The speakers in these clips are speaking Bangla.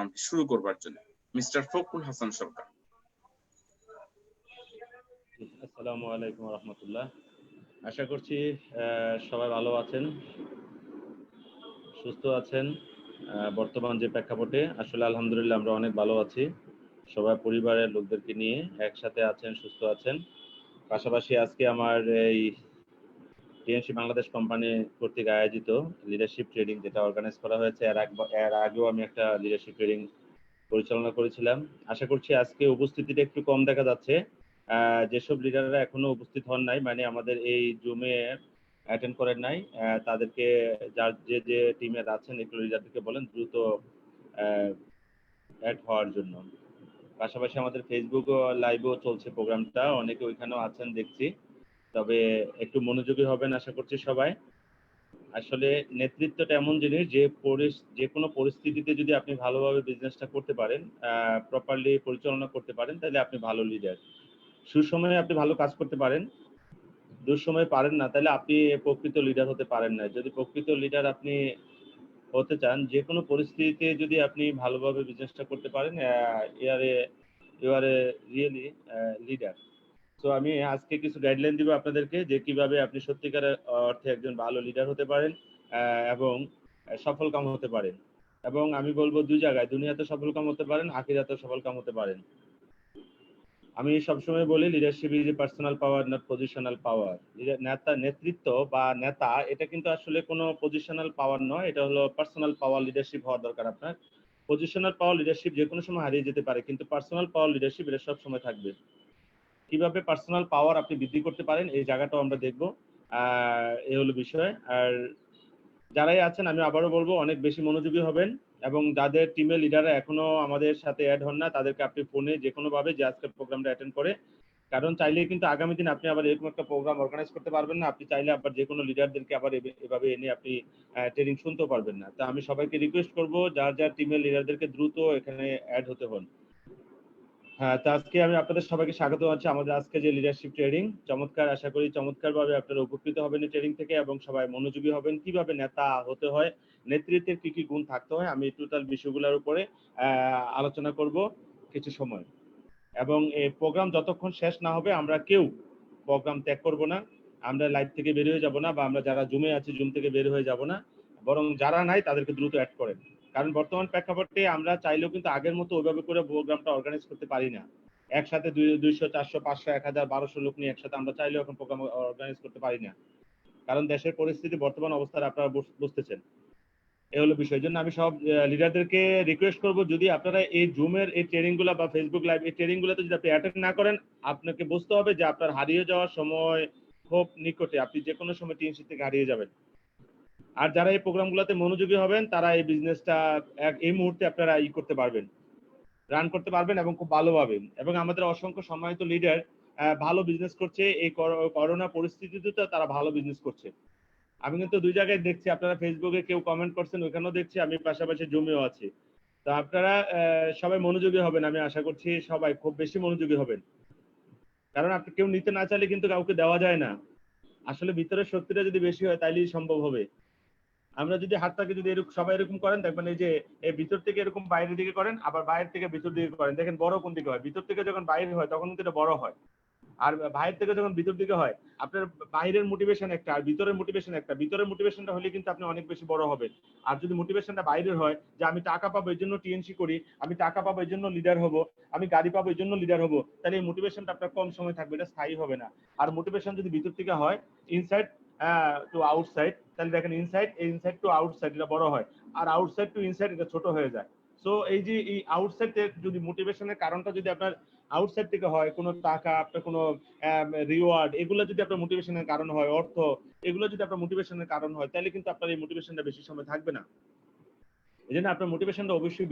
প্রোগ্রামটি শুরু করবার জন্য মিস্টার ফখরুল হাসান সরকার। আসসালামু আলাইকুম রহমতুল্লাহ। আশা করছি সবাই ভালো আছেন, সুস্থ আছেন। বর্তমান যে প্রেক্ষাপটে আসলে আলহামদুলিল্লাহ আমরা অনেক ভালো আছি। সবাই পরিবারের লোকদেরকে নিয়ে একসাথে আছেন, সুস্থ আছেন। পাশাপাশি আজকে আমার এই টিএনসি বাংলাদেশ কোম্পানি কর্তৃক আয়োজিত লিডারশিপ ট্রেনিং যেটা অর্গানাইজ করা হয়েছে, এর আগেও আমি একটা লিডারশিপ ট্রেনিং পরিচালনা করেছিলাম। আশা করছি আজকে উপস্থিতিটা একটু কম দেখা যাচ্ছে। যেসব লিডাররা এখনো উপস্থিত হন নাই, মানে আমাদের এই জুমে অ্যাটেন্ড করেন নাই, তাদেরকে যার যে টিমের আছেন একটু লিডারদেরকে বলেন দ্রুত অ্যাড হওয়ার জন্য। পাশাপাশি আমাদের ফেসবুক লাইভও চলছে প্রোগ্রামটা, অনেকে ওইখানেও আছেন দেখছি। তবে একটু মনোযোগী হবেন আশা করছি সবাই। আসলে নেতৃত্বটা এমন জিনিস যে কোনো পরিস্থিতিতে যদি আপনি ভালোভাবে বিজনেসটা করতে পারেন, প্রপারলি পরিচালনা করতে পারেন, তাহলে আপনি ভালো লিডার। সুসময়ে আপনি ভালো কাজ করতে পারেন, দুঃসময়ে পারেন না, তাহলে আপনি প্রকৃত লিডার হতে পারেন না। যদি প্রকৃত লিডার আপনি হতে চান, যে কোনো পরিস্থিতিতে যদি আপনি ভালোভাবে বিজনেসটা করতে পারেন, you are a really leader. তো আমি আজকে কিছু গাইডলাইন দিব আপনাদেরকে যে কিভাবে আপনি সত্যিকারের অর্থে একজন ভালো লিডার হতে পারেন এবং সফল কাম হতে পারেন। এবং আমি বলবো দুই জায়গায়, দুনিয়াতে সফল কাম হতে পারেন, আখিরাতে সফল কাম হতে পারেন। আমি সবসময় বলি leadership is a personal power, not positional power. নেতৃত্ব বা নেতা এটা কিন্তু আসলে কোনো পজিশনাল পাওয়ার নয়, এটা হলো পার্সোনাল পাওয়ার লিডারশিপ হওয়ার দরকার আপনার। পজিশনাল পাওয়ার লিডারশিপ যে কোনো সময় হারিয়ে যেতে পারে, কিন্তু পার্সোনাল পাওয়ার লিডারশিপ এটা সব সময় থাকবে। কিভাবে পার্সোনাল পাওয়ার আপনি বৃদ্ধি করতে পারেন এই জায়গাটাও আমরা দেখবো। এই হলো বিষয়। আর যারাই আছেন আমি আবারও বলবো অনেক বেশি মনোযোগী হবেন, এবং যাদের টিমের লিডাররা এখনো আমাদের সাথে অ্যাড হন না তাদেরকে আপনি ফোনে যে কোনো ভাবে যে আজকের প্রোগ্রামটা অ্যাটেন্ড করে, কারণ চাইলে কিন্তু আগামী দিন আপনি আবার এরকম একটা প্রোগ্রাম অর্গানাইজ করতে পারবেন না। আপনি চাইলে আবার যে কোনো লিডারদেরকে আবার এভাবে এনে আপনি ট্রেনিং শুনতেও পারবেন না। তো আমি সবাইকে রিকোয়েস্ট করবো যার যার টিমের লিডারদেরকে দ্রুত এখানে অ্যাড হতে হন। হ্যাঁ, তো আজকে আমি আপনাদের সবাইকে স্বাগত জানাচ্ছি আমাদের আজকে যে লিডারশিপ ট্রেনিং। চমৎকার, আশা করি চমৎকারভাবে আপনারা উপকৃত হবেন এই ট্রেনিং থেকে, এবং সবাই মনোযোগী হবেন কিভাবে নেতা হতে হয়, নেতৃত্বের কি কি গুণ থাকতে হয়। আমি টোটাল বিষয়গুলোর উপরে আলোচনা করব কিছু সময়, এবং এই প্রোগ্রাম যতক্ষণ শেষ না হবে আমরা কেউ প্রোগ্রাম ত্যাগ করব না, আমরা লাইভ থেকে বের হয়ে যাব না, বা আমরা যারা জুমে আছি জুম থেকে বের হয়ে যাব না, বরং যারা নাই তাদেরকে দ্রুত অ্যাড করেন। কারণ বর্তমান প্রেক্ষাপটে আমরা চাইলেও কিন্তু আগের মতো ওইভাবে করে প্রোগ্রামটা অর্গানাইজ করতে পারি না। একসাথে 200, 400, 500, 1000, 1200 লোক নিয়ে একসাথে আমরা চাইলেও এখন প্রোগ্রাম অর্গানাইজ করতে পারি না, কারণ দেশের পরিস্থিতি বর্তমান অবস্থায় আপনারা বুঝতেছেন। এই হলো বিষয়। জন্য আমি সব লিডারদেরকে রিকোয়েস্ট করব, যদি আপনারা এই জুমের এই ট্রেনিং গুলা বা ফেসবুক লাইভ এই ট্রেনিং গুলোতে যদি আপনি অ্যাটেন্ড না করেন, আপনাকে বুঝতে হবে যে আপনার হারিয়ে যাওয়ার সময় খুব নিকটে, আপনি যে কোনো সময় টিএনসি থেকে হারিয়ে যাবেন। আর যারা এই প্রোগ্রামগুলোতে মনোযোগী হবেন তারা এই বিজনেসটা এই মুহূর্তে আপনারা করতে পারবেন, রান করতে পারবেন, এবং খুব ভালোভাবে। এবং আমাদের অসংখ্য সম্মানিত লিডার ভালো বিজনেস করছে এই করোনা পরিস্থিতিতে, তারা ভালো বিজনেস করছে। আমি কিন্তু দুই জায়গায় দেখছি, আপনারা ফেসবুকে কেউ কমেন্ট করছেন ওইখানেও দেখছি, আমি পাশাপাশি জমিও আছি। তো আপনারা সবাই মনোযোগী হবেন, আমি আশা করছি সবাই খুব বেশি মনোযোগী হবেন, কারণ আপনি কেউ নিতে না চাইলে কিন্তু কাউকে দেওয়া যায় না। আসলে ভিতরের শক্তিটা যদি বেশি হয় তাইলেই সম্ভব হবে। আমরা যদি হাতটাকে যদি এরকম সবাই এরকম করেন, দেখবেন এই যে এই ভিতর থেকে এরকম বাইরের দিকে করেন, আবার বাইরের থেকে ভিতর দিকে করেন, দেখেন বড় কোন দিকে হয়। ভিতর থেকে যখন বাইরে হয় তখন কিন্তু এটা বড় হয়, আর বাইরে থেকে যখন ভিতর দিকে হয়, আপনার বাইরের মোটিভেশন একটা আর ভিতরের মোটিভেশন একটা। ভিতরের মোটিভেশনটা হলে কিন্তু আপনি অনেক বেশি বড় হবেন। আর যদি মোটিভেশনটা বাইরের হয় যে আমি টাকা পাবো এই জন্য টিএনসি করি, আমি টাকা পাবো এই জন্য লিডার হব, আমি গাড়ি পাবো এই জন্য লিডার হব, তাহলে এই মোটিভেশনটা আপনার কম সময় থাকবে, এটা স্থায়ী হবে না। আর মোটিভেশন যদি ভিতর থেকে হয়, ইনসাইড টু আউটসাইড, তাহলে দেখেন ইনসাইড টু আউটসাইড এটা বড় হয়, আর আউটসাইড টু ইনসাইড এটা ছোট হয়ে যায়। সো এই যে এই আউটসাইড যদি মোটিভেশনের কারণটা যদি আপনার আউটসাইড থেকে হয়, কোনো টাকা, আপনার কোনো রিওয়ার্ড, এগুলো যদি আপনার মোটিভেশনের কারণ হয়, অর্থ, এগুলো যদি আপনার মোটিভেশনের কারণ হয়, তাহলে কিন্তু আপনার এই মোটিভেশনটা বেশি সময় থাকবে না। এই জন্য আপনার মোটিভেশনটা অবশ্যই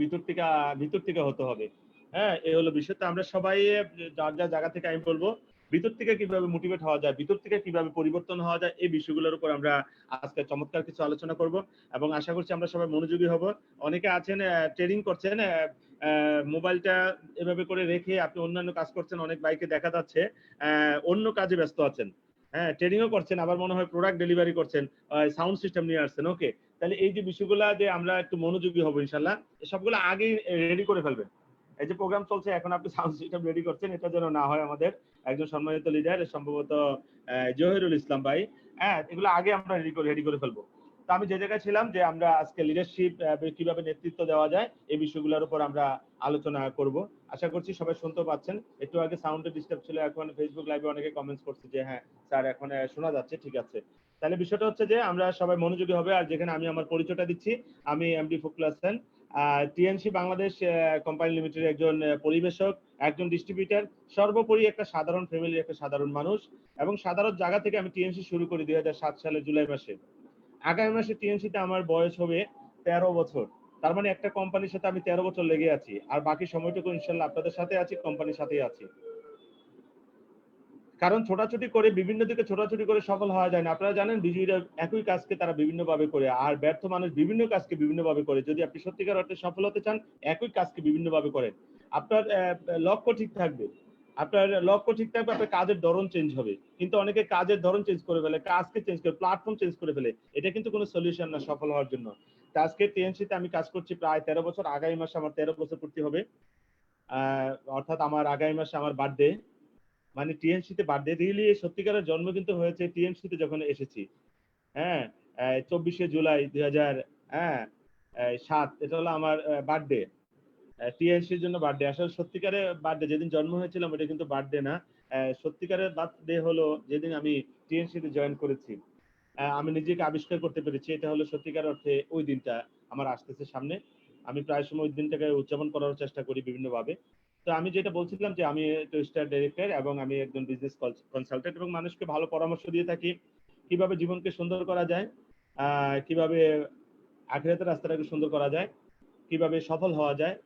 ভিতর থেকে হতে হবে। হ্যাঁ, এই হলো বিষয়। তো আমরা সবাই যার যার জায়গা থেকে আমি বলবো ভিতর থেকে কিভাবে মোটিভেট হওয়া যায়, ভিতর থেকে কিভাবে পরিবর্তন হওয়া যায়, এই বিষয়গুলোর উপর আমরা আজকে চমৎকার কিছু আলোচনা করব, এবং আশা করছি আমরা সবাই মনোযোগী হব। অনেকে আছেন ট্রেনিং করছেন, মোবাইলটা এভাবে করে রেখে আপনি অন্যান্য কাজ করছেন, অনেক বাইকে দেখা যাচ্ছে অন্য কাজে ব্যস্ত আছেন। হ্যাঁ, ট্রেডিংও করছেন, আবার মনে হয় প্রোডাক্ট ডেলিভারি করছেন, সাউন্ড সিস্টেম নিয়ে আসছেন। ওকে, তাহলে এই যে বিষয়গুলা যে আমরা একটু মনোযোগী হবো ইনশাল্লাহ, সবগুলো আগেই রেডি করে ফেলবেন। এই যে প্রোগ্রাম চলছে এখন আপনি সাউন্ড সিস্টেম রেডি করছেন, এটা যেন না হয় আমাদের একজন সম্মানিত লিডার সম্ভবত জহিরুল ইসলাম ভাই, হ্যাঁ এগুলো আগে আমরা রেডি করে ফেলবো। তো আমি যে জায়গায় ছিলাম যে আমরা আজকে লিডারশিপ কিভাবে নেতৃত্ব দেওয়া যায় এই বিষয়গুলোর উপর আমরা আলোচনা করব। আশা করছি সবাই শুনতে পাচ্ছেন। একটু আগে সাউন্ডের ডিস্টার্ব ছিল, এখন ফেসবুক লাইভে অনেকে কমেন্টস করছে যে হ্যাঁ স্যার এখন শোনা যাচ্ছে, ঠিক আছে। তাহলে বিষয়টা হচ্ছে যে আমরা সবাই মনোযোগী হবে। আর যেখানে আমি আমার পরিচয়টা দিচ্ছি, আমি MD Fakhrul Hasan, TNC Bangladesh company লিমিটেডের একজন পরিবেশক, একজন ডিস্ট্রিবিউটর, সর্বোপরি একটা সাধারণ ফ্যামিলির একটা সাধারণ মানুষ, এবং সাধারণ জায়গা থেকে আমি টিএনসি শুরু করি 2007 সালের জুলাই মাসে। আগামী মাসে টিএনসিতে আমার বয়স হবে 13 বছর। তার মানে একটা কোম্পানির সাথে আমি 13 বছর লেগে আছি, আর বাকি সময়টুকু ইনশাল্লাহ আপনাদের সাথে আছি, কোম্পানির সাথেই আছি। কারণ ছোটাছুটি করে বিভিন্ন দিকে ছোটাছুটি করে সফল হওয়া যায় না। আপনারা জানেন বিজয়ীরা একই কাজকে তারা বিভিন্নভাবে করে, আর ব্যর্থ মানুষ বিভিন্ন কাজকে বিভিন্নভাবে করে। যদি আপনি সত্যিকার অর্থে সফল হতে চান, একই কাজকে বিভিন্নভাবে করেন। আপনার লক্ষ্য ঠিক থাকবে, আপনার লক্ষ্য ঠিক থাকবে, আপনার কাজের ধরন চেঞ্জ হবে। কিন্তু অনেকে কাজের ধরন চেঞ্জ করে ফেলে, কাজকে চেঞ্জ করে, প্ল্যাটফর্ম চেঞ্জ করে ফেলে। এটা কিন্তু কোনো সলিউশন না সফল হওয়ার জন্য। তো আজকে টিএনসিতে আমি কাজ করছি প্রায় 13 বছর। আগামী মাসে আমার 13 বছর পূর্তি হবে। অর্থাৎ আমার আগামী মাসে আমার বার্থডে, মানে টিএনসিতে বার্থডে। রিয়েলি সত্যিকারের জন্ম কিন্তু হয়েছে টিএনসিতে যখন এসেছি। হ্যাঁ, 24শে জুলাই 2007, এটা হলো আমার বার্থডে। টিএনসির জন্য বার্থডে, আসলে সত্যিকারের বার্থডে যেদিন জন্ম হয়েছিলাম এটা কিন্তু বার্থডে না। সত্যিকারের বার্থডে হলো যেদিন আমি টিএনসিতে জয়েন করেছি। আমি নিজেকে আবিষ্কার করতে পেরেছি, এটা হলো সত্যিকার অর্থে ওই দিনটা আমার আসতেছে সামনে। আমি প্রায় সময় ওই দিনটাকে উদযাপন করার চেষ্টা করি বিভিন্নভাবে। তো আমি যেটা বলছিলাম যে আমি স্টার ডাইরেক্টর এবং আমি একজন বিজনেস কনসালটেন্ট, এবং মানুষকে ভালো পরামর্শ দিয়ে থাকি কিভাবে জীবনকে সুন্দর করা যায়, কিভাবে আখিরাতের রাস্তাটাকে সুন্দর করা যায়, কিভাবে সফল হওয়া যায়।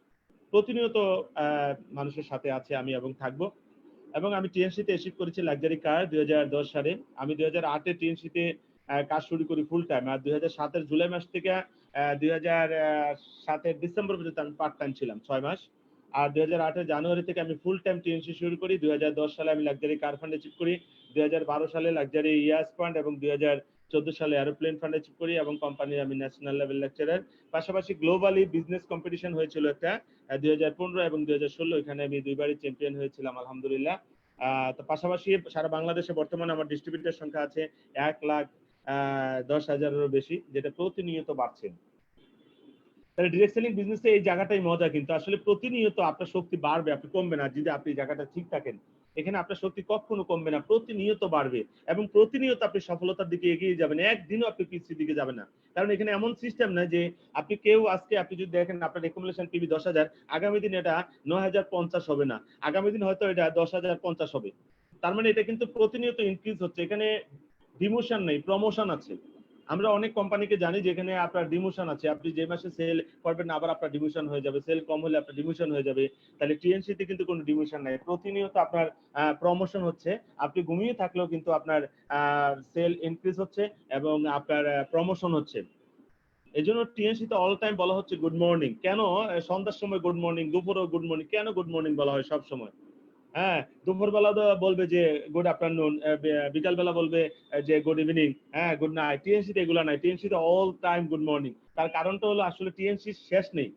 প্রতিনিয়ত মানুষের সাথে আছে আমি এবং থাকবো। এবং আমি টিএনসিতে এসিভ করেছি লাক্সারি কার 2010 সালে। আমি 2008-এ টিএনসিতে কাজ শুরু করি ফুল টাইম। আর 2007-এর জুলাই মাস থেকে 2007-এর ডিসেম্বর পর্যন্ত আমি পার্ট টাইম ছিলাম 6 মাস। আর 2008-এর জানুয়ারি থেকে আমি ফুল টাইম টিএনসি শুরু করি। 2010 সালে আমি লাক্সারি কার ফান্ড অ্যাচিভ করি। 2012 সালে লাক্সারি ইয়াস ফান্ড এবং 2014 সালে এরোপ্লেন ফান্ড অ্যাচিভ করি, এবং কোম্পানির আমি ন্যাশনাল লেভেল লেকচারার। পাশাপাশি গ্লোবালি বিজনেস কম্পিটিশন হয়েছিল একটা 2015 এবং 2016, এখানে আমি দুইবারই চ্যাম্পিয়ন হয়েছিলাম আলহামদুলিল্লাহ। তো পাশাপাশি সারা বাংলাদেশে বর্তমানে আমার ডিস্ট্রিবিউটর সংখ্যা আছে 1,10,000-এরও বেশি, যেটা প্রতিনিয়ত বাড়ছে। তাহলে ডিরেক্ট সেলিং বিজনেসে এই জায়গাটাই মজা, কিন্তু আসলে প্রতিনিয়ত আপনার শক্তি বাড়বে, আপনি কমবে না যদি আপনি এই জায়গাটা ঠিক থাকেন। এখানে আপনার শক্তি কখনো কমবে না, প্রতিনিয়ত বাড়বে, এবং প্রতিনিয়ত আপনি সফলতার দিকে এগিয়ে যাবেন, একদিনও আপনি পিছিয়ে দিকে যাবেন না। কারণ এখানে এমন সিস্টেম না যে আপনি কেউ আজকে আপনি যদি দেখেন আপনার রেকমেন্ডেশন পিবি 10,000, আগামী দিন এটা 9,050 হবে না, আগামী দিন হয়তো এটা 10,050 হবে। তার মানে এটা কিন্তু প্রতিনিয়ত ইনক্রিজ হচ্ছে, এখানে ডিমোশন নেই, প্রমোশন আছে। আমরা অনেক কোম্পানিকে জানি যেখানে আপনার ডিমোশন আছে, আপনি যে মাসে সেল করবেন না আবার আপনার ডিমোশন হয়ে যাবে, সেল কম হলে আপনার ডিমোশন হয়ে যাবে। তাহলে টিএনসিতে কিন্তু কোনো ডিমোশন নাই, প্রতিনিয়ত আপনার প্রমোশন হচ্ছে। আপনি ঘুমিয়ে থাকলেও কিন্তু আপনার সেল ইনক্রিজ হচ্ছে এবং আপনার প্রমোশন হচ্ছে। এই জন্য টিএনসিতে অল টাইম বলা হচ্ছে গুড মর্নিং। কেন সন্ধ্যার সময় গুড মর্নিং, দুপুরেও গুড মর্নিং, কেন গুড মর্নিং বলা হয় সব সময়? হ্যাঁ, দুপুরবেলা তো বলবে যে গুড আফটারনুন, বিকাল বেলা বলবে যে গুড ইভিনিং, হ্যাঁ গুড নাইট। টিএনসিতে এগুলো নাই, টিএনসিতে অল টাইম গুড মর্নিং। তার কারণটা হলো আসলে টিএনসি শেষ নেই।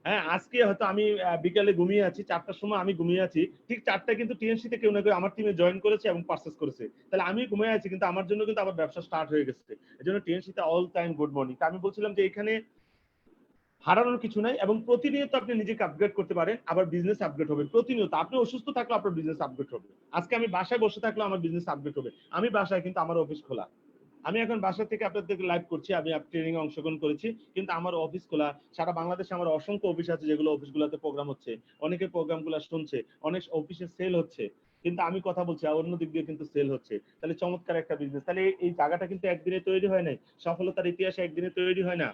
হ্যাঁ, আজকে হয়তো আমি বিকালে ঘুমিয়ে আছি, 4টার সময় আমি ঘুমিয়ে আছি, ঠিক 4টায় কিন্তু টিএনসিতে কেউ না কেউ আমার টিমে জয়েন করেছে এবং পারচেজ করেছে। তাহলে আমি ঘুমিয়ে আছি কিন্তু আমার জন্য কিন্তু আবার ব্যবসা স্টার্ট হয়ে গেছে। এজন্য টিএনসিতে অল টাইম গুড মর্নিং। তা আমি বলছিলাম যে এখানে হারানোর কিছু নাই, এবং প্রতিনিয়ত আপনি নিজেকে আপগ্রেড করতে পারেন, আবার বিজনেস আপগ্রেড হবে প্রতিনিয়ত। আপনি অসুস্থ থাকলে আপনার বিজনেস আপগ্রেড হবে। আজকে আমি বাসায় বসে থাকলে আমার বিজনেস আপগ্রেড হবে। আমি বাসায় কিন্তু আমার অফিস খোলা। আমি এখন বাসা থেকে আপনাদেরকে লাইভ করছি, আমি ট্রেনিং এ অংশগ্রহণ করেছি, কিন্তু আমার অফিস খোলা। সারা বাংলাদেশে আমার অসংখ্য অফিস আছে, যেগুলো অফিসগুলোতে প্রোগ্রাম হচ্ছে, অনেকে প্রোগ্রামগুলো শুনছে, অনেক অফিসে সেল হচ্ছে, কিন্তু আমি কথা বলছি আর অন্য দিক দিয়ে কিন্তু সেল হচ্ছে। তাহলে চমৎকার একটা বিজনেস। তাহলে এই জায়গাটা কিন্তু একদিনে তৈরি হয় নাই, সফলতার ইতিহাসে একদিনে তৈরি হয় না।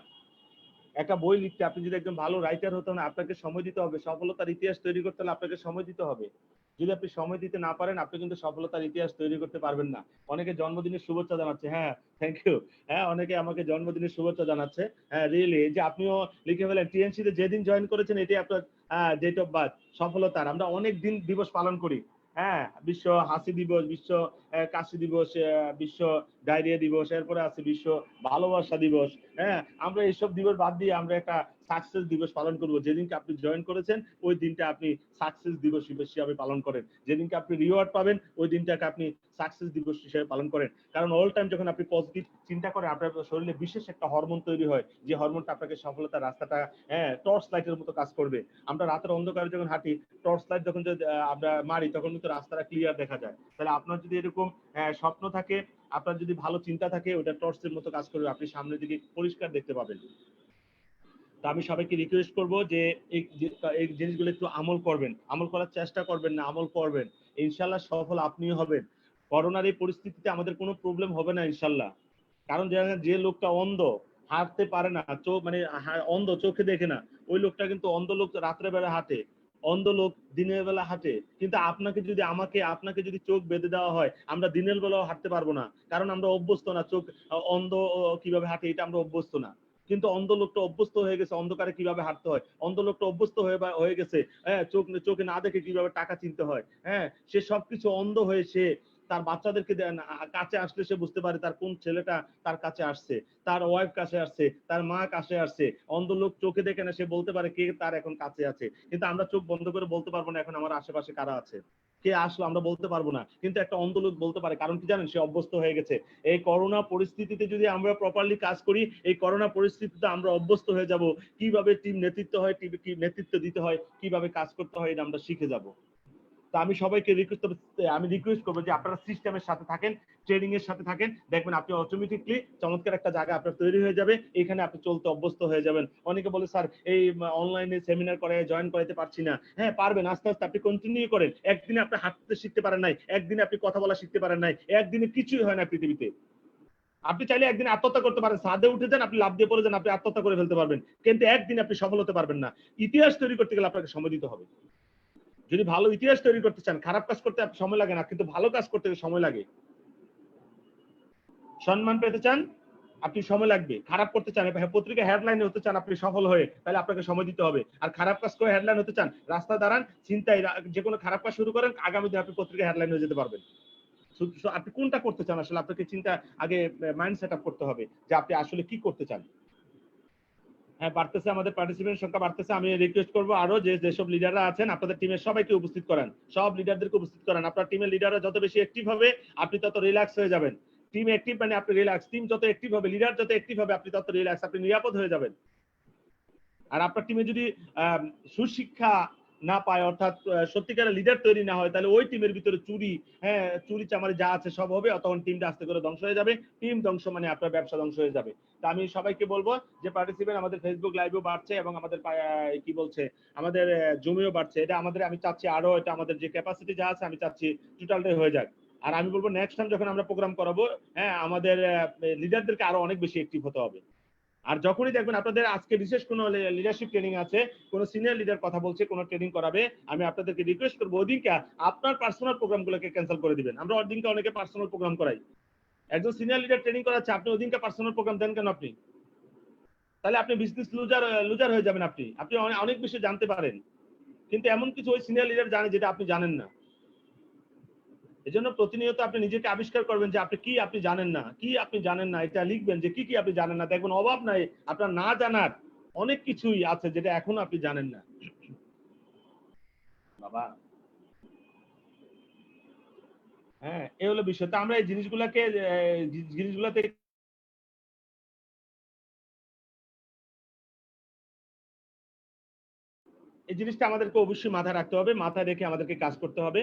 একটা বই লিখতে আপনি যদি একজন ভালো রাইটার হতে হন, আপনাকে সময় দিতে হবে। সফলতার ইতিহাস তৈরি করতে হলে আপনাকে সময় দিতে হবে। যদি আপনি সময় দিতে না পারেন, আপনি কিন্তু সফলতার ইতিহাস তৈরি করতে পারবেন না। অনেকে জন্মদিনের শুভেচ্ছা জানাচ্ছে, হ্যাঁ থ্যাংক ইউ। হ্যাঁ, অনেকে আমাকে জন্মদিনের শুভেচ্ছা জানাচ্ছে। হ্যাঁ রিয়েলি, যে আপনিও লিখে ফেলেন টিএনসি তে যেদিন জয়েন করেছেন এটাই আপনার ডেট অফ বার্থ সফলতার। আমরা অনেক দিন দিবস পালন করি, হ্যাঁ, বিশ্ব হাসি দিবস, বিশ্ব কাশি দিবস, বিশ্ব ডায়রিয়া দিবস, এরপরে আছে বিশ্ব ভালোবাসা দিবস। হ্যাঁ, আমরা এইসব দিবস বাদ দিয়ে আমরা একটা সাকসেস দিবস পালন করব। যেদিনকে আপনি জয়েন করেছেন ওই দিনটা আপনি সাকসেস দিবস হিসেবে পালন করেন। যেদিনকে আপনি রিওয়ার্ড পাবেন ওই দিনটাকে আপনি সাকসেস দিবস হিসেবে পালন করেন। কারণ অল টাইম যখন আপনি পজিটিভ চিন্তা করেন আপনার শরীরে বিশেষ একটা হরমোন তৈরি হয়, যে হরমোনটা আপনাকে সফলতার রাস্তাটা টর্চ লাইটের মতো কাজ করবে। আমরা রাতের অন্ধকারে যখন হাঁটি, টর্চ লাইট যখন আমরা মারি তখন কিন্তু রাস্তাটা ক্লিয়ার দেখা যায়। তাহলে আপনার যদি এরকম স্বপ্ন থাকে, আপনার যদি ভালো চিন্তা থাকে, ওটা টর্চের মতো কাজ করবে, আপনি সামনের দিকে পরিষ্কার দেখতে পাবেন। তো আমি সবাইকে রিকোয়েস্ট করব যে এই জিনিসগুলো একটু আমল করবেন, আমল করার চেষ্টা করবেন না, আমল করবেন, ইনশাল্লাহ সফল আপনিও হবেন। করোনার এই পরিস্থিতিতে আমাদের কোনো প্রবলেম হবে না ইনশাল্লাহ। কারণ যে লোকটা অন্ধ, হাঁটতে পারে না, চোখ মানে অন্ধ, চোখে দেখে না, ওই লোকটা কিন্তু অন্ধ লোক রাত্রে বেলা হাঁটে, অন্ধ লোক দিনের বেলা হাঁটে। কিন্তু আপনাকে যদি চোখ বেঁধে দেওয়া হয়, আমরা দিনের বেলাও হাঁটতে পারবো না, কারণ আমরা অভ্যস্ত না। চোখ অন্ধ কিভাবে হাঁটে এটা আমরা অভ্যস্ত না। কিন্তু অন্ধ লোকটা অভ্যস্ত হয়ে গেছে অন্ধকারে কিভাবে হাঁটতে হয়, অন্ধ লোকটা অভ্যস্ত হয়ে গেছে চোখে না দেখে কিভাবে টাকা চিনতে হয়। সে সবকিছু অন্ধ হয়ে সে তার বাচ্চাদেরকে কাছে আসলে সে বুঝতে পারে তার কোন ছেলেটা তার কাছে আসছে, তার ওয়াইফ কাছে আসছে, তার মা কাছে আসছে। অন্ধ লোক চোখে দেখে না, সে বলতে পারে কে তার এখন কাছে আছে। কিন্তু আমরা চোখ বন্ধ করে বলতে পারবো না এখন আমার আশেপাশে কারা আছে, কে আসলো, আমরা বলতে পারবো না। কিন্তু একটা অন্ধ লোক বলতে পারে, কারণ কি জানেন, সে অভ্যস্ত হয়ে গেছে। এই করোনা পরিস্থিতিতে যদি আমরা প্রপারলি কাজ করি, এই করোনা পরিস্থিতিতে আমরা অভ্যস্ত হয়ে যাব, কিভাবে টিম নেতৃত্ব হয়, কি নেতৃত্ব দিতে হয়, কিভাবে কাজ করতে হয়, এটা আমরা শিখে যাব। তো আমি সবাইকে রিকোয়েস্ট করবো যে আপনারা সিস্টেমের সাথে থাকেন, ট্রেনিং এর সাথে থাকেন, দেখবেন আপনি অটোমেটিকলি চমৎকার একটা জায়গা আপনার তৈরি হয়ে যাবে, এখানে আপনি চলতে অভ্যস্ত হয়ে যাবেন। অনেকে বলে স্যার এই অনলাইনে সেমিনার করে জয়েন করাতে পারছি না। হ্যাঁ পারবেন, আস্তে আস্তে আপনি কন্টিনিউ করেন। একদিনে আপনি হাঁটতে শিখতে পারেন নাই, একদিনে আপনি কথা বলা শিখতে পারেন নাই, একদিনে কিছুই হয় না পৃথিবীতে। আপনি চাইলে একদিন আত্মহত্যা করতে পারেন, ছাদে উঠে যান, আপনি লাভ দিয়ে পড়ে যান, আপনি আত্মহত্যা করে ফেলতে পারবেন, কিন্তু একদিন আপনি সফল হতে পারবেন না। ইতিহাস তৈরি করতে গেলে আপনাকে সময় দিতে হবে। যদি ভালো ইতিহাস তৈরি করতে চান, খারাপ কাজ করতে সময় লাগে না, কিন্তু ভালো কাজ করতে সময় লাগে। সম্মান পেতে চান, আপনি সময় লাগবে। খারাপ করতে চান, পত্রিকা হেডলাইনে হতে চান আপনি সফল হয়ে, তাহলে আপনাকে সময় দিতে হবে। আর খারাপ কাজ করে হেডলাইন হতে চান, রাস্তা দাঁড়ান, চিন্তায় যে কোনো খারাপ কাজ শুরু করেন, আগামী দিনে আপনি পত্রিকা হেডলাইন হয়ে যেতে পারবেন। আপনি কোনটা করতে চান আসলে, আপনাকে চিন্তা আগে মাইন্ড সেট আপ করতে হবে যে আপনি আসলে কি করতে চান। হ্যাঁ বাড়তেছে, আমাদের পার্টিসিপেন্ট সংখ্যা বাড়তেছে। আমি রিকোয়েস্ট করবো আরো যেসব লিডাররা আছেন আপনাদের টিমের সবাইকে উপস্থিত করান, সব লিডারদেরকে উপস্থিত করান। আপনার টিমের লিডাররা যত বেশি অ্যাক্টিভ হবে আপনি তত রিল্যাক্স হয়ে যাবেন। টিম অ্যাক্টিভ মানে আপনি রিল্যাক্স, টিম যত অ্যাক্টিভ হবে, লিডার যত অ্যাক্টিভ হবে, আপনি তত রিল্যাক্স, আপনি নিরাপদ হয়ে যাবেন। আর আপনার টিমে যদি সুশিক্ষা না পায়, অর্থাৎ সত্যিকারের লিডার তৈরি না হয়, তাহলে ওই টিমের ভিতরে চুরি চামারি যা আছে সব হবে, তখন টিমটা আস্তে করে ধ্বংস হয়ে যাবে। টিম ধ্বংস মানে আপনার ব্যবসা ধ্বংস হয়ে যাবে। তা আমি সবাইকে বলবো যে পার্টিসিপেন্ট আমাদের ফেসবুক লাইভেও বাড়ছে এবং আমাদের কি বলছে আমাদের জুমেও বাড়ছে। এটা আমি চাচ্ছি আরো, এটা আমাদের যে ক্যাপাসিটি যা আছে আমি চাচ্ছি টোটালটাই হয়ে যাক। আর আমি বলবো নেক্সট টাইম যখন আমরা প্রোগ্রাম করাবো, আমাদের লিডারদেরকে আরো অনেক বেশি অ্যাক্টিভ হতে হবে। আর যখনই দেখবেন আপনাদের আজকে বিশেষ কোনো লিডারশিপ ট্রেনিং আছে, কোনো সিনিয়র লিডার কথা বলছে, কোনো ট্রেনিং করাবে, আমি আপনাদেরকে রিকোয়েস্ট করবো ওদিনকে আপনার পার্সোনাল প্রোগ্রামগুলোকে ক্যান্সেল করে দিবেন। আমরা ওদিনকে অনেকে পার্সোনাল প্রোগ্রাম করাই, একজন সিনিয়র লিডার ট্রেনিং করাচ্ছে, আপনি ওদিনকে পার্সোনাল প্রোগ্রাম দেন কেন আপনি? তাহলে আপনি বিজনেস লুজার হয়ে যাবেন। আপনি অনেক বেশি জানতে পারেন, কিন্তু এমন কিছু ওই সিনিয়র লিডার জানে যেটা আপনি জানেন না। এজন্য প্রতিনিয়ত আপনি নিজেকে আবিষ্কার করবেন যে আপনি জানেন না, এটা লিখবেন যে কি আপনি জানেন না। দেখবেন অভাব নাই, আপনার না জানার অনেক কিছুই আছে যেটা এখনো আপনি জানেন না। বাবা এই হলো বিষয়। তো আমরা এই জিনিসগুলাতে এই জিনিসটা আমাদেরকে অবশ্যই মাথায় রাখতে হবে, মাথায় রেখে আমাদেরকে কাজ করতে হবে।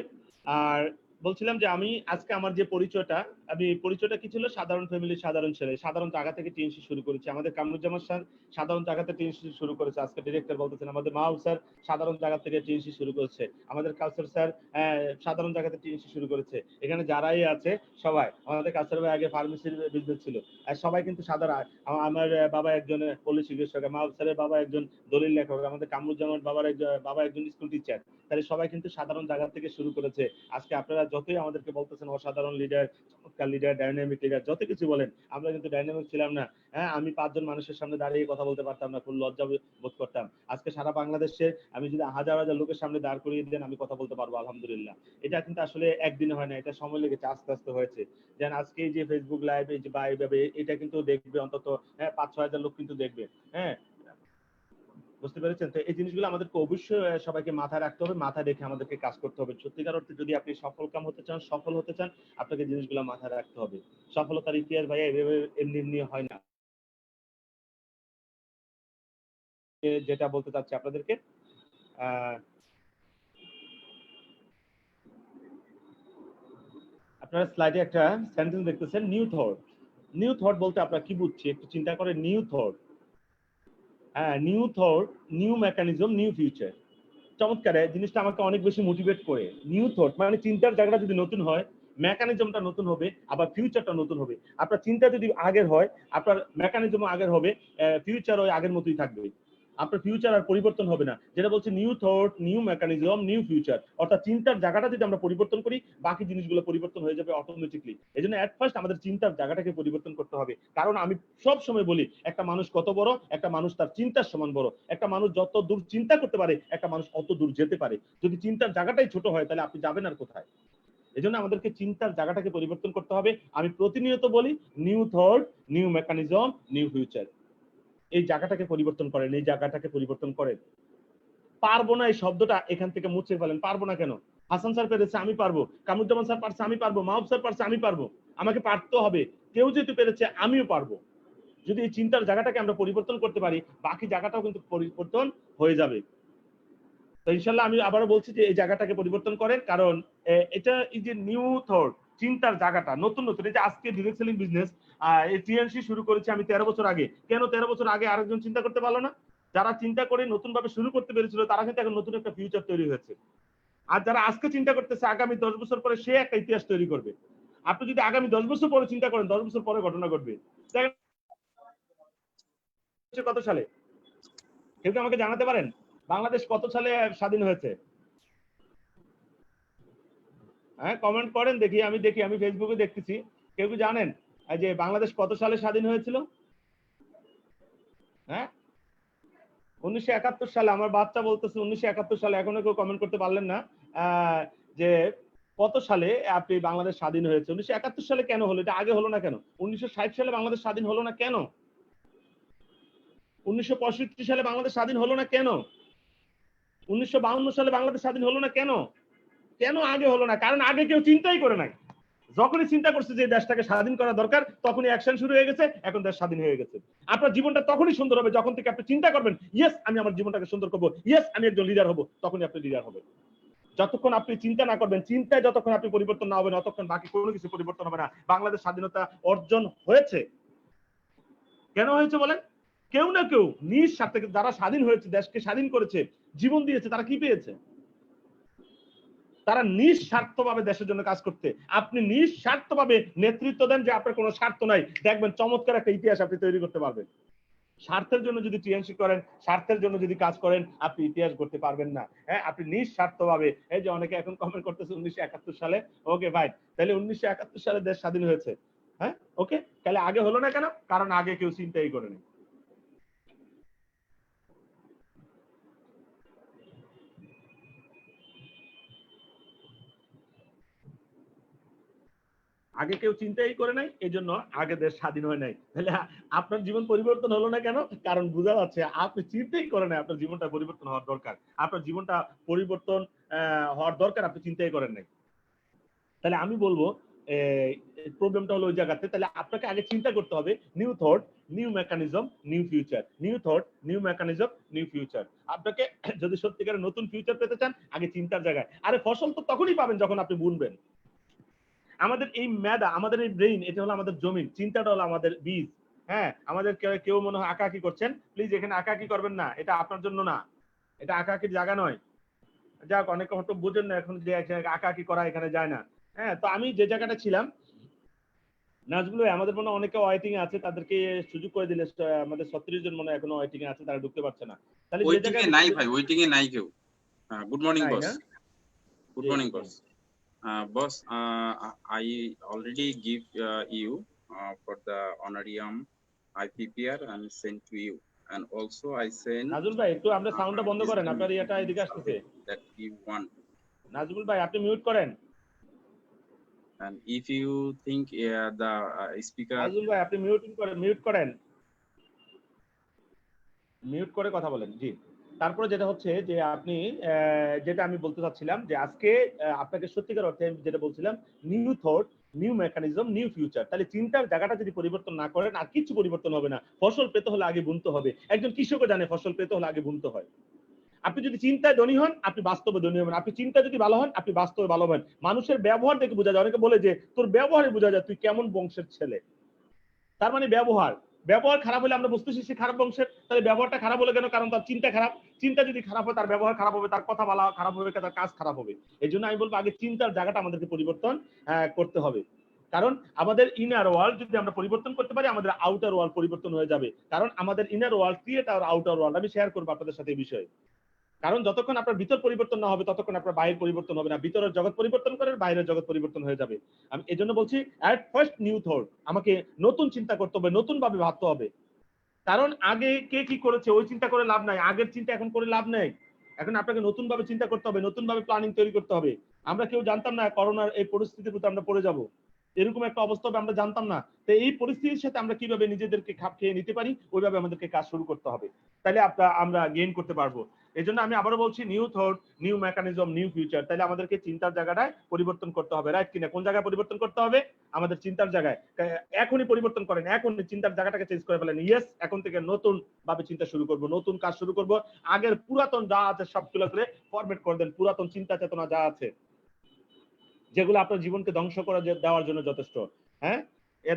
আর বলছিলাম যে আমি আজকে আমার যে পরিচয়টা কি ছিল, সাধারণ ফ্যামিলির সাধারণ ছেলে, সাধারণ জায়গা থেকে টিএনসি শুরু করেছি। আমাদের কামরুজ্জামান স্যার সাধারণ জায়গা থেকে টিএনসি শুরু করেছে, আজকে ডিরেক্টর বলতেছেন। আমাদের মাহবুব স্যার সাধারণ জায়গা থেকে টিএনসি শুরু করেছে। আমাদের কাউসার স্যার সাধারণ জায়গা থেকে টিএনসি শুরু করেছে। এখানে যারাই আছে সবাই, আমাদের কাউসার ভাই আগে ফার্মেসির বিজনেস ছিল, সবাই কিন্তু সাধারণ। আমার বাবা একজন পল্লী চিকিৎসক, মাহবুব স্যারের বাবা একজন দলিল লেখক, আমাদের কামরুজ্জামান বাবা একজন স্কুল টিচার। তাহলে সবাই কিন্তু সাধারণ জায়গা থেকে শুরু করেছে। আজকে আপনারা যতই আমাদেরকে বলতেছেন অসাধারণ লিডার, চমৎকার লিডার, ডাইনামিক লিডার, যত কিছু বলেন, আমরা কিন্তু ডাইনামিক ছিলাম না। আমি 5 জন মানুষের সামনে দাঁড়িয়ে কথা বলতে পারতাম না, খুব লজ্জা বোধ করতাম। আজকে আজকে সারা বাংলাদেশে আমি যদি হাজার হাজার লোকের সামনে দাঁড় করিয়ে দেন আমি কথা বলতে পারবো আলহামদুলিল্লাহ। এটা কিন্তু আসলে একদিনে হয় না, এটা সময় লেগেছে, আস্তে আস্তে হয়েছে। যেন আজকে এই যে ফেসবুক লাইভ এই যে বা এইভাবে এটা কিন্তু দেখবে অন্তত 5-6 হাজার লোক কিন্তু দেখবে। হ্যাঁ, বুঝতে পেরেছেন? তো এই জিনিসগুলো আমাদেরকে অবশ্যই সবাইকে মাথায় রাখতে হবে, মাথায় রেখে আমাদেরকে কাজ করতে হবে। সত্যিকার অর্থে যদি আপনি সফলকাম হতে চান, সফল হতে চান, আপনাকে জিনিসগুলো মাথায় রাখতে হবে। সফলতার ইতিহাস ভাইয়া এভাবে এমনি এমনি হয় না। যেটা বলতে চাচ্ছি আপনাদেরকে, আহ, আপনারা স্লাইডে একটা সেন্টেন্স দেখতেছেন, নিউ থট। নিউ থট বলতে আপনারা কি বুঝছি একটু চিন্তা করেন। নিউ থট, হ্যাঁ, new thought, new mechanism, new future. চমৎকার, এই জিনিসটা আমাকে অনেক বেশি মোটিভেট করে। নিউ থট মানে চিন্তার জায়গাটা যদি নতুন হয়, মেকানিজমটা নতুন হবে, আবার ফিউচারটা নতুন হবে। আপনার চিন্তা যদি আগের হয়, আপনার মেকানিজমও আগের হবে, ফিউচার ওই আগের মতোই থাকবে। আপনার ফিউচার আর পরিবর্তন হবে না। যেটা বলছে new thought, new mechanism, new future, অর্থাৎ চিন্তার জায়গাটা যদি আমরা পরিবর্তন করি, বাকি জিনিসগুলো পরিবর্তন হয়ে যাবে অটোমেটিকলি। এই জন্য এট ফার্স্ট আমাদের চিন্তার জায়গাটাকে পরিবর্তন করতে হবে। কারণ আমি সব সময় বলি, একটা মানুষ কত বড়, একটা মানুষ তার চিন্তার সমান বড়। একটা মানুষ যত দূর চিন্তা করতে পারে, একটা মানুষ অত দূর যেতে পারে। যদি চিন্তার জায়গাটাই ছোট হয়, তাহলে আপনি যাবেন আর কোথায়? এজন্য আমাদেরকে চিন্তার জায়গাটাকে পরিবর্তন করতে হবে। আমি প্রতিনিয়ত বলি, new thought, new mechanism, new future. এই জায়গাটাকে পরিবর্তন করেন, এই জায়গাটাকে পরিবর্তন করেন। পারবো না এই শব্দটা এখান থেকে মুছে ফেলেন। পারবো না কেন? হাসান স্যার পেরেছে, আমি পারবো। কামরুজ্জামান স্যার পারছে, আমি পারবো। মাহবুব স্যার পারছে, আমি পারবো। আমাকে পারতে হবে। কেউ যেহেতু পেরেছে, আমিও পারবো। যদি এই চিন্তার জায়গাটাকে আমরা পরিবর্তন করতে পারি, বাকি জায়গাটাও কিন্তু পরিবর্তন হয়ে যাবে। তো ইনশাল্লাহ আমি আবারও বলছি যে এই জায়গাটাকে পরিবর্তন করেন। কারণ এটা এই যে নিউ থট, চিন্তার জায়গাটা নতুন নতুন। এই যে আজকে ডিরেক্ট সেলিং বিজনেস, এই টিএনসি শুরু করেছি আমি 13 বছর আগে। কেন 13 বছর আগে আরেকজন চিন্তা করতে পারলো না? যারা চিন্তা করে নতুন ভাবে শুরু করতে পেরেছিল, তারা কিন্তু এখন নতুন একটা ফিউচার তৈরি হয়েছে। আর যারা আজকে চিন্তা করতেছে, আগামী 10 বছর পরে সে একটা ইতিহাস তৈরি করবে। আপনি যদি আগামী 10 বছর পরে চিন্তা করেন, 10 বছর পরে ঘটনা ঘটবে। কত সালে? কেউ কি আমাকে জানাতে পারেন বাংলাদেশ কত সালে স্বাধীন হয়েছে? হ্যাঁ, কমেন্ট করেন দেখি, আমি দেখি, আমি ফেসবুকে দেখতেছি। কেউ কি জানেন যে বাংলাদেশ কত সালে স্বাধীন হয়েছিল? হ্যাঁ, 1971 সালে। আমার বাচ্চা বলতেছে 1971 সালে। এখনো কেউ কমেন্ট করতে পারলেন না যে কত সালে আপনি বাংলাদেশ স্বাধীন হয়েছে। 1971 সালে কেন হলো? এটা আগে হলো না কেন? 1960 সালে বাংলাদেশ স্বাধীন হলো না কেন? 1965 সালে বাংলাদেশ স্বাধীন হলো না কেন? 1952 সালে বাংলাদেশ স্বাধীন হলো না কেন? কেন আগে হলো না? কারণ আগে কেউ চিন্তাই করে নাই। যখনই চিন্তা করছে যে দেশটাকে স্বাধীন করা দরকার, তখনই অ্যাকশন শুরু হয়ে গেছে, এখন দেশ স্বাধীন হয়ে গেছে। আপনার জীবনটা তখনই সুন্দর হবে যখন থেকে আপনি চিন্তা করবেন, ইয়েস আমি আমার জীবনটাকে সুন্দর করবো, ইয়েস আমি একজন লিডার হবো, তখনই আপনি লিডার হবেন। যতক্ষণ আপনি চিন্তা না করবেন, চিন্তায় যতক্ষণ আপনি পরিবর্তন না হবেন, ততক্ষণ বাকি কোনো কিছু পরিবর্তন হবে না। বাংলাদেশ স্বাধীনতা অর্জন হয়েছে। কেন হয়েছে বলেন? কেউ না কেউ নিজ স্বার্থে, যারা স্বাধীন হয়েছে, দেশকে স্বাধীন করেছে, জীবন দিয়েছে, তারা কি পেয়েছে? তারা নিঃস্বার্থভাবে দেশের জন্য কাজ করতে। আপনি নিঃস্বার্থভাবে নেতৃত্ব দেন, যে আপনার কোনো স্বার্থ নাই, দেখবেন চমৎকার একটা ইতিহাস আপনি তৈরি করতে পারবেন। স্বার্থের জন্য যদি টিএনসি করেন, স্বার্থের জন্য যদি কাজ করেন, আপনি ইতিহাস করতে পারবেন না। হ্যাঁ, আপনি নিঃস্বার্থভাবে, এই যে অনেকে এখন কমেন্ট করতেছে 1971 সালে। ওকে ভাই, তাহলে 1971 সালে দেশ স্বাধীন হয়েছে। হ্যাঁ, ওকে, তাহলে আগে হলো না কেন? কারণ আগে কেউ চিন্তাই করেনি। আগে কেউ চিন্তাই করে নাই, এই জন্য আগে দেশ স্বাধীন হয় নাই। তাহলে আপনার জীবন পরিবর্তন হলো না কেন? কারণ বোঝা যাচ্ছে আপনি চিন্তাই করে নাই আপনার জীবনটা পরিবর্তন হওয়ার দরকার। আপনার জীবনটা পরিবর্তন হওয়ার দরকার, আপনি চিন্তাই করেন নাই। তাহলে আমি বলবো প্রবলেমটা হলো ওই জায়গাতে। তাহলে আপনাকে আগে চিন্তা করতে হবে, new thought, new mechanism, new future. New thought, new mechanism, new future. আপনাকে যদি সত্যিকারের নতুন ফিউচার পেতে চান, আগে চিন্তার জায়গায়। আরে ফসল তো তখনই পাবেন যখন আপনি বুনবেন। আমাদের এই মেধা, আমাদের এই ব্রেইন, এটা হলো আমাদের জমিন, চিন্তাটা হলো আমাদের বীজ। হ্যাঁ, আমাদের কেউ মনে হয় আঁকাআঁকি করছেন, প্লিজ এখানে আঁকাআঁকি করবেন না, এটা আপনার জন্য না, এটা আঁকাআঁকির জায়গা নয়। যাক, অনেকে হয়তো বুঝেন না এখন যে আঁকাআঁকি করা এখানে যায় না। হ্যাঁ, তো আমি যে জায়গাটা ছিলাম, নাচগুলো আমাদের মনে অনেকে ওয়েটিং আছে, তাদেরকে সুযোগ করে দিলে আমাদের 36 জন মনে এখনো ওয়েটিং এ আছে, তারা ঢুকতে পারছে না। তাহলে যে ওয়েটিং জায়গায় এ নাই ভাই, ওয়েটিং এ নাই কেউ। গুড মর্নিং নাই বস। না? Good morning, boss. Boss, I already give you for the honorarium I prepare and send to you and also I send Nazmul ভাই একটু আমরা সাউন্ডটা বন্ধ করেন, আপনার ইয়েটা এদিকে আসতেছে। that we want. নাজমুল ভাই আপনি মিউট করেন। And if you think the speaker, Nazmul ভাই আপনি মিউট করেন, মিউট করে কথা বলেন। জি, তারপরে যেটা হচ্ছে যে আপনি যেটা আমি বলতে চাচ্ছিলাম যে আজকে আপনাকে সত্যিকার অর্থে যেটা বলছিলাম, new thought, new mechanism, new future. তাহলে চিন্তার জায়গাটা যদি পরিবর্তন না করেন আর কিছু পরিবর্তন হবে না। ফসল পেতে হলে আগে বুনতে হবে। একজন কৃষকও জানে ফসল পেতে হলে আগে বুনতে হয়। আপনি যদি চিন্তায় ধনী হন, আপনি বাস্তবে ধনী হবেন। আপনি চিন্তা যদি ভালো হন, আপনি বাস্তবে ভালো হবেন। মানুষের ব্যবহার দেখে বোঝা যায়। অনেকে বলে যে তোর ব্যবহারে বোঝা যায় তুই কেমন বংশের ছেলে। তার মানে ব্যবহার খারাপ হলে আমরা বুঝতেছি সে খারাপ বংশের। তাহলে ব্যবহারটা খারাপ হলে কেন? কারণ তার চিন্তা খারাপ। চিন্তা যদি খারাপ হয়, তার ব্যবহার খারাপ হবে, তার কথা বলা খারাপ হবে, তার কাজ খারাপ হবে। এই জন্য আমি বলবো আগে চিন্তার জায়গাটা আমাদেরকে পরিবর্তন করতে হবে। কারণ আমাদের ইনার ওয়ার্ল্ড যদি আমরা পরিবর্তন করতে পারি, আমাদের আউটার ওয়ার্ল্ড পরিবর্তন হয়ে যাবে। কারণ আমাদের ইনার ওয়ার্ল্ড ক্রিয়েট আর আউটার ওয়ার্ল্ড। আমি শেয়ার করবো আপনাদের সাথে এই বিষয়ে। কারণ যতক্ষণ আপনার ভিতর পরিবর্তন না হবে, ততক্ষণ আপনার বাইরের পরিবর্তন হবে না। ভিতরের জগৎ পরিবর্তন করেন, বাইরের জগৎ পরিবর্তন হয়ে যাবে। আমি এই জন্য বলছি অ্যাট ফার্স্ট নিউ থট, আমাকে নতুন চিন্তা করতে হবে, নতুন ভাবে ভাবতে হবে। কারণ আগে কে কি করেছে ওই চিন্তা করে লাভ নাই, আগের চিন্তা এখন করে লাভ নেই। এখন আপনাকে নতুন ভাবে চিন্তা করতে হবে, নতুন ভাবে প্ল্যানিং তৈরি করতে হবে। আমরা কেউ জানতাম না করোনার এই পরিস্থিতির প্রতি আমরা পড়ে যাব, এরকম একটা অবস্থা হবে আমরা জানতাম না। তো এই পরিস্থিতির সাথে আমরা কিভাবে নিজেদেরকে খাপ খেয়ে নিতে পারি, ওইভাবে আমাদেরকে কাজ শুরু করতে হবে। তাহলে আমরা গেইন করতে পারবো। এই জন্য আমি আবারও বলছি new thought, new mechanism, new future. তাহলে আমাদেরকে চিন্তার জায়গাটায় পরিবর্তন করতে হবে, রাইট কিনা? কোন জায়গায় পরিবর্তন করতে হবে? আমাদের চিন্তার জায়গায়। এখনই পরিবর্তন করেন, এখনই চিন্তার জায়গাটাকে চেঞ্জ করে ফেলেন। ইয়েস, এখন থেকে নতুন ভাবে চিন্তা শুরু করব, নতুন কাজ শুরু করব। আগের পুরাতন যা আছে সবগুলো করে ফরম্যাট করে দেন। পুরাতন চিন্তা চেতনা যা আছে, যেগুলো আপনার জীবনকে ধ্বংস করে দেওয়ার জন্য যথেষ্ট। হ্যাঁ,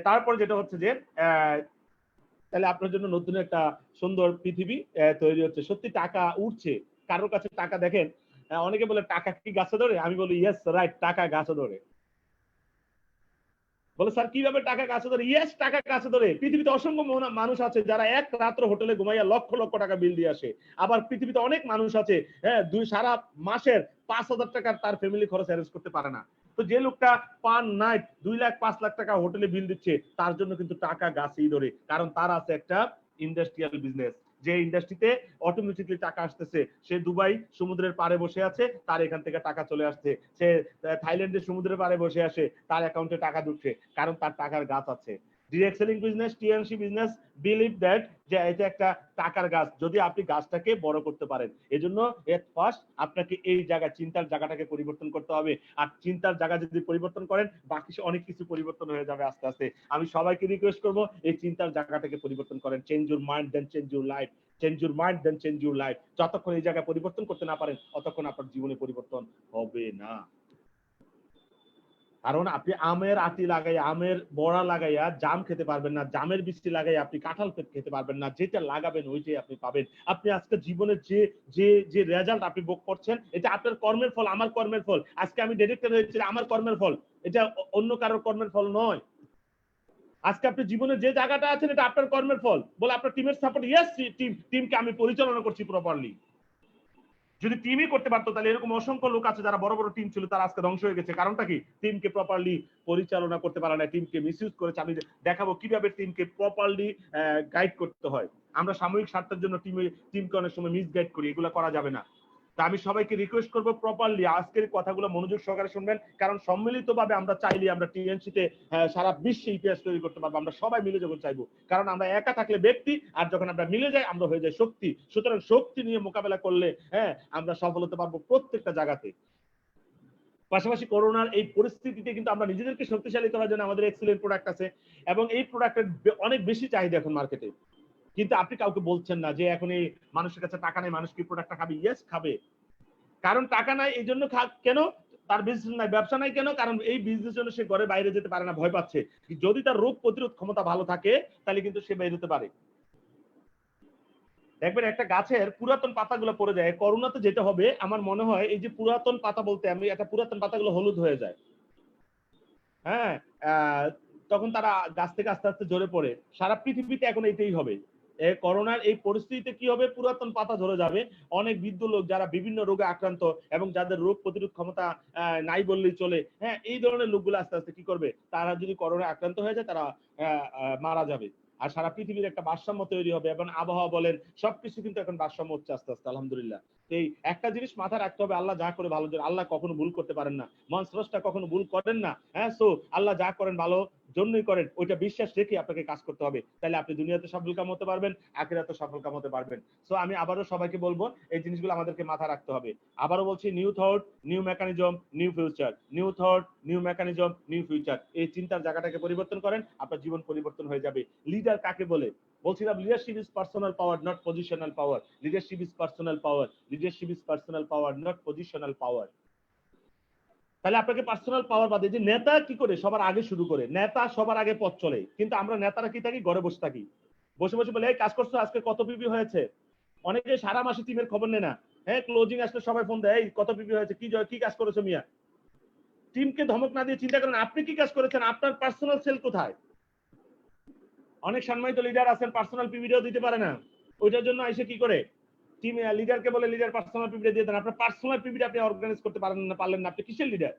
তারপর যেটা হচ্ছে যে তাহলে আপনার জন্য নতুন একটা সুন্দর পৃথিবী তৈরি হচ্ছে। সত্যি টাকা উঠছে, কারোর কাছে টাকা দেখেন। অনেকে বলে টাকা কি গাছে ধরে? আমি বলি ইয়েস রাইট, টাকা গাছে ধরে। বলে স্যার কিভাবে টাকা গাছে ধরে? ইয়েস, টাকা গাছে ধরে। পৃথিবীতে অসংখ্য মানুষ আছে যারা এক রাত্র হোটেলে ঘুমাইয়া লক্ষ লক্ষ টাকা বিল দিয়ে আসে। আবার পৃথিবীতে অনেক মানুষ আছে সারা মাসের 5,000 টাকার তার ফ্যামিলি খরচ অ্যারেঞ্জ করতে পারে না। তো যে লোকটা পার নাইট 2 লাখ 5 লাখ টাকা হোটেলে বিল দিচ্ছে, তার জন্য কিন্তু টাকা গাছেই ধরে। কারণ তার আছে একটা ইন্ডাস্ট্রিয়াল বিজনেস, যে ইন্ডাস্ট্রিতে অটোমেটিকলি টাকা আসতেছে। সে দুবাই সমুদ্রের পাড়ে বসে আছে, তার এখান থেকে টাকা চলে আসছে। সে থাইল্যান্ডের সমুদ্রের পাড়ে বসে আসে, তার অ্যাকাউন্টে টাকা ঢুকছে, কারণ তার টাকার গাছ আছে। Direct selling business, TNC business believe that যে এটা একটা টাকার গাছ, যদি আপনি গাছটাকে বড় করতে পারেন। এজন্য এট ফার্স্ট আপনাকে এই জায়গা চিন্তার জায়গাটাকে পরিবর্তন করতে হবে। আর চিন্তার জায়গা যদি পরিবর্তন করেন, বাকি অনেক কিছু পরিবর্তন হয়ে যাবে আস্তে আস্তে। আমি সবাইকে রিকোয়েস্ট করবো এই চিন্তার জায়গাটাকে পরিবর্তন করেন। Change your mind then change your life, change your mind then change your life. যতক্ষণ এই জায়গায় পরিবর্তন করতে না পারেন, ততক্ষণ আপনার জীবনে পরিবর্তন হবে না। কারণ আপনি আমের আটি লাগাইয়া, আমের বড়া লাগাইয়া জাম খেতে পারবেন না, জামের বৃষ্টি লাগাইয়া আপনি কাঁঠাল খেতে পারবেন না। যেটা লাগাবেন ওইটাই আপনি পাবেন। আপনি আজকে জীবনের যে যে যে রেজাল্ট আপনি ভোগ করছেন, এটা আপনার কর্মের ফল, আমার কর্মের ফল। আজকে আমি ডিরেক্টর হয়েছি, আমার কর্মের ফল, এটা অন্য কারোর কর্মের ফল নয়। আজকে আপনি জীবনে যে জায়গাটা আছেন, এটা আপনার কর্মের ফল। বলে আপনার টিমের সাপোর্ট, ইয়েস টিমকে আমি পরিচালনা করছি প্রপারলি। যদি টিমই করতে পারতো, তাহলে এরকম অসংখ্য লোক আছে যারা বড় বড় টিম ছিল, তারা আজকে ধ্বংস হয়ে গেছে। কারণটা কি? টিমকে প্রপারলি পরিচালনা করতে পারে না, টিমকে মিসইউজ করেছে। আমি দেখাবো কিভাবে টিমকে প্রপারলি গাইড করতে হয়। আমরা সাময়িক স্বার্থের জন্য টিমকে অনেক সময় মিসগাইড করি, এগুলো করা যাবে না। তা আমি সবাইকে রিকোয়েস্ট করবো প্রপারলি আজকের কথাগুলো মনোযোগ সহকারে শুনবেন। কারণ সম্মিলিতভাবে আমরা চাইলে আমরা টিএনসিতে সারা বিশ্বে ইতিহাস তৈরি করতে পারবো। আমরা সবাই মিলে যখন চাইবো, কারণ আমরা একা থাকলে ব্যক্তি, আর যখন আমরা মিলে যাই আমরা হয়ে যাই শক্তি। সুতরাং শক্তি নিয়ে মোকাবেলা করলে আমরা সফল হতে পারবো প্রত্যেকটা জায়গাতে। পাশাপাশি করোনার এই পরিস্থিতিতে কিন্তু আমরা নিজেদেরকে শক্তিশালী করার জন্য আমাদের এক্সিলেন্ট প্রোডাক্ট আছে, এবং এই প্রোডাক্টের অনেক বেশি চাহিদা এখন মার্কেটে। কিন্তু আপনি কাউকে বলছেন না যে এখন এই মানুষের কাছে টাকা নেই, মানুষ কি প্রোডাক্টটা খাবে? ইয়েস খাবে। কারণ টাকা নাই এই জন্য কেন? তার বিজনেস নাই, ব্যবসা নাই কেন? কারণ এই বিজনেস জন্য সে ঘরে বাইরে যেতে পারে না, ভয় পাচ্ছে। যদি তার রোগ প্রতিরোধ ক্ষমতা ভালো থাকে, তাহলে কিন্তু সে বের হতে পারে। দেখবেন একটা গাছের পুরাতন পাতাগুলো পড়ে যায়। করোনাতে যেটা হবে আমার মনে হয়, এই যে পুরাতন পাতা বলতে আমি একটা পুরাতন পাতাগুলো হলুদ হয়ে যায়। হ্যাঁ, তখন তারা গাছ থেকে আস্তে আস্তে ঝরে পড়ে। সারা পৃথিবীতে এখন এটাই হবে। করোনার এই পরিস্থিতিতে কি হবে? পুরাতন পাতা ঝরে যাবে। অনেক বৃদ্ধ লোক যারা বিভিন্ন রোগে আক্রান্ত এবং যাদের রোগ প্রতিরোধ ক্ষমতা নাই বললেই চলে, এই ধরনের লোকগুলো আস্তে আস্তে কি করবে? তারা যদি করোনা আক্রান্ত হয়ে যায়, তারা মারা যাবে। আর সারা পৃথিবীর একটা ভারসাম্য তৈরি হবে, এবং আবহাওয়া বলেন সবকিছু কিন্তু এখন ভারসাম্য হচ্ছে আস্তে আস্তে, আলহামদুলিল্লাহ। এই একটা জিনিস মাথায় রাখতে হবে, আল্লাহ যা করে ভালো, আল্লাহ কখনো ভুল করতে পারেন না, মহান স্রষ্টা কখনো ভুল করেন না। হ্যাঁ, সো আল্লাহ যা করেন ভালো জন্যই করেন, ওইটা বিশ্বাস রেখে আপনাকে কাজ করতে হবে, তাহলে আপনি দুনিয়াতে সফল কাম হতে পারবেন, আখিরাতে সফল কাম হতে পারবেন। সো আমি আবারও সবাইকে বলবো এই জিনিসগুলো আমাদেরকে মাথায় রাখতে হবে। আবারও বলছি, new thought, new mechanism, new future, new thought, new mechanism, new future. এই চিন্তার জায়গাটাকে পরিবর্তন করেন, আপনার জীবন পরিবর্তন হয়ে যাবে। লিডার কাকে বলে? বলছিলাম leadership is personal power, not positional power. Leadership is personal power, leadership is personal power, not positional power. তাহলে আপনাকে পার্সোনাল পাওয়ার বাদে, যে নেতা কি করে সবার আগে শুরু করে, নেতা সবার আগে পথ চলে, কিন্তু আমরা নেতারা কি থাকি? ঘরে বসে থাকি, বসে বসে বলে এই কাজ করছো, আজকে কত পিপি হয়েছে। অনেকে সারা মাসে টিমের খবর নেয় না। হ্যাঁ, ক্লোজিং আসলে সবাই ফোন দেয়, এই কত পিপি হয়েছে, কি কাজ করেছো মিয়া। টিমকে ধমক না দিয়ে চিন্তা করেন আপনি কি কাজ করেছেন, আপনার পার্সোনাল সেল কোথায়। অনেক সম্মানিত লিডার আছেন পার্সোনাল পিপিটাও দিতে পারে না, ওইটার জন্য এসে কি করে টিম লিডারকে বলে লিডার পার্সোনাল পিপিটা দিয়ে দেন। আপনার পার্সোনাল পিপিটা আপনি অর্গানাইজ করতে পারলেন না, আপনি কিসের লিডার?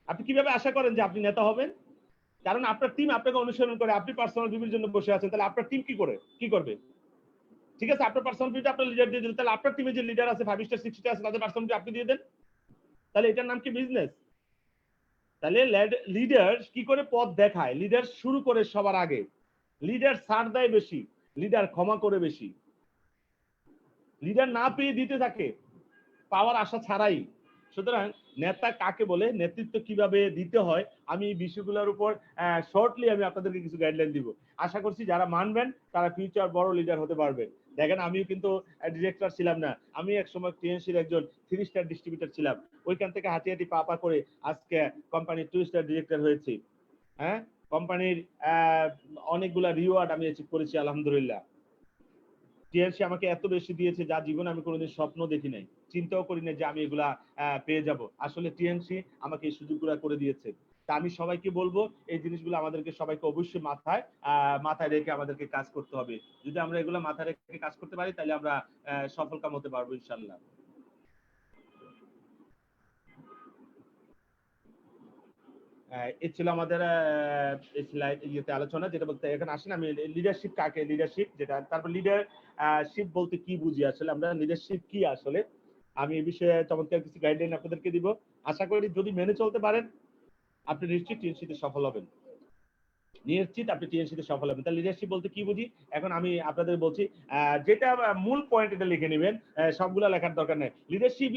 আপনি কিভাবে আশা করেন যে আপনি নেতা হবেন? কারণ আপনার টিম আপনাকে অনুসরণ করে, আপনি পার্সোনাল পিপির জন্য বসে আছেন, তাহলে আপনার টিম কি করবে? ঠিক আছে, আপনার পার্সোনাল পিপিটা আপনার লিডার দিয়ে দিন, তাহলে আপনার টিমে যে লিডার আছে 5 স্টার 6 স্টার আছে তাদের পার্সোনাল আপনি দিয়ে দেন, তাহলে এটার নাম কি? বিজনেস। তাহলে লিডার কি করে পথ দেখায়? লিডার শুরু করে সবার আগে, লিডার ছাড় দেয় বেশি, লিডার ক্ষমা করে বেশি, লিডার না পেয়ে দিতে থাকে, পাওয়ার আশা ছাড়াই। সুতরাং নেতা কাকে বলে, নেতৃত্ব কিভাবে দিতে হয়, আমি এই বিষয়গুলোর উপর শর্টলি আমি আপনাদেরকে কিছু গাইডলাইন দিব। আশা করছি যারা মানবেন তারা ফিউচার বড় লিডার হতে পারবে। দেখেন, আমিও কিন্তু ডিরেক্টর ছিলাম না, আমি এক সময় টিএনসির একজন 3 স্টার ডিস্ট্রিবিউটর ছিলাম, ওইখান থেকে হাঁটি হাঁটি পা করে আজকে কোম্পানির 2 স্টার ডিরেক্টর হয়েছি। হ্যাঁ, কোম্পানির অনেকগুলা রিওয়ার্ড আমি অ্যাচিভ করেছি, আলহামদুলিল্লাহ। টিএনসি আমাকে এত বেশি দিয়েছে যা জীবনে আমি কোনোদিন স্বপ্ন দেখি নাই, চিন্তাও করি না যে আমি এগুলা পেয়ে যাব। আসলে টিএনসি আমাকে এই সুযোগগুলো করে দিয়েছে। তা আমি সবাইকে বলবো এই জিনিসগুলো আমাদেরকে সবাইকে অবশ্যই মাথায় রেখে আমাদেরকে কাজ করতে হবে। যদি আমরা এগুলো মাথায় রেখে কাজ করতে পারি তাহলে আমরা সফল কাম হতে পারবো ইনশাল্লাহ। এই ছিল আমাদের ইয়েতে আলোচনা, যেটা বলতে এখানে আসেন আমি লিডারশিপ কাকে, লিডারশিপ যেটা, তারপর লিডারশিপ বলতে কি বুঝি, আসলে আমরা লিডারশিপ কি আসলে, আমি এই বিষয়ে চমৎকার কিছু গাইডলাইন আপনাদেরকে দিব। আশা করি যদি মেনে চলতে পারেন আপনি নিশ্চিত টিএনসিতে সফল হবেন, নিশ্চিত আপনি টিএনসিতে সফল হবেন। তাহলে লিডারশিপ বলতে কি বুঝি এখন আমি আপনাদের বলছি, যেটা মূল পয়েন্ট এটা লিখে নেবেন, সবগুলা লেখার দরকার নেই। লিডারশিপ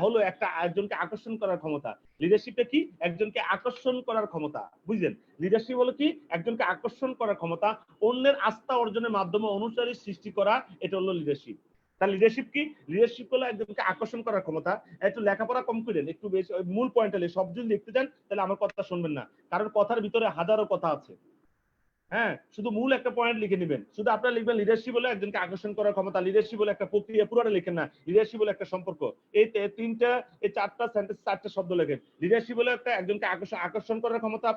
হলো একজনকে আকর্ষণ করার ক্ষমতা। লিডারশিপটা কি? একজনকে আকর্ষণ করার ক্ষমতা, বুঝলেন? লিডারশিপ হলো কি? একজনকে আকর্ষণ করার ক্ষমতা, অন্যের আস্থা অর্জনের মাধ্যমে অনুসারী সৃষ্টি করা, এটা হলো লিডারশিপ। তার লিডারশিপ কি? লিডারশিপ হলো একজনকে আকর্ষণ করার ক্ষমতা। একটু লেখাপড়া কম করেন, একটু বেশি মূল পয়েন্টে সব যদি লিখতে চান তাহলে আমার কথা শুনবেন না, কারণ কথার ভিতরে হাজারো কথা আছে। হ্যাঁ, শুধু মূল একটা পয়েন্ট লিখে নেবেন, শুধু আপনারা লিখবেন লিডারশিপ হলো একজনকে আকর্ষণ করার ক্ষমতা, লিডারশিপ হলো একটা প্রক্রিয়া, পুরোটা লিখেন না, লিডারশিপ হলো একটা সম্পর্ক। এই চারটা সেন্টেন্স, চারটা শব্দ লেখেন। লিডারশিপ হলো একজনকে আকর্ষণ করার ক্ষমতা,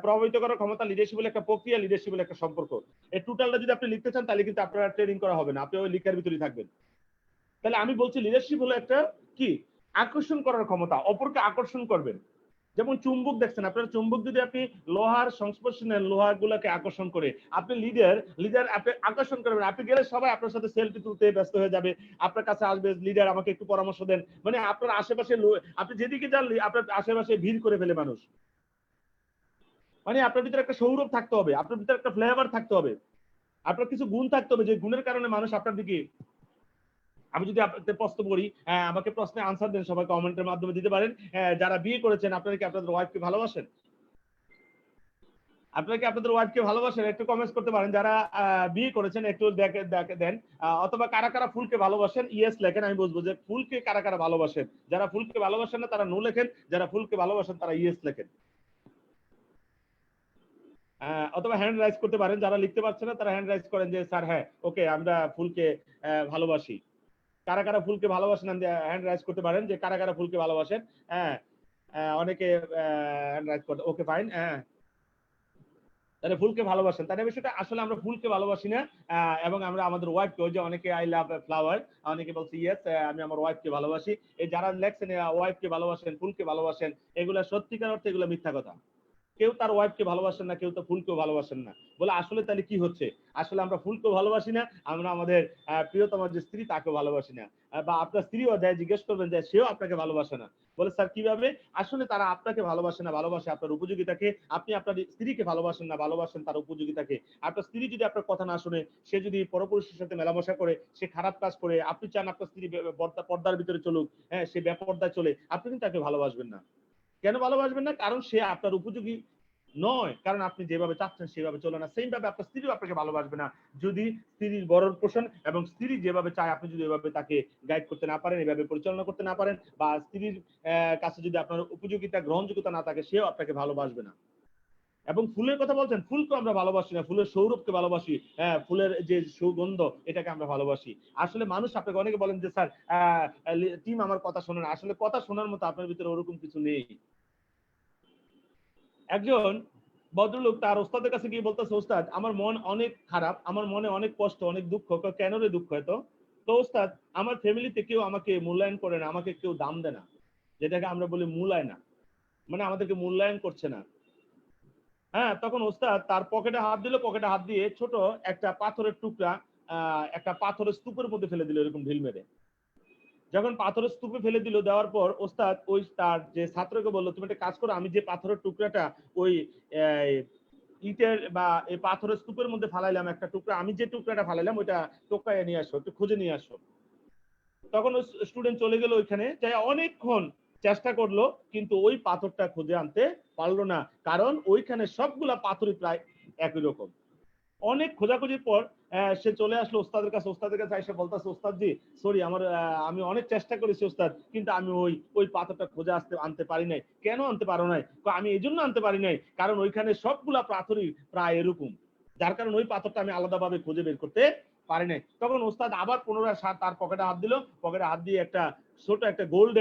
প্রভাবিত করার ক্ষমতা, লিডারশিপ হলো একটা প্রক্রিয়া, লিডারশিপ হলো একটা সম্পর্ক। এই টোটালটা যদি আপনি লিখতে চান তাহলে কিন্তু আপনার ট্রেনিং করা হবে না, আপনি ওই লিখার ভিতরেই থাকবেন। তাহলে আমি বলছি লিডারশিপ হলো একটা কি? আকর্ষণ করার ক্ষমতা, অপরকে আকর্ষণ করবেন। যেমন চুম্বক দেখছেন, আপনার চুম্বক যদি আপনি লোহার সংস্পর্শে নেন, লোহার গুলাকে আকর্ষণ করে, আপনি লিডার আপনি আকর্ষণ করবেন, আপনি গেলে সবাই আপনার সাথে সেলফি তুলতে ব্যস্ত হয়ে যাবে, আপনার কাছে আসবে, লিডার আমাকে একটু পরামর্শ দেন, মানে আপনার আশেপাশে আপনি যেদিকে যান আপনার আশেপাশে ভিড় করে ফেলে মানুষ। মানে আপনার ভিতরে একটা সৌরভ থাকতে হবে, আপনার ভিতরে একটা ফ্লেভার থাকতে হবে, আপনার কিছু গুণ থাকতে হবে, যে গুণের কারণে মানুষ আপনার দিকে। আমি যদি আপনাদের প্রশ্ন করি, আমাকে প্রশ্নে আনসার দেন, সবাই কমেন্টের মাধ্যমে দিতে পারেন। যারা বিয়ে করেছেন আপনারা কি আপনাদের ওয়াইফকে ভালোবাসেন? আপনারা কি আপনাদের ওয়াইফকে ভালোবাসেন? একটু কমেন্টস করতে পারেন। যারা বিয়ে করেছেন একটু দেন, অথবা কারা কারা ফুলকে ভালোবাসেন ইয়েস লেখেন, আমি বুঝবো যে ফুলকে কারা কারা ভালোবাসেন। যারা ফুলকে ভালোবাসেন না তারা নো লেখেন, যারা ফুলকে ভালোবাসেন তারা ইয়েস লেখেন। অথবা হ্যান্ড রাইজ করতে পারেন, যারা লিখতে পারছেন না তারা হ্যান্ড রাইজ করেন যে স্যার হ্যাঁ ওকে আমরা ফুলকে ভালোবাসি। কারা কারা ফুলকে ভালোবাসেন হ্যান্ড রাইজ করতে পারেন, যে কারা কারা ফুলকে ভালোবাসেন। হ্যাঁ, অনেকে হ্যান্ড রাইজ করতে, ওকে ফাইন। হ্যাঁ, তাহলে ফুলকে ভালোবাসেন, তাহলে বিষয়টা আসলে আমরা ফুলকে ভালোবাসি না, এবং আমরা আমাদের ওয়াইফকে, ওই যে অনেকে আই লাভ ফ্লাওয়ার, অনেকে বলছে ইয়েস আমি আমার ওয়াইফকে ভালোবাসি। এই যারা লেখছেন ওয়াইফকে ভালোবাসেন, ফুলকে ভালোবাসেন, এগুলা সত্যিকার অর্থে এগুলো মিথ্যা কথা। কেউ তার ওয়াইফকে ভালোবাসেন না, কেউ তো ফুলকেও ভালোবাসেন না। বলে আসলে তাহলে কি হচ্ছে? আসলে আমরা ফুলকেও ভালোবাসি না, আমরা আমাদের প্রিয়তমা যে স্ত্রী তাকেও ভালোবাসি না। বা আপনার স্ত্রীও যায় জিজ্ঞেস করবেন যে সেও আপনাকে ভালোবাসে না। বলে স্যার কিভাবে? আসলে তারা আপনাকে ভালোবাসে না, ভালোবাসে আপনার উপযোগিতাকে। আপনি আপনার স্ত্রীকে ভালোবাসেন না, ভালোবাসেন তার উপযোগিতাকে। আপনার স্ত্রী যদি আপনার কথা না শুনে, সে যদি পরপুরুষের সাথে মেলামেশা করে, সে খারাপ কাজ করে, আপনি চান আপনার স্ত্রী পর্দার ভিতরে চলুক, হ্যাঁ, সে বেপর্দায় চলে, আপনি কিন্তু তাকে ভালোবাসবেন না। কেন ভালোবাসবেন না? কারণ সে আপনার উপযোগী নয়, কারণ আপনি যেভাবে চাচ্ছেন সেভাবে চলে না। সেম ভাবে আপনার স্ত্রীও আপনাকে ভালোবাসবে না যদি স্ত্রীর ভরণ পোষণ এবং স্ত্রী যেভাবে চায় আপনি যদি এভাবে তাকে গাইড করতে না পারেন, এভাবে পরিচালনা করতে না পারেন, বা স্ত্রীর কাছে যদি আপনার উপযোগিতা গ্রহণযোগ্যতা না থাকে, সেও আপনাকে ভালোবাসবে না। এবং ফুলের কথা বলছেন, ফুলকে আমরা ভালোবাসি না, ফুলের সৌরভকে ভালোবাসি, হ্যাঁ, ফুলের যে সুগন্ধ এটাকে আমরা ভালোবাসি। আসলে মানুষ আপনাকে অনেকে বলেন যে স্যার টিম আমার কথা শোনে না। আসলে কথা শোনার মতো আপনার ভিতরে ওরকম কিছু নেই। একজন ভদ্রলোক তার ওস্তাদের কাছে গিয়ে বলতেছে, ওস্তাদ আমার মন অনেক খারাপ, আমার মনে অনেক কষ্ট, অনেক দুঃখ। কেন রে দুঃখ এত? তো ওস্তাদ, আমার ফ্যামিলিতে কেউ আমাকে মূল্যায়ন করে না, আমাকে কেউ দাম দেয় না, যেটাকে আমরা বলি মূল্যায় না, মানে আমাদেরকে মূল্যায়ন করছে না। হ্যাঁ, তখন ওস্তাদ তার পকেটে হাত দিল, পকেটে হাত দিয়ে ছোট একটা পাথরের টুকরা একটা পাথরের স্তূপের মধ্যে ফেলে দিল এরকম ঢিল মেরে। যখন পাথরের স্তূপে ফেলে দিল, দেওয়ার পর ওস্তাদ ওই তার যে ছাত্রকে বললো, তুমি একটা কাজ করো, আমি যে পাথরের টুকরাটা ওই ইটের বা এই পাথরের স্তূপের মধ্যে ফালাইলাম একটা টুকরা, আমি যে টুকরাটা ফালাইলাম ওইটা টোকায় নিয়ে আসো, একটু খুঁজে নিয়ে আসো। তখন ওই স্টুডেন্ট চলে গেল ওইখানে, যাই অনেকক্ষণ চেষ্টা করলো, কিন্তু ওই পাথরটা খুঁজে আনতে পারলো না, কারণ ওইখানে সবগুলা পাথরই প্রায় একই রকম। অনেক খোঁজাখুঁজির পর সে চলে আসলো ওস্তাদের কাছে। ওস্তাদের কাছে এসে বলতেছে, ওস্তাদ জি সরি, আমার আমি অনেক চেষ্টা করেছি ওস্তাদ, কিন্তু আমি ওই পাথরটা খুঁজে আনতে পারি নাই। কেন আনতে পারো নাই? আমি এই জন্য আনতে পারি নাই, কারণ ওইখানে সবগুলা পাথরই প্রায় এরকম, যার কারণে ওই পাথরটা আমি আলাদাভাবে খুঁজে বের করতে পারি নাই। তখন ওস্তাদ আবার পুনরায় তার পকেটে হাত দিল, পকেটে হাত দিয়ে একটা ছোট একটা গোল্ড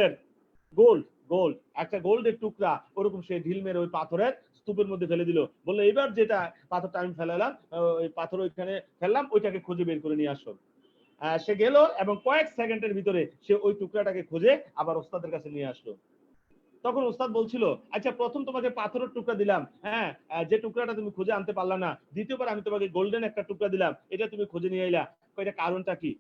গোল্ড একটা গোল্ডের টুকরা ওরকম সে ঢিল মেরে ওই পাথরের স্তূপের মধ্যে ফেলে দিল। বললো এবার যেটা পাথরটা আমি ফেলালাম, ওই পাথর ওইখানে ফেললাম, ওইটাকে খুঁজে বের করে নিয়ে আসো। সে গেল এবং কয়েক সেকেন্ডের ভিতরে সে ওই টুকরাটাকে খুঁজে আবার ওস্তাদের কাছে নিয়ে আসলো। তখন ওস্তাদ বলছিল, আচ্ছা প্রথম তোমাকে পাথরের টুকরা দিলাম, হ্যাঁ, যে টুকরাটা তুমি খুঁজে আনতে পারলা না, দ্বিতীয়বার আমি তোমাকে গোল্ডেন একটা টুকরা দিলাম, এটা তুমি খুঁজে নিয়ে এলা, এটা কারণটা কি?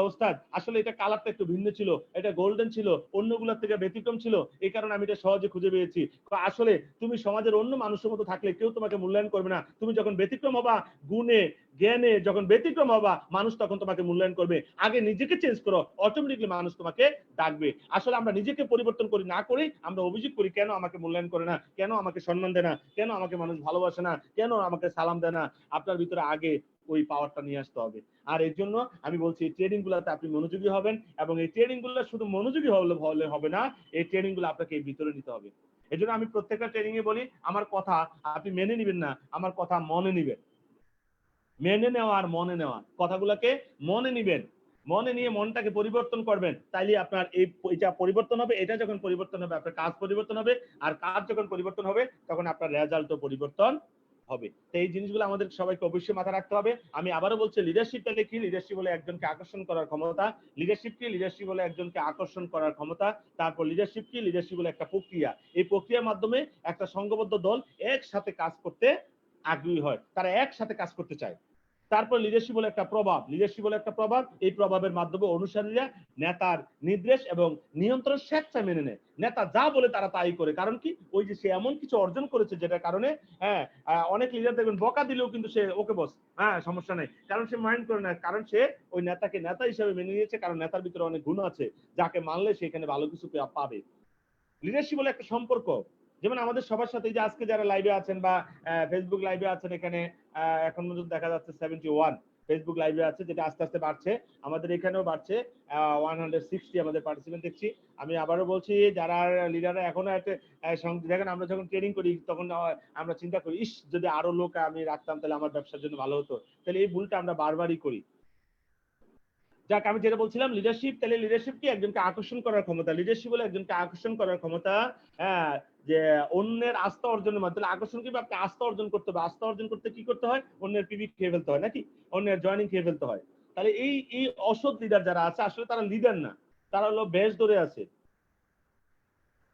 ওস্তাদ আসলে এটা কালারটা একটু ভিন্ন ছিল, এটা গোল্ডেন ছিল, অন্যগুলোর থেকে ব্যতিক্রম ছিল, এই কারণে আমি এটা সহজে খুঁজে পেয়েছি। আসলে তুমি সমাজের অন্য মানুষের মতো থাকলে কেউ তোমাকে মূল্যায়ন করবে না, তুমি যখন ব্যতিক্রম হবা, গুণে জ্ঞানে যখন ব্যতিক্রম হবা, মানুষ তখন তোমাকে মূল্যায়ন করবে। আগে নিজেকে চেঞ্জ করো, অটোমেটিকলি মানুষ তোমাকে ডাকবে। আসলে আমরা নিজেকে পরিবর্তন করি না করি আমরা অভিযোগ করি, কেন আমাকে মূল্যায়ন করে না, কেন আমাকে সম্মান দেয় না, কেন আমাকে মানুষ ভালোবাসে না, কেন আমাকে সালাম দেয় না। আপনার ভিতরে আগে ওই পাওয়ারটা নিয়ে আসতে হবে। আর এর জন্য আমি বলছি এই ট্রেনিং গুলাতে আপনি মনোযোগী হবেন, এবং এই ট্রেনিং গুলো শুধু মনোযোগী হলে হবে না, এই ট্রেনিং গুলো আপনাকে এই ভিতরে নিতে হবে। এই জন্য আমি প্রত্যেকটা ট্রেনিং এ বলি, আমার কথা আপনি মেনে নিবেন না, আমার কথা মনে নিবেন। মেনে নেওয়া আর মনে নেওয়া, কথাগুলোকে মনে নিবেন, মনে নিয়ে মনটাকে পরিবর্তন করবেন, তাইলে আপনার এইটা পরিবর্তন হবে। এটা যখন পরিবর্তন হবে আপনার কাজ পরিবর্তন হবে, আর কাজ যখন পরিবর্তন হবে তখন আপনার রেজাল্টও পরিবর্তন হবে। তো এই জিনিসগুলো আমাদের সবাইকে অবশ্যই মাথায় রাখতে হবে। আমি আবারও বলছি, লিডারশিপটা দেখি, লিডারশিপ হলো একজনকে আকর্ষণ করার ক্ষমতা। লিডারশিপ কি? লিডারশিপ হলো একজনকে আকর্ষণ করার ক্ষমতা। তারপর লিডারশিপ কি? লিডারশিপ হলো একটা প্রক্রিয়া। এই প্রক্রিয়ার মাধ্যমে একটা সংঘবদ্ধ দল একসাথে কাজ করতে আগ্রহী হয়, তারা একসাথে কাজ করতে চায়। তারপর লিডারশিপ হলো একটা প্রভাব, লিডারশিপ হলো একটা প্রভাব। এই প্রভাবের মাধ্যমে অনুসারীরা নেতার নির্দেশ এবং নিয়ন্ত্রণ স্বেচ্ছায় মেনে নেয়। নেতা যা বলে তারা তাই করে, কারণ কি? ওই যে সে এমন কিছু অর্জন করেছে যেটার কারণে, হ্যাঁ, অনেক লিডার দেখবেন বকা দিলেও কিন্তু সে ওকে বস, হ্যাঁ সমস্যা নেই, কারণ সে মাইন্ড করে না, কারণ সে ওই নেতাকে নেতা হিসেবে মেনে নিয়েছে, কারণ নেতার ভিতরে অনেক গুণ আছে, যাকে মানলে সেখানে ভালো কিছু পাবে। লিডারশিপ হলো একটা সম্পর্ক। যেমন আমাদের সবার সাথে, যে আজকে যারা লাইভে আছেন বা ফেসবুক লাইভে আছেন, এখানে এখন পর্যন্ত দেখা যাচ্ছে 71 ফেসবুক লাইভে আছে, যেটা আস্তে আস্তে বাড়ছে, আমাদের এখানেও বাড়ছে। 160 আমাদের পার্টিসিপেন্ট দেখছি। আমি আবারও বলছি, যারা লিডাররা এখনো একটা দেখেন, আমরা যখন ট্রেনিং করি তখন আমরা চিন্তা করি, ইস যদি আরো লোক আমি রাখতাম তাহলে আমার ব্যবসার জন্য ভালো হতো। তাহলে এই ভুলটা আমরা বারবারই করি। যাক, আমি যেটা বলছিলাম লিডারশিপ, তাহলে লিডারশিপ কি? একজনকে আকর্ষণ করার ক্ষমতা। লিডারশিপ হলো একজনকে আকর্ষণ করার ক্ষমতা, হ্যাঁ, যে অন্যের আস্থা অর্জনের মাধ্যমে। আকর্ষণ কি? আপনি আস্থা অর্জন করতে হবে। আস্থা অর্জন করতে কি করতে হয়? অন্যের পিবি খেয়ে ফেলতে হয় নাকি? অন্যের জয়েনিং খেয়ে ফেলতে হয়। তাহলে এই অসৎ লিডার যারা আছে আসলে তারা লিডার না, তারা হলো বেশ ধরে আছে।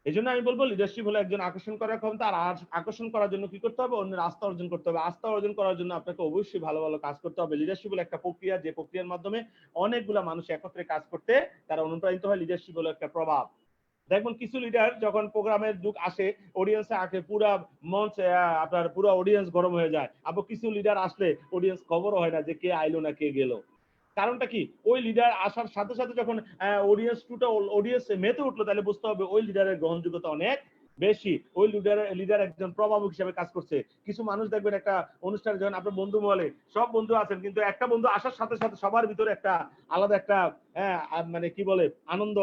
এই জন্য আমি বলবো লিডারশিপ হলো একজন আকর্ষণ করার ক্ষমতা। আর আকর্ষণ করার জন্য কি করতে হবে? অন্যের আস্থা অর্জন করতে হবে। আস্থা অর্জন করার জন্য আপনাকে অবশ্যই ভালো ভালো কাজ করতে হবে। লিডারশিপ হলো একটা প্রক্রিয়া, যে প্রক্রিয়ার মাধ্যমে অনেকগুলা মানুষ একত্রে কাজ করতে তারা অনুপ্রাণিত হয়। লিডারশিপ হলো একটা প্রভাব। দেখবেন কিছু লিডার যখন প্রোগ্রামের যুগ আসে, অডিয়েন্সে আগে পুরা মঞ্চ আপনার পুরো অডিয়েন্স গরম হয়ে যায়। আবার কিছু লিডার আসলে অডিয়েন্স খবরও হয় না যে কে আইলো না কে গেল। কারণটা কি? ওই লিডার আসার সাথে সাথে যখন অডিয়েন্স মেতে উঠলো, তাহলে বুঝতে হবে ওই লিডারের গ্রহণযোগ্যতা অনেক বেশি। ওই লিডার একজন প্রভাবক হিসেবে কাজ করছে। কিছু মানুষ দেখবেন একটা অনুষ্ঠানে যখন আপনার বন্ধু মহলে সব বন্ধু আছেন, কিন্তু একটা বন্ধু আসার সাথে সাথে সবার ভিতরে একটা আলাদা একটা মানে কি বলে আনন্দ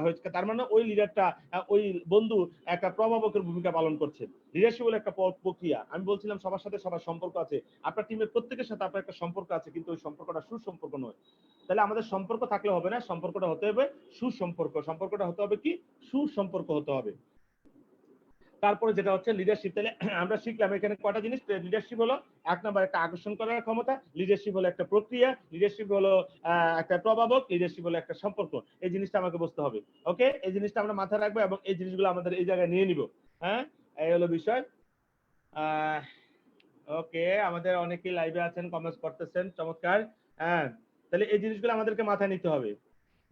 হয়েছে। তার মানে ওই লিডারটা ওই বন্ধু একটা প্রভাবকের ভূমিকা পালন করছে। লিডারশিপ হলো একটা প্রক্রিয়া। আমি বলছিলাম সবার সাথে সবার সম্পর্ক আছে। আপনার টিমের প্রত্যেকের সাথে আপনার একটা সম্পর্ক আছে, কিন্তু ওই সম্পর্কটা সুসম্পর্ক নয়। তাহলে আমাদের সম্পর্ক থাকলে হবে না, সম্পর্কটা হতে হবে সুসম্পর্ক। সম্পর্কটা হতে হবে কি? সুসম্পর্ক হতে হবে। তারপরে যেটা হচ্ছে লিডারশিপ। তাহলে আমরা শিখলাম এখানে কয়টা জিনিস। লিডারশিপ হলো এক নম্বর একটা আকর্ষণ করার ক্ষমতা, লিডারশিপ হলো একটা প্রক্রিয়া, লিডারশিপ হলো একটা প্রভাবক, লিডারশিপ হলো একটা সম্পর্ক। এই জিনিসটা আমাকে বুঝতে হবে। ওকে, এই জিনিসটা আমরা মাথায় রাখবো এবং এই জিনিসগুলো আমাদের এই জায়গায় নিয়ে নিব। হ্যাঁ, এই হলো বিষয়। ওকে, আমাদের অনেকেই লাইভে আছেন, কমেন্টস করতেছেন, চমৎকার। হ্যাঁ, তাহলে এই জিনিসগুলো আমাদেরকে মাথায় নিতে হবে।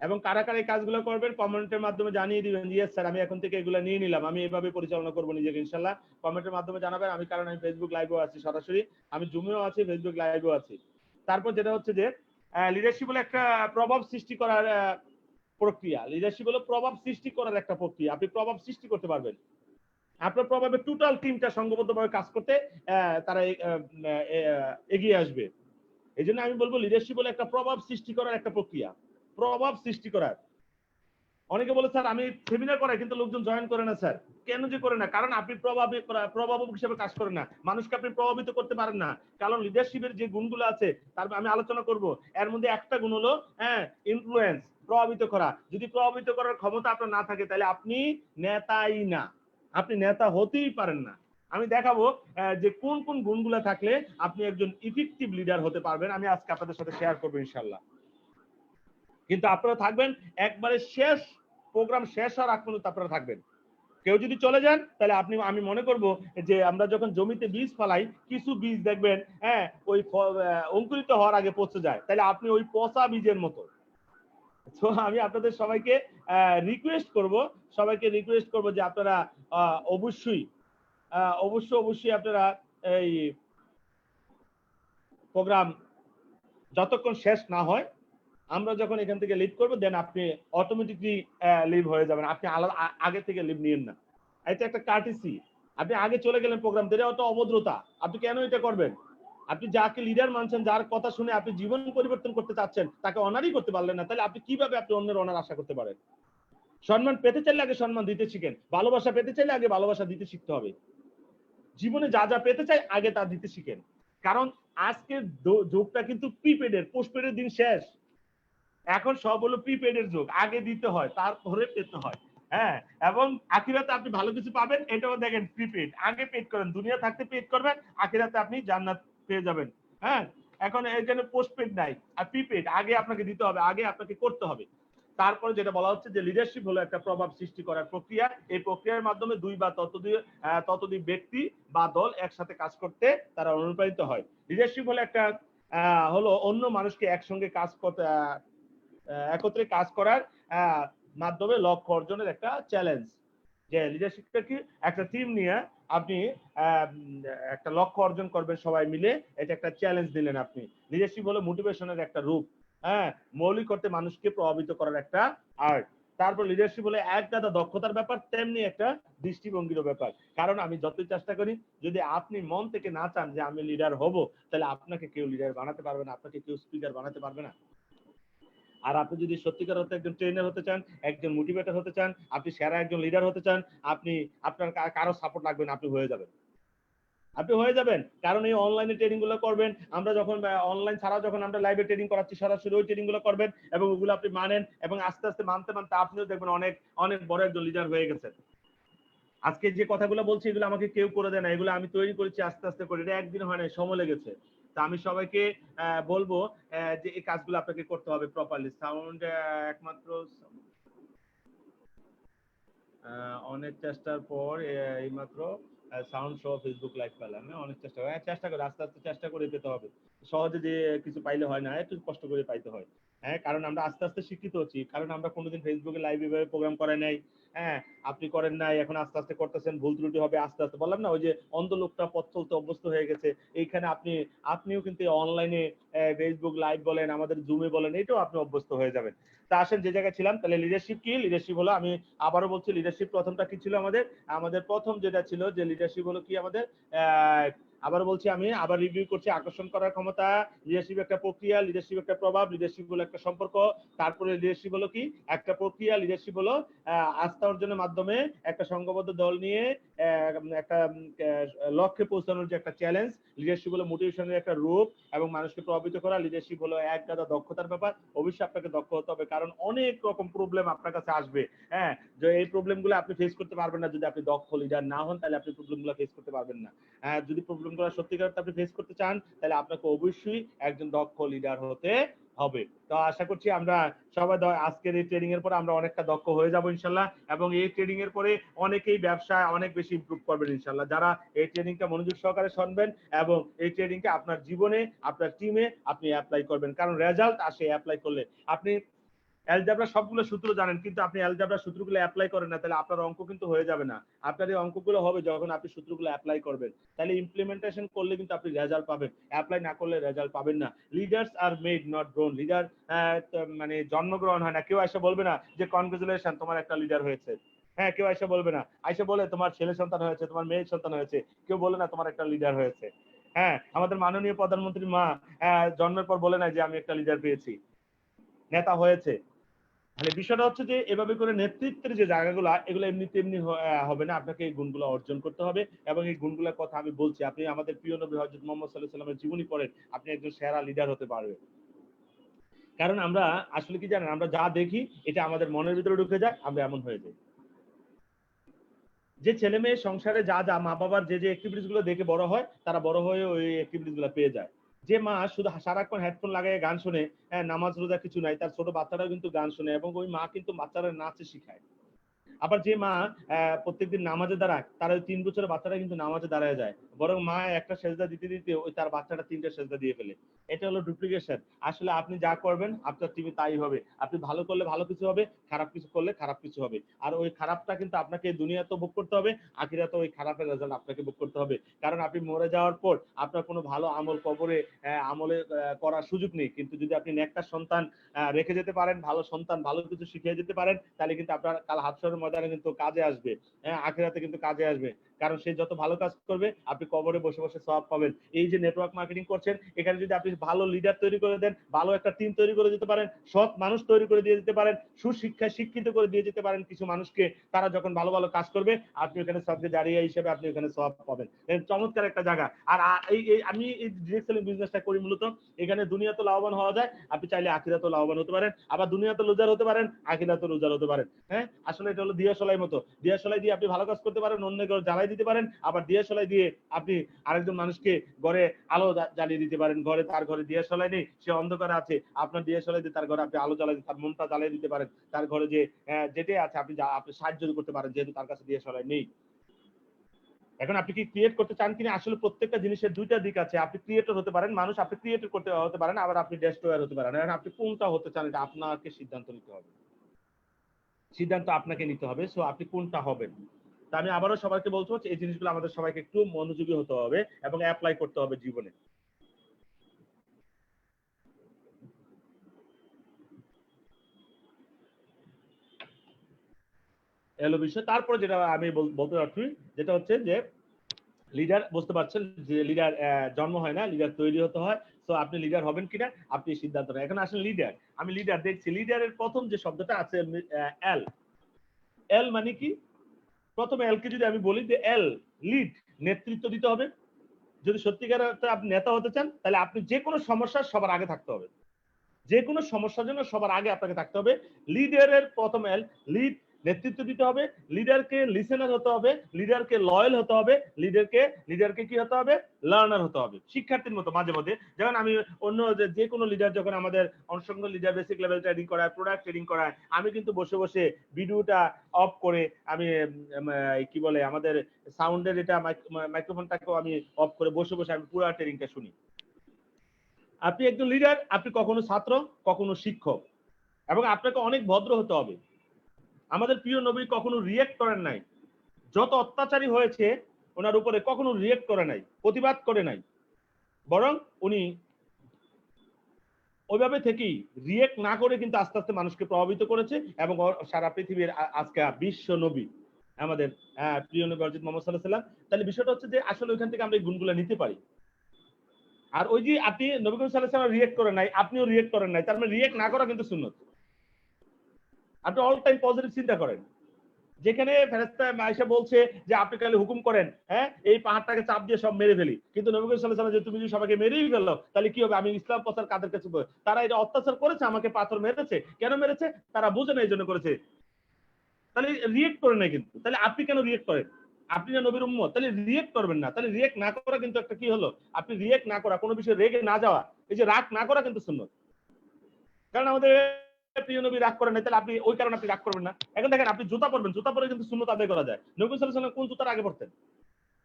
এবং কারা কারা এই কাজগুলো করবেন কমেন্টের মাধ্যমে জানিয়ে দিবেন। ইয়েস স্যার, আমি এখন থেকে এগুলো নিয়ে নিলাম, আমি এভাবে পরিচালনা করবো নিজেকে ইনশাল্লাহ। কমেন্টের মাধ্যমে জানাবেন। আমি কারণ আমি ফেসবুক লাইভেও আছি সরাসরি, আমি জুমেও আছি, ফেসবুক লাইভেও আছি। তারপর যেটা হচ্ছে যে লিডারশিপ হলো একটা প্রভাব সৃষ্টি করার প্রক্রিয়া। লিডারশিপ হলো প্রভাব সৃষ্টি করার একটা প্রক্রিয়া। আপনি প্রভাব সৃষ্টি করতে পারবেন। আপনার প্রভাবে টোটাল টিমটা সংঘবদ্ধভাবে কাজ করতে তারা এগিয়ে আসবে। এই জন্য আমি বলবো লিডারশিপ হলো একটা প্রভাব সৃষ্টি করার একটা প্রক্রিয়া। প্রভাব সৃষ্টি করার। অনেকে বলে স্যার আমি সেমিনার করাই কিন্তু লোকজন জয়েন করে না স্যার। কেন যে করে না? কারণ আপনি প্রভাবক হিসেবে কাজ করেন না। মানুষকে আপনি প্রভাবিত করতে পারেন না। কারণ লিডারশিপের যে গুণগুলো আছে তার আমি আলোচনা করব। এর মধ্যে একটা গুণ হলো ইনফ্লুয়েন্স, প্রভাবিত করা। যদি প্রভাবিত করার ক্ষমতা আপনার না থাকে তাহলে আপনি নেতাই না, আপনি নেতা হতেই পারেন না। আমি দেখাবো যে কোন কোন গুণগুলো থাকলে আপনি একজন ইফেক্টিভ লিডার হতে পারবেন। আমি আজকে আপনাদের সাথে শেয়ার করবো ইনশাল্লাহ। কিন্তু আপনারা থাকবেন একবারে শেষ, প্রোগ্রাম শেষ হওয়ার আগ পর্যন্ত আপনারা থাকবেন। কেউ যদি চলে যান তাহলে আমি মনে করব যে আমরা যখন জমিতে বীজ ফেলাই, কিছু বীজ দেখবেন ওই অঙ্কুরিত হওয়ার আগে পচে যায়, তাহলে আপনি ওই পচা বীজের মতো। তো আমি আপনাদের সবাইকে রিকোয়েস্ট করব যে আপনারা অবশ্যই আপনারা এই প্রোগ্রাম যতক্ষণ শেষ না হয়, আমরা যখন এখান থেকে লিভ করবো দেন আপনি অটোমেটিকলি লিভ হয়ে যাবেন। আপনি আগে থেকে লিভ নিয়েন না। এটা একটা কার্টিসি। আপনি আগে চলে গেলেন প্রোগ্রাম, এটা একটা অভদ্রতা। আপনি কেন এটা করবেন? আপনি যাকে লিডার মানছেন, যার কথা শুনে আপনি জীবন পরিবর্তন করতে চাচ্ছেন, তাকে অনারই করতে পারলেন না, তাহলে আপনি কিভাবে আপনি অন্যের অনার আশা করতে পারেন? সম্মান পেতে চাইলে আগে সম্মান দিতে শিখেন। ভালোবাসা পেতে চাইলে আগে ভালোবাসা দিতে শিখতে হবে। জীবনে যা যা পেতে চাই আগে তা দিতে শিখেন। কারণ আজকের যুগটা কিন্তু প্রিপেডের, পোস্টপেডের দিন শেষ। এখন সব হলো প্রিপেডের যুগ। আগে দিতে হয়, তারপরে পেতে হয়। হ্যাঁ, এবং আখিরাতে আপনি ভালো কিছু পাবেন, এটাও দেখেন প্রিপেড। আগে পেড করেন, দুনিয়া থাকতে পেড করবেন, আখিরাতে আপনি জান্নাত পেয়ে যাবেন। হ্যাঁ, এখন এখানে পোস্টপেড নাই, আর প্রিপেড। আগে আপনাকে দিতে হবে, আগে আপনাকে করতে হবে। তারপরে যেটা বলা হচ্ছে যে লিডারশিপ হলো একটা প্রভাব সৃষ্টি করার প্রক্রিয়া। এই প্রক্রিয়ার মাধ্যমে দুই বা ততোধিক ব্যক্তি বা দল একসাথে কাজ করতে তারা অনুপ্রাণিত হয়। লিডারশিপ হলো একটা হলো অন্য মানুষকে একসঙ্গে কাজ করতে একত্রে কাজ করার মাধ্যমে লক্ষ্য অর্জনের একটা চ্যালেঞ্জ। যে লিডারশিপটা কি? একটা টিম নিয়ে আপনি একটা লক্ষ্য অর্জন করবেন সবাই মিলে, এটা একটা চ্যালেঞ্জ দিলেন আপনি। লিডারশিপ হলো মোটিভেশনের একটা রূপ। মৌলিক করতে মানুষকে প্রভাবিত করার একটা আর্ট। তারপর লিডারশিপ হলো এক গাদা দক্ষতার ব্যাপার, তেমনি একটা দৃষ্টিভঙ্গির ব্যাপার। কারণ আমি যতই চেষ্টা করি, যদি আপনি মন থেকে না চান যে আমি লিডার হব, তাহলে আপনাকে কেউ লিডার বানাতে পারবে না, আপনাকে কেউ স্পিকার বানাতে পারবে না। আর আপনি যদি সত্যিকার অর্থে একজন ট্রেনার হতে চান, একজন মোটিভেটর হতে চান, আপনি সেরা একজন লিডার হতে চান, আপনার কারো সাপোর্ট লাগবে না, আপনি হয়ে যাবেন। কারণ এই অনলাইনে ট্রেনিং গুলো করবেন, আমরা যখন অনলাইন ছাড়া যখন আমরা লাইভে ট্রেনিং করাচ্ছি, সরাসরি ওই ট্রেনিং গুলো করবেন এবং ওগুলো আপনি মানেন, এবং আস্তে আস্তে মানতে মানতে আপনিও দেখবেন অনেক অনেক বড় একজন লিডার হয়ে গেছেন। আজকে যে কথাগুলো বলছি এগুলো আমাকে কেউ করে দেয় না, এগুলো আমি তৈরি করেছি আস্তে আস্তে করে। এটা একদিন হয় না, সময় লেগেছে। তা আমি সবাইকে বলবো যে এই কাজগুলো আপনাকে করতে হবে প্রপারলি। সাউন্ড একমাত্র অনেক চেষ্টার পর এইমাত্র সাউন্ড শো ফেসবুক লাইভ পেলাম। অনেক চেষ্টা করে চেষ্টা করে আস্তে আস্তে চেষ্টা করে পেতে হবে। সহজে যে কিছু পাইলে হয় না, একটু কষ্ট করে পাইতে হয়। হ্যাঁ, কারণ আমরা আস্তে আস্তে শিক্ষিত হচ্ছি, কারণ আমরা কোনোদিন ফেসবুকে লাইভ এভাবে প্রোগ্রাম করে নাই। হ্যাঁ, আপনি করেন নাই, এখন আস্তে আস্তে করতেছেন, ভুল ত্রুটি হবে আস্তে আস্তে। বললাম না, ওই যে অন্ধ লোকটা পথ চলতে অভ্যস্ত হয়ে গেছে, এইখানে আপনিও কিন্তু অনলাইনে ফেসবুক লাইভ বলেন, আমাদের জুমে বলেন, এটাও আপনি অভ্যস্ত হয়ে যাবেন। তা আসেন যে জায়গায় ছিলাম, তাহলে লিডারশিপ কি? লিডারশিপ হলো, আমি আবারও বলছি, লিডারশিপ প্রথমটা কি ছিল আমাদের প্রথম যেটা ছিল যে লিডারশিপ হলো কি আমাদের, আবার বলছি, আমি আবার রিভিউ করছি, আকর্ষণ করার ক্ষমতা। লিডারশিপ একটা প্রক্রিয়া, লিডারশিপ একটা প্রভাব, লিডারশিপ হলো একটা সম্পর্ক। তারপরে লিডারশিপ হলো কি? একটা প্রক্রিয়া। লিডারশিপ হলো আস্থা অর্জনের মাধ্যমে একটা সংঘবদ্ধ দল নিয়ে একটা লক্ষ্যে পৌঁছানোর যে একটা চ্যালেঞ্জ। লিডারশিপ হলো মোটিভেশনের একটা রূপ এবং মানুষকে প্রভাবিত করা। লিডারশিপ হলো এক গাদা দক্ষতার ব্যাপার। অবশ্যই আপনাকে দক্ষ হতে হবে, কারণ অনেক রকম প্রবলেম আপনার কাছে আসবে। হ্যাঁ, যে এই প্রবলেমগুলো আপনি ফেস করতে পারবেন না যদি আপনি দক্ষ লিডার না হন, তাহলে আপনি প্রবলেমগুলো ফেস করতে পারবেন না। যদি প্রবলেমগুলো সত্যিকার আপনি ফেস করতে চান, তাহলে আপনাকে অবশ্যই একজন দক্ষ লিডার হতে হবে। তো আশা করছি আমরা সবাই আজকের এই ট্রেনিং এর পরে আমরা অনেকটা দক্ষ হয়ে যাব ইনশাল্লাহ, এবং এই ট্রেনিং এর পরে অনেকেই ব্যবসায় অনেক বেশি ইমপ্রুভ করবেন ইনশাল্লাহ, যারা এই ট্রেনিংটা মনোযোগ সহকারে শুনবেন এবং এই ট্রেনিংটা আপনার জীবনে, আপনার টিমে আপনি অ্যাপ্লাই করবেন। কারণ রেজাল্ট আসে অ্যাপ্লাই করলে। আপনি অ্যালজেব্রা সবগুলো সূত্র জানেন, কিন্তু আপনি অ্যালজেব্রা সূত্রগুলো অ্যাপ্লাই করেন না, তাহলে আপনার অঙ্ক কিন্তু হয়ে যাবে না। আপনার এই অঙ্কগুলো হবে যখন আপনি সূত্রগুলো অ্যাপ্লাই করবেন, তাহলে ইমপ্লিমেন্টেশন করলে কিন্তু আপনি রেজাল্ট পাবেন, অ্যাপ্লাই না করলে রেজাল্ট পাবেন না। Leaders are made not grown. Leader মানে জন্মগ্রহণ হয় না। কেউ এসে বলবে না যে কনগ্রাচুলেশন তোমার একটা লিডার হয়েছে। হ্যাঁ, কেউ এসে বলবে না, এসে বলে তোমার ছেলে সন্তান হয়েছে, তোমার মেয়ে সন্তান হয়েছে, কেউ বলে না তোমার একটা লিডার হয়েছে। হ্যাঁ, আমাদের মাননীয় প্রধানমন্ত্রী মা জন্মের পর বলে না যে আমি একটা লিডার পেয়েছি, নেতা হয়েছে। তাহলে বিষয়টা হচ্ছে যে এভাবে করে নেতৃত্বের যে জায়গাগুলো, এগুলো এমনিতে এমনি হবে না, আপনাকে এই গুণগুলো অর্জন করতে হবে। এবং এই গুণগুলোর কথা আমি বলছি, আপনি আমাদের প্রিয় নবী হযরত মুহাম্মদ সাল্লাল্লাহু আলাইহি ওয়াসাল্লামের জীবনী পড়েন, আপনি একজন সেরা লিডার হতে পারবেন। কারণ আমরা আসলে কি জানেন, আমরা যা দেখি এটা আমাদের মনের ভিতরে ঢুকে যায়, আমরা এমন হয়ে যাই। যে ছেলে মেয়ে সংসারে যা যা মা বাবার যে যে অ্যাক্টিভিটিস গুলো দেখে বড় হয়, তারা বড় হয়ে ওই অ্যাক্টিভিটিস গুলো পেয়ে যায়। যে মা শুধু সারাক্ষণ হেডফোন লাগায় গান শুনে, নামাজ রোজা কিছু নাই, তার ছোট বাচ্চারাও কিন্তু গান শুনে এবং ওই মা কিন্তু বাচ্চারা নাচে শিখায়। আবার যে মা প্রত্যেকদিন নামাজে দাঁড়ায়, তার ওই 3 বছরের বাচ্চাটা কিন্তু নামাজে দাঁড়ায় যায়, বরং মা একটা সেজদা দিতে দিতে ওই তার বাচ্চাটা 3টা সেজদা দিয়ে ফেলে। এটা হলো ডুপ্লিকেশন। আসলে আপনি যা করবেন আপনার টিমে তাই হবে। আপনি ভালো করলে ভালো কিছু হবে, খারাপ কিছু করলে খারাপ কিছু হবে। আর ওই খারাপটা কিন্তু আপনাকে দুনিয়াতেও ভোগ করতে হবে, আখিরাতেও ওই খারাপের রেজাল্ট আপনাকে ভোগ করতে হবে। কারণ আপনি মরে যাওয়ার পর আপনার কোনো ভালো আমল কবরে আমলে করার সুযোগ নেই। কিন্তু যদি আপনি নেককার সন্তান রেখে যেতে পারেন, ভালো সন্তান ভালো কিছু শিখিয়ে যেতে পারেন, তাহলে কিন্তু আপনার কাল হাশরের ময়দানে কিন্তু কাজে আসবে। হ্যাঁ, আখিরাতে কিন্তু কাজে আসবে। কারণ সে যত ভালো কাজ করবে, আপনি কবরে বসে বসে সওয়াব পাবেন। এই যে নেটওয়ার্ক মার্কেটিং করছেন, এখানে যদি আপনি ভালো লিডার তৈরি করে দেন, ভালো একটা টিম তৈরি করে দিতে পারেন, সৎ মানুষ তৈরি করে দিয়ে দিতে পারেন, সুশিক্ষায় শিক্ষিত করে দিয়ে যেতে পারেন কিছু মানুষকে, তারা যখন ভালো ভালো কাজ করবে, আপনি ওখানে সবকে জারিয়া হিসেবে আপনি ওখানে সওয়াব পাবেন। চমৎকার একটা জায়গা। আর আমি এই ডিরেক্ট সেলিং বিজনেসটা করি মূলত, এখানে দুনিয়াতে লাভবান হওয়া যায়, আপনি চাইলে আখিরাতেও লাভবান হতে পারেন, আবার দুনিয়াতে লুজার হতে পারেন, আখিরাতেও লুজার হতে পারেন। হ্যাঁ, আসলে এটা হলো দিয়াশলাই মতো। দিয়াশলাই দিয়ে আপনি ভালো কাজ করতে পারেন, অন্যের ঘর জ্বালাই দিতে পারেন, আবার দিয়াশলাই দিয়ে আপনি আরেকজন মানুষকে ঘরে আলো জ্বালিয়ে দিতে পারেন। তার ঘরে দিয়াশলাই নেই, সে অন্ধকারে আছে, আপনার দিয়াশলাই দিয়ে তার ঘরে আপনি আলো জ্বালাই, তার মনটা জ্বালিয়ে দিতে পারেন। তার ঘরে যে যেটাই আছে আপনি সাহায্য করতে পারেন, যেহেতু তার কাছে দিয়াশলাই নেই। এখন আপনি কি ক্রিয়েট করতে চান কিনা? আসলে প্রত্যেকটা জিনিসের দুইটা দিক আছে। আপনি ক্রিয়েটর হতে পারেন, মানুষ আপনি ক্রিয়েটর করতে হতে পারেন, আবার আপনি ডেস্ট্রয়ার হতে পারেন। এখন আপনি কোনটা হতে চান, এটা আপনাকে সিদ্ধান্ত নিতে হবে। সিদ্ধান্ত আপনাকে নিতে হবে। সো আপনি কোনটা হবেন। তা আমি আবারও সবাইকে বলতে হচ্ছে, এই জিনিসগুলো আমাদের সবাইকে একটু মনোযোগী হতে হবে এবং অ্যাপ্লাই করতে হবে জীবনে। এলো বিষয়। তারপরে যেটা আমি বলতে চাচ্ছি, যেটা হচ্ছে যে লিডার, বুঝতে পারছেন যে লিডার জন্ম হয় না, লিডার তৈরি হতে হয়। তো আপনি লিডার হবেন কিনা আপনি সিদ্ধান্ত নেন। এখন আসলে লিডার, আমি লিডার দেখছি, লিডারের প্রথম যে শব্দটা আছে এল। এল মানে কি? প্রথমে এল কে যদি আমি বলি যে এল, লিড, নেতৃত্ব দিতে হবে। যদি সত্যিকার আপনি নেতা হতে চান, তাহলে আপনি যে কোনো সমস্যার সবার আগে থাকতে হবে। যে কোনো সমস্যার জন্য সবার আগে আপনাকে থাকতে হবে। লিডারের প্রথম এল, লিড, নেতৃত্ব দিতে হবে, লিডারকে লিসেনার হতে হবে, লিডারকে লয়াল হতে হবে, লিডারকে কি হতে হবে, লার্নার হতে হবে। শিক্ষার্থীর মতো মাঝে মধ্যে, যেমন আমি অন্য যে কোনো লিডার যখন আমাদের অনসংখ্য লিডার বেসিক লেভেল ট্রেনিং করায়, প্রোডাক্ট ট্রেনিং করায়, আমি কিন্তু বসে বসে ভিডিওটা অফ করে আমি কি বলে আমাদের সাউন্ডের এটা মাইক্রোফোনটাকেও আমি অফ করে বসে বসে আমি পুরো ট্রেনিংটা শুনি। আপনি একজন লিডার, আপনি কখনো ছাত্র, কখনো শিক্ষক, এবং আপনাকে অনেক ভদ্র হতে হবে। আমাদের প্রিয় নবী কখনো রিয়েক্ট করেন নাই, যত অত্যাচারী হয়েছে ওনার উপরে কখনো রিয়েক্ট করে নাই, প্রতিবাদ করে নাই, বরং উনি ওইভাবে থেকেই রিয়েক্ট না করে কিন্তু আস্তে আস্তে মানুষকে প্রভাবিত করেছে, এবং সারা পৃথিবীর আজকে বিশ্ব নবী আমাদের প্রিয় নবী হযরত মুহাম্মদ সাল্লাল্লাহু আলাইহি ওয়াসাল্লাম। তাহলে বিষয়টা হচ্ছে যে আসলে ওইখান থেকে আমরা এই গুণগুলো নিতে পারি। আর ওই যে আপনি নবী করিম সাল্লাল্লাহু আলাইহি ওয়াসাল্লাম রিয়েক্ট করেন নাই, আপনিও রিয়েক্ট করেন নাই, তার মানে রিয়েক্ট না করা কিন্তু সুন্নত। আপনি অল টাইম পজিটিভ চিন্তা করেন। যেখানে ফেরেশতা আয়েশা বলছে যে আপনি খালি হুকুম করেন, হ্যাঁ এই পাহাড়টাকে চাপ দিয়ে সব মেরে ফেলি, কিন্তু নবী করিম সাল্লাল্লাহু আলাইহি ওয়াসাল্লাম যে তুমি যদি সবাইকে মেরেই ফেলো তাহলে কি হবে, আমি ইসলাম প্রচার কাদের কাছে করব? তারা এটা অত্যাচার করেছে, আমাকে পাথর মেরেছে, কেন মেরেছে? তারা বুঝে না এই জন্য করেছে। তাহলে রিয়েক্ট করে নাই কিন্তু, তাহলে আপনি কেন রিয়েক্ট করেন? আপনি না নবীর উম্মত, তাহলে রিয়েক্ট করবেন না। তাহলে রিয়েক্ট না করা কিন্তু একটা কি হলো, আপনি রিয়েক্ট না করা, কোনো বিষয়ে রেগে না যাওয়া, এই যে রাগ না করা কিন্তু সুন্নত। কারণ আমাদের প্রিয় নবী রাগ করেন নাই, তাহলে আপনি ওই কারণে আপনি রাগ করবেন না। এখন দেখেন আপনি জুতা পরবেন, জুতা পরে কিন্তু সুন্নত আদায় করা যায়। নবী সাল্লাল্লাহু আলাইহি ওয়াসাল্লাম কোন জুতার আগে পরতেন?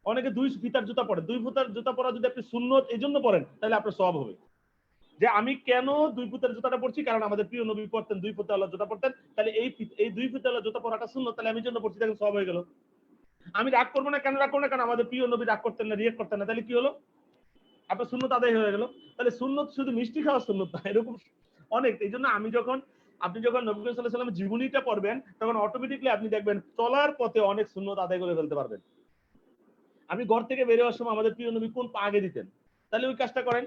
অনেকে দুই ফিতার জুতা পরে, দুই ফিতার জুতা পরা যদি আপনি সুন্নত এই জন্য পরেন তাহলে আপনার সওয়াব হবে। যে আমি কেন দুই ফুটের জুতাটা পরছি, কারণ আমাদের প্রিয় নবী পরতেন দুই ফুটওয়ালা জুতা পরতেন, তাহলে এই দুই ফুটওয়ালা জুতা পরাটা সুন্নত, তাহলে আমি জন্য পরছি, দেখেন সওয়াব হয়ে গেল। আমি রাগ করবো না, কেন রাগ করবো না? কারণ আমাদের প্রিয় নবী রাগ করতেন না, রিয়েক্ট করতেন না, তাহলে কি হলো, আপনার সুন্নত আদায় হয়ে গেল। তাহলে সুন্নত শুধু মিষ্টি খাওয়ার সুন্নত না, এরকম অনেক। এই জন্য আপনি যখন নবী সাল্লাল্লাহু আলাইহি ওয়াসাল্লামের জীবনীটা পড়বেন তখন অটোমেটিকলি আপনি দেখবেন চলার পথে অনেক সুন্নত আদায় করে ফেলতে পারবেন। আমি ঘর থেকে বের হওয়ার সময় আমাদের প্রিয় নবী কোন পা আগে দিতেন, তাহলে ওই কাজটা করেন,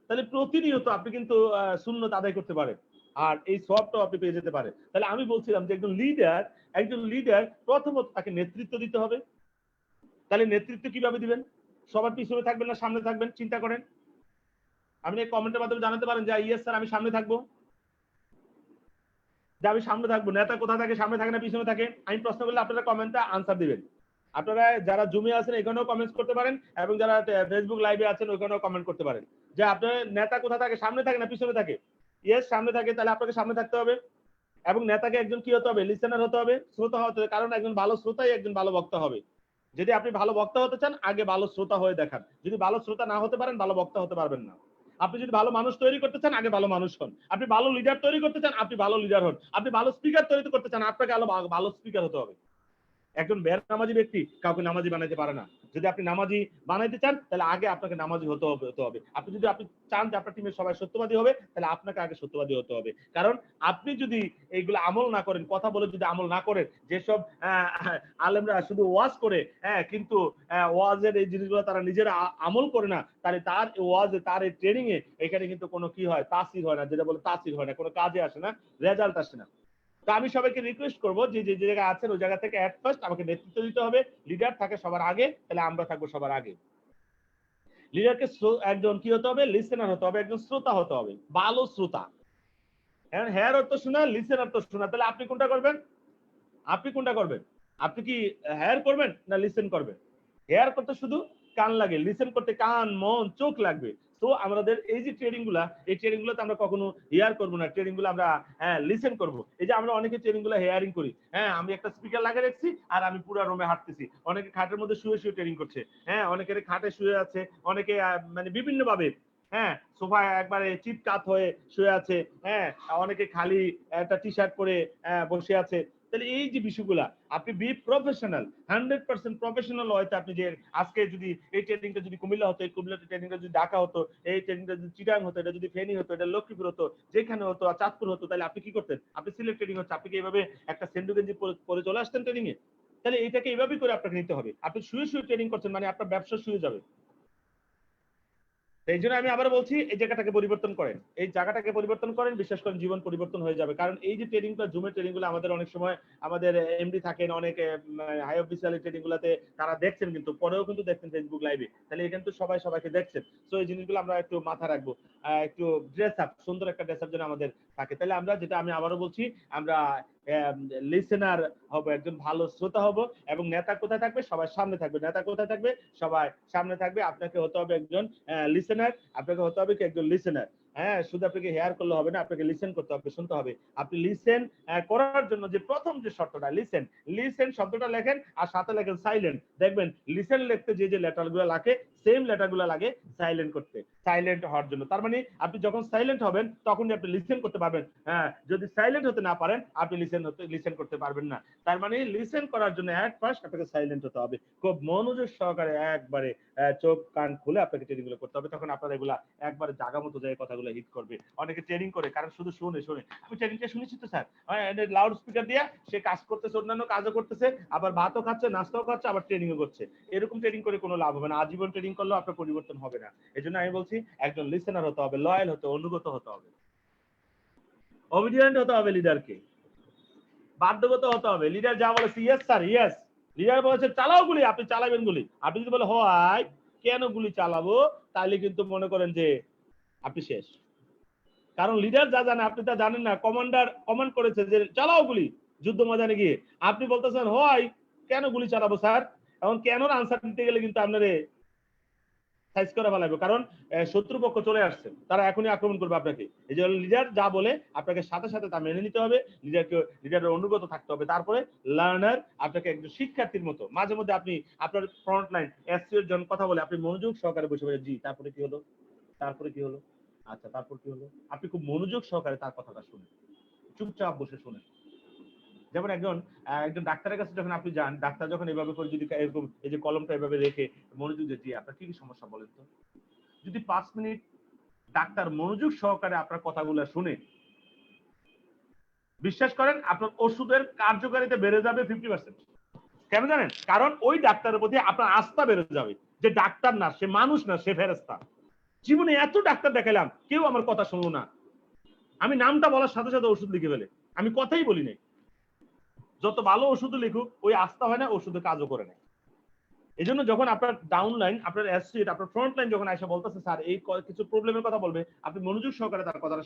তাহলে প্রতিনিয়ত আপনি কিন্তু সুন্নত আদায় করতে পারেন, আর এই সওয়াবটাও আপনি পেয়ে যেতে পারেন। তাহলে আমি বলছিলাম যে একজন লিডার প্রথমত তাকে নেতৃত্ব দিতে হবে। তাহলে নেতৃত্ব কিভাবে দিবেন? সবার পিছনে থাকবেন না সামনে থাকবেন? চিন্তা করেন। আপনি কমেন্টের মাধ্যমে জানাতে পারেন যে ইয়েস স্যার আমি সামনে থাকবো, যে আমি সামনে থাকবো। নেতা কোথায় থাকে, সামনে থাকে না পিছনে থাকে? আমি প্রশ্ন করলে আপনারা কমেন্টে আনসার দিবেন। আপনারা যারা জুমে আছেন এখানেও কমেন্টস করতে পারেন, এবং যারা ফেসবুক লাইভে আছেন ওখানেও কমেন্ট করতে পারেন যে আপনার নেতা কোথায় থাকে, সামনে থাকে না পিছনে থাকে? ইয়েস সামনে থাকে, তাহলে আপনাকে সামনে থাকতে হবে। এবং নেতাকে একজন কি হতে হবে, লিসেনার হতে হবে, শ্রোতা হতে হবে, কারণ একজন ভালো শ্রোতাই একজন ভালো বক্তা হবে। যদি আপনি ভালো বক্তা হতে চান আগে ভালো শ্রোতা হয়ে দেখান। যদি ভালো শ্রোতা না হতে পারেন ভালো বক্তা হতে পারবেন না। আপনি যদি ভালো মানুষ তৈরি করতে চান আগে ভালো মানুষ হন। আপনি ভালো লিডার তৈরি করতে চান আপনি ভালো লিডার হন। আপনি ভালো স্পিকার তৈরি করতে চান আপনাকে ভালো স্পিকার হতে হবে। একজন নামাজি ব্যক্তি কাউকে নামাজি বানাইতে পারে না। যদি আপনি নামাজি বানাইতে চান তাহলে আগে আপনাকে নামাজি হতে হবে। আপনি চান যে আপনার টিমের সবাই সত্যবাদী হবে, তাহলে আপনাকে আগে সত্যবাদী হতে হবে। কারণ আপনি যদি এইগুলো আমল না করেন, কথা বলে যদি আমল না করেন, যেসব আলেমরা শুধু ওয়াজ করে, কিন্তু ওয়াজের এই জিনিসগুলো তারা নিজেরা আমল করে না, তাহলে তার ওয়াজে তার এই ট্রেনিং এ এখানে কিন্তু কোনো কি হয়, তাসির হয় না, যেটা বলে তাসির হয় না, কোনো কাজে আসে না, রেজাল্ট আসে না। তো আমি সবাইকে রিকোয়েস্ট করবো যে যে জায়গায় আছেন ওই জায়গা থেকে এট ফার্স্ট আমাকে নেতৃত্ব দিতে হবে। লিডার থাকে সবার আগে, তাহলে আমরা থাকবো সবার আগে। লিডারকে একজন কি হতে হবে, লিসেনার হতে হবে, একজন শ্রোতা হতে হবে, ভালো শ্রোতা। এখন হেয়ার অর্থ শোনা, লিসেনার তো শোনা, তাহলে আপনি কোনটা করবেন? আপনি কি হেয়ার করবেন না লিসেন করবেন? হেয়ার করতে শুধু কান লাগে, লিসেন করতে কান মন চোখ লাগবে। তো আমাদের এই যে ট্রেনিং গুলাতে আমরা কখনো হেয়ার করবো না, ট্রেনিং গুলো আমরা লিসেন করবো। এই যে আমরা অনেকে ট্রেনিং গুলো হেয়ারিং করি, আমি একটা স্পিকার লাগিয়ে রাখছি আর আমি পুরো রুমে হাঁটতেছি। অনেকে খাটের মধ্যে শুয়ে শুয়ে ট্রেনিং করছে, অনেকের খাটে শুয়ে আছে, অনেকে মানে বিভিন্ন ভাবে সোফায় একবারে চিৎকাত হয়ে শুয়ে আছে, অনেকে খালি একটা টি শার্ট পরে বসে আছে। তাহলে এই যে বিষয়গুলা আপনি বি প্রফেশনাল, 100% প্রফেশনাল হয়তো আপনি যে আজকে যদি এই ট্রেনিংটা যদি কুমিল্লা হতো, এই কুমিল্লা ট্রেনিংটা যদি ঢাকা হতো, এই ট্রেনিংটা যদি চিটাং হতো, এটা যদি ফেনী হতো, এটা লক্ষ্মীপুর হতো, যেখানে হতো চাঁদপুর হতো, তাহলে আপনি কি করতেন? আপনি সিলেক্ট ট্রেনিং হচ্ছে, আপনি কি এইভাবে একটা সেন্ডু গেঞ্জি পরে চলে আসতেন ট্রেনিং এ? তাহলে এটাকে এইভাবেই করে আপনাকে নিতে হবে। আপনি শুয়ে শুয়ে ট্রেনিং করছেন মানে আপনার ব্যবসা শুয়ে যাবে। এই জন্য আমি আবার বলছি এই জায়গাটাকে পরিবর্তন করেন, বিশ্বাস করেন জীবন পরিবর্তন হয়ে যাবে। কারণ এই যে ট্রেনিংটা, জুমের ট্রেনিং গুলো আমাদের অনেক সময় আমাদের এমডি থাকেন, অনেক হাই অফিসিয়াল ট্রেনিং গুলাতে তারা দেখছেন, কিন্তু পরেও কিন্তু দেখছেন ফেসবুক লাইভে, তাহলে এখানে তো সবাইকে দেখছেন। তো এই জিনিসগুলো আমরা একটু মাথা রাখবো, একটু ড্রেস আপ, সুন্দর একটা ড্রেস আপ যেন আমাদের থাকে। তাহলে আমরা যেটা আমি আবারও বলছি, আমরা লিসেনার হব, একজন ভালো শ্রোতা হব। এবং নেতা কোথায় থাকবে? সবাই সামনে থাকবে। নেতা কোথায় থাকবে? সবাই সামনে থাকবে। আপনাকে হতে হবে একজন লিসেনার, আপনাকে হতে হবে কি একজন লিসেনার। হ্যাঁ, শুধু আপনাকে হেয়ার করলে হবে না, আপনাকে লিসেন করতে হবে, শুনতে হবে। আপনি লিসেন করার জন্য যে প্রথম যে শর্তটা লিসেন, লিসেন শব্দটা লেখেন আর সাথে লেখেন সাইলেন্ট। দেখবেন লিসেন লিখতে যে যে লেটারগুলো লাগে সেম লেটারগুলো লাগে সাইলেন্ট করতে, সাইলেন্ট হওয়ার জন্য। তার মানে আপনি যখন সাইলেন্ট হবেন তখনই আপনি লিসেন করতে পারবেন। হ্যাঁ, যদি সাইলেন্ট হতে না পারেন আপনি লিসেন করতে পারবেন না। তার মানে লিসেন করার জন্য এট ফার্স্ট আপনাকে সাইলেন্ট হতে হবে। খুব মনোযোগ সহকারে একবারে চোখ কান খুলে আপনাকে ট্রেনিং গুলো করতে হবে। তখন আপনারা এগুলা একবারে জায়গা মতো যায় কথাগুলো হিট করবে। অনেকে ট্রেনিং করে কারণ শুধু শুনে আমি ট্রেনিংটা শুনেছি তো স্যার, লাউড স্পিকার দিয়ে সে কাজ করতেছে, অন্যান্য কাজও করতেছে, আবার ভাতও খাচ্ছে, নাস্তাও খাচ্ছে, আবার ট্রেনিংও করছে। এরকম ট্রেনিং করে কোনো লাভ হবে না, আজীবন ট্রেনিং করলেও আপনার পরিবর্তন হবে না। এই জন্য আমি বলছি একজন লিসেনার হতে হবে, লয়াল হতে, অনুগত হতে হবে, অবিডিয়েন্ট হতে হবে লিডারকে, বাধ্যগত হতে হবে। লিডার যা বলেছে ইয়েস স্যার ইয়েস। লিডার বলেছে চালাও গুলি, আপনি চালাবেন গুলি। আপনি যদি বলে হয় কেন গুলি চালাবো, তাহলে কিন্তু মনে করেন যে আপনি শেষ। কারণ লিডার যা জানে আপনি তা জানেন না। কমান্ডার কমান্ড করেছে যে চালাও গুলি যুদ্ধ ময়দানে গিয়ে, আপনি বলতেছেন হয় কেন গুলি চালাবো স্যার। এখন কেনর আনসার দিতে গেলে কিন্তু আপনারে সাইজ করে ফেলাবে, কারণ শত্রুপক্ষ চলে আসছে, তারা এখনই আক্রমণ করবে আপনাকে। এই যে লিডার যা বলে আপনাকে সাথে সাথে তা মেনে নিতে হবে, লিডারের অনুগত থাকতে হবে। তারপরে লার্নার, আপনাকে একজন শিক্ষার্থীর মতো মাঝে মধ্যে আপনি আপনার ফ্রন্ট লাইন এসসিও জন কথা বলে আপনি মনোযোগ সহকারে বসে বসে জি তারপরে কি হলো, তারপরে কি হলো, আচ্ছা তারপর কি হলো, আপনি খুব মনোযোগ সহকারে তার কথাটা শুনেন, চুপচাপ বসে শুনেন। যেমন একজন ডাক্তারের কাছে যখন আপনি যান, ডাক্তার যখন এভাবে করে যদি এরকম এই যে কলমটা এভাবে রেখে মনোযোগ দিয়ে আপনার কি কি সমস্যা বলেন তো, যদি 5 মিনিট ডাক্তার মনোযোগ সহকারে আপনার কথাগুলো শুনে, বিশ্বাস করেন আপনার ওষুধের কার্যকারিতা বেড়ে যাবে 50%। কেন জানেন? কারণ ওই ডাক্তারের প্রতি আপনার আস্থা বেড়ে যাবে, যে ডাক্তার না, সে মানুষ না, সে ফেরেশতা। জীবনে এত ডাক্তার দেখাইলাম, কেউ আমার কথা শুনলো না, আমি নামটা বলার সাথে সাথে ওষুধ লিখে ফেলে, আমি কথাই বলি নাই। যত ভালো ওষুধ লিখুক, ওই আস্থা হয় না, ওষুধে কাজও করে না। এই জন্য যখন আপনার ডাউন লাইন, আপনার অ্যাসোসিয়েট, আপনার ফ্রন্ট লাইন যখন আইসা বলতেছে স্যার এই কিছু প্রবলেমের কথা বলবে, আপনি মনোযোগ সহকারে তার কথাটা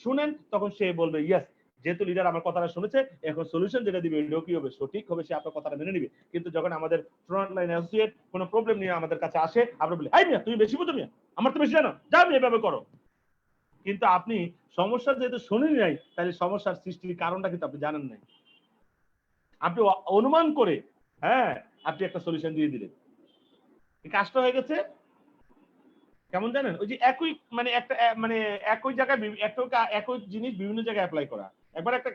শুনেন, তখন সে বলবে ইয়েস, যেহেতু লিডার আমার কথাটা শুনেছে, এখন সলিউশন যেটা দিবে এটাও কি হবে, সঠিক হবে, সে আপনার কথাটা মেনে নিবে। কিন্তু যখন আমাদের ফ্রন্ট লাইন অ্যাসোসিয়েট কোনো প্রবলেম নিয়ে আমাদের কাছে আসে, আমরা বলি এই মিয়া তুমি বেশি বুঝো মিয়া, আমার তো বেশি জানো, যাও মিয়া এভাবে করো। কিন্তু আপনি সমস্যা যেহেতু শুনেনি নাই, তাহলে সমস্যার সৃষ্টির কারণটা কিন্তু আপনি জানেন নাই। আপনি অনুমান করে হ্যাঁ আপনি একটা সলিউশন দিয়ে দিলেন, কাজটা হয়ে গেছে। কেমন জানেন? ওই যে একই মানে একটা মানে একই জায়গায় একই জিনিস বিভিন্ন জায়গায় অ্যাপ্লাই করা। একবার একটা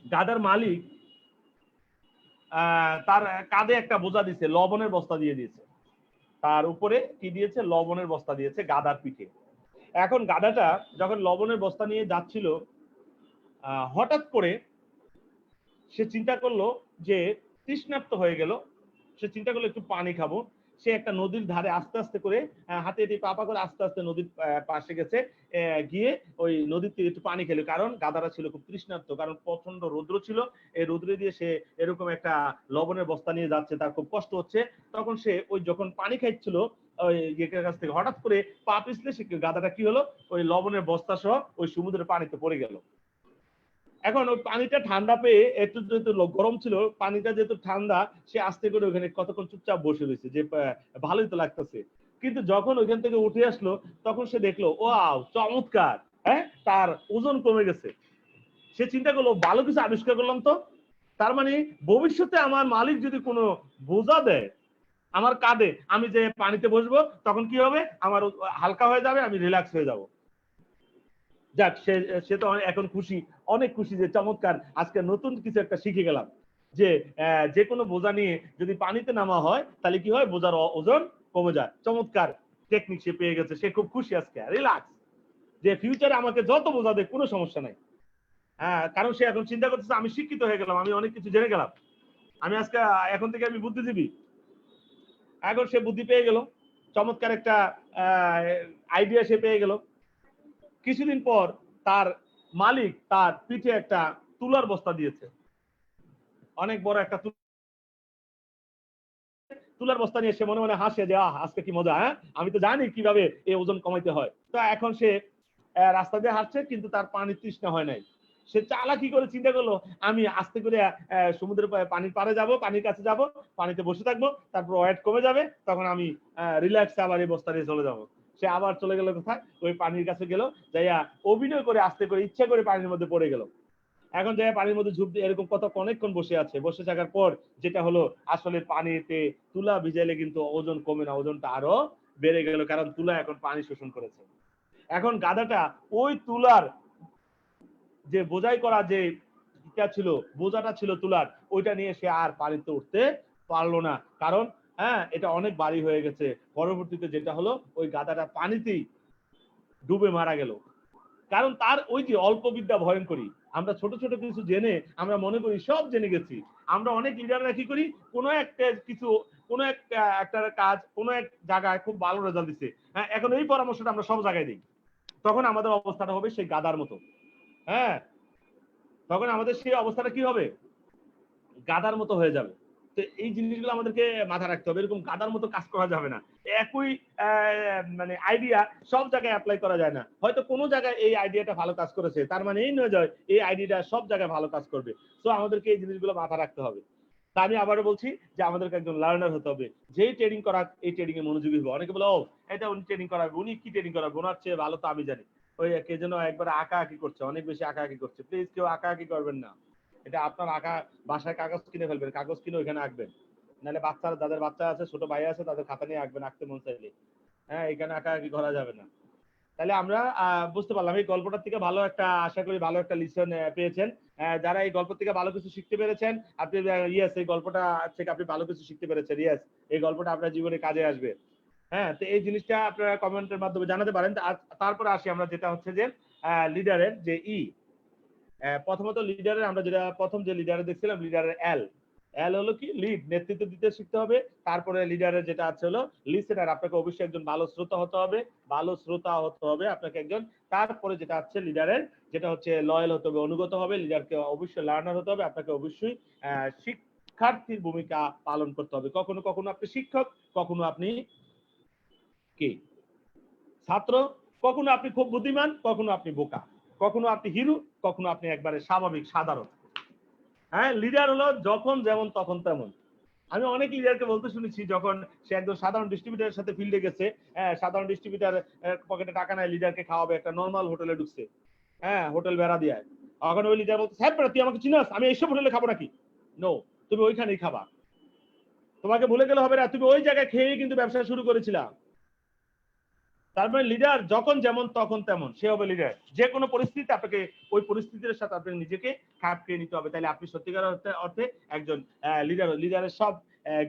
গাদার মালিক তার কাঁধে একটা বোঝা দিয়েছে, লবণের বস্তা দিয়ে দিয়েছে, তার উপরে কি দিয়েছে, লবণের বস্তা দিয়েছে গাদার পিঠে। এখন গাদাটা যখন লবণের বস্তা নিয়ে যাচ্ছিল, হঠাৎ করে সে চিন্তা করলো যে তৃষ্ণার্ত হয়ে গেল, সে চিন্তা করলো একটু পানি খাবো। সে একটা নদীর ধারে আস্তে আস্তে করে হাতে পা করে আস্তে আস্তে নদীর পাশে গেছে, গিয়ে ওই নদীর থেকে একটু পানি খেলো, কারণ গাধাটা ছিল খুব তৃষ্ণার্ত, কারণ প্রচন্ড রৌদ্র ছিল। এই রৌদ্রে দিয়ে সে এরকম একটা লবণের বস্তা নিয়ে যাচ্ছে, তার খুব কষ্ট হচ্ছে। তখন সে ওই যখন পানি খাইছিল ওই ইয়ের কাছ থেকে, হঠাৎ করে পা পিছলে সে গাধাটা কি হলো, ওই লবণের বস্তা সহ ওই সমুদ্রের পানিতে পড়ে গেল। এখন ওই পানিটা ঠান্ডা পেয়ে, একটু যেহেতু গরম ছিল, পানিটা যেহেতু ঠান্ডা, সে আস্তে করে ওখানে কতক্ষণ চুপচাপ বসে রয়েছে, যে ভালোই তো লাগতেছে। কিন্তু যখন ওইখান থেকে উঠে আসলো, তখন সে দেখলো ওয়াও চমৎকার, হ্যাঁ তার ওজন কমে গেছে। সে চিন্তা করলো ভালো কিছু আবিষ্কার করলাম তো, তার মানে ভবিষ্যতে আমার মালিক যদি কোনো বোঝা দেয় আমার কাঁধে, আমি যে পানিতে বসবো, তখন কি হবে, আমার হালকা হয়ে যাবে, আমি রিল্যাক্স হয়ে যাব। যাক, সে তো এখন খুশি, অনেক খুশি, যে চমৎকার, আজকে নতুন কিছু একটা শিখে গেলাম, যে যে কোনো বোঝা নিয়ে যদি পানিতে নামা হয় তাহলে কি হয়, বোঝার ওজন কমে যায়। চমৎকার টেকনিক সে পেয়ে গেছে, সে খুব খুশি আজকে, রিল্যাক্স, যে ফিউচারে আমাকে যত বোঝা দেয় কোনো সমস্যা নাই। হ্যাঁ, কারণ সে এখন চিন্তা করতেছে আমি শিক্ষিত হয়ে গেলাম, আমি অনেক কিছু জেনে গেলাম, আমি আজকে এখন থেকে আমি বুদ্ধিজীবী। এখন সে বুদ্ধি পেয়ে গেল, চমৎকার একটা আইডিয়া সে পেয়ে গেল। কিছুদিন পর তার মালিক তার পিঠে একটা তুলার বস্তা দিয়েছে, অনেক বড় একটা তুলার বস্তা নিয়ে সে মনে মনে হাসে যে আজকে কি মজা, হ্যাঁ আমি তো জানি কিভাবে এই ওজন কমাইতে হয়। তো এখন সে রাস্তা দিয়ে হাঁটছে, কিন্তু তার পানি তৃষ্ণা হয় নাই। সে চালাকি করে চিন্তা করলো আমি আস্তে করে সমুদ্রের পানির পাড়ে যাব, পানির কাছে যাব, পানিতে বসে থাকবো, তারপর ওয়েট কমে যাবে, তখন আমি রিল্যাক্সে আবার এই বস্তা নিয়ে চলে যাবো। সে আবার চলে গেল কোথায়, ওই পানির কাছে গেল, যাইয়া অভিনয় করে আস্তে করে ইচ্ছা করে পানির মধ্যে পড়ে গেল। এখন যাই পানির মধ্যে ঝুপ দিয়ে এরকম কত অনেকক্ষণ বসে আছে, বসে থাকার পর যেটা হলো আসলে পানিতে তুলা ভিজাইলে কিন্তু ওজন কমে না, ওজনটা আরো বেড়ে গেল, কারণ তুলা এখন পানি শোষণ করেছে। এখন গাধাটা ওই তুলার যে বোঝাই করা যে ইটা ছিল, বোঝাটা ছিল তুলার, ওইটা নিয়ে সে আর পানিতে উঠতে পারলো না, কারণ এটা অনেক ভারী হয়ে গেছে। পরবর্তীতে যেটা হলো ওই গাধাটা পানিতেই ডুবে মারা গেল। কারণ তার ওই যে অল্প বিদ্যা ভয়ঙ্করী। আমরা ছোট ছোট কিছু জেনে আমরা মনে করি সব জেনে গেছি। আমরা অনেক লিডাররা কি করি, কোনো একটা কিছু, কোনো একটা কাজ কোনো এক জায়গায় খুব ভালো রেজাল্ট দিচ্ছে, এখন এই পরামর্শটা আমরা সব জায়গায় দিই, তখন আমাদের অবস্থাটা হবে সেই গাধার মতো। তখন আমাদের সেই অবস্থাটা কি হবে, গাধার মতো হয়ে যাবে। তো এই জিনিসগুলো আমাদেরকে মাথায় রাখতে হবে, এরকম গাধার মতো কাজ করা যাবে না। একই মানে আইডিয়া সব জায়গায় অ্যাপ্লাই করা যায় না। হয়তো কোনো জায়গায় এই আইডিয়াটা ভালো কাজ করেছে, তার মানে এই নয় যে এই আইডিয়াটা সব জায়গায় ভালো কাজ করবে। তো আমাদেরকে এই জিনিসগুলো মাথায় রাখতে হবে। তা আমি আবারও বলছি যে আমাদেরকে একজন লার্নার হতে হবে, যেই ট্রেনিং করা এই ট্রেনিং এ মনোযোগী হবে। অনেকে বলে ও এটা উনি ট্রেনিং করাবে, উনি কি ট্রেনিং করাবে, ওনার চেয়ে ভালো তো আমি জানি। ওই কে যেন একবার আঁকা আঁকি করছে, অনেক বেশি আঁকা আঁকি করছে। প্লিজ কেউ আঁকা আঁকি করবেন না। এটা আপনার আঁকা, বাসায় কাগজ কিনে ফেলবেন, কাগজ কিনে ওইখানে আঁকবেন, নাহলে বাচ্চারা, যাদের বাচ্চা আছে, ছোট ভাই আছে, তাদের খাতা নিয়ে আঁকবেন, আঁকতে মন চাইলে। এখানে আঁকা আঁকি করা যাবে না। তাহলে আমরা বুঝতে পারলাম এই গল্পটার থেকে ভালো একটা, আশা করি ভালো একটা লিসন পেয়েছেন। যারা এই গল্প থেকে ভালো কিছু শিখতে পেরেছেন, আপনি ইয়েস, এই গল্পটা থেকে আপনি ভালো কিছু শিখতে পেরেছেন, ইয়েস, এই গল্পটা আপনার জীবনে কাজে আসবে। তো এই জিনিসটা আপনারা কমেন্টের মাধ্যমে জানাতে পারেন। তারপরে আসি আমরা, যেটা হচ্ছে যে লিডারের যে প্রথমত লিডারের আমরা যেটা প্রথম যে লিডারে দেখছিলাম, লিডারের এল হলো কি, লিড, নেতৃত্ব দিতে শিখতে হবে। তারপরে লিডারের যেটা আছে হলো লিসেনার, আপনাকে অবশ্যই একজন ভালো শ্রোতা হতে হবে, ভালো শ্রোতা হতে হবে আপনাকে একজন। তারপরে যেটা আছে লিডারের, যেটা হচ্ছে লয়াল হতে হবে, অনুগত হবে। লিডারকে অবশ্যই লার্নার হতে হবে, আপনাকে অবশ্যই শিক্ষার্থীর ভূমিকা পালন করতে হবে। কখনো কখনো আপনি শিক্ষক, কখনো আপনি কি ছাত্র, কখনো আপনি খুব বুদ্ধিমান, কখনো আপনি বোকা, কখনো আপনি হিরো, কখনো আপনি একবারে স্বাভাবিক সাধারণ। লিডার হলো যখন যেমন তখন তেমন। আমি অনেক লিডারকে বলতে শুনেছি, যখন সে একজন সাধারণ ডিস্ট্রিবিউটারের সাথে ফিল্ডে গেছে, সাধারণ ডিস্ট্রিবিউটার পকেটে টাকা নাই, লিডারকে খাওয়াবে, একটা নর্মাল হোটেলে ঢুকছে, হোটেল বেড়া দিয়ে। এখন ওই লিডার বলতে, স্যার তুই আমাকে চিনাস, আমি এইসব হোটেলে খাবো নাকি? নো, তুমি ওইখানেই খাবা, তোমাকে ভুলে গেলে হবে না, তুমি ওই জায়গায় খেয়ে কিন্তু ব্যবসা শুরু করেছিলা। তারপরে লিডার যখন যেমন তখন তেমন, সে হবে লিডার। যে কোনো পরিস্থিতি আপনাকে ওই পরিস্থিতির সাথে আপনাকে নিজেকে খাপ খেয়ে নিতে হবে, তাহলে আপনি সত্যিকার অর্থে একজন লিডার। লিডারের সব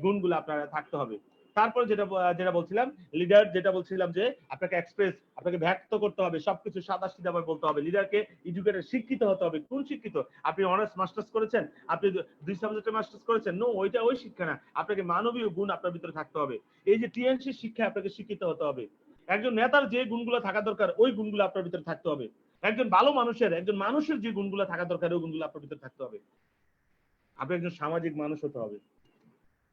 গুণগুলো আপনার থাকতে হবে। তারপরে যেটা বলছিলাম, লিডার যেটা বলছিলাম যে আপনাকে এক্সপ্রেস, আপনাকে ব্যক্ত করতে হবে, সবকিছু সাদাসিধাভাবে বলতে হবে। লিডারকে এডুকেটেড, শিক্ষিত হতে হবে। কোন শিক্ষিত? আপনি অনার্স মাস্টার্স করেছেন, আপনি 2 সাবজেক্টে মাস্টার্স করেছেন, নো, ওইটা ওই শিক্ষা না। আপনাকে মানবীয় গুণ আপনার ভিতরে থাকতে হবে। এই যে টিএনসি শিক্ষা, আপনাকে শিক্ষিত হতে হবে। একজন নেতার যে গুণগুলো থাকা দরকার, ওই গুণগুলো আপনার ভিতরে থাকতে হবে। একজন ভালো মানুষের, একজন মানুষের যে গুণগুলো থাকা দরকার, ওই গুণগুলো আপনার ভিতরে থাকতে হবে। আপনি একজন সামাজিক মানুষ হতে হবে,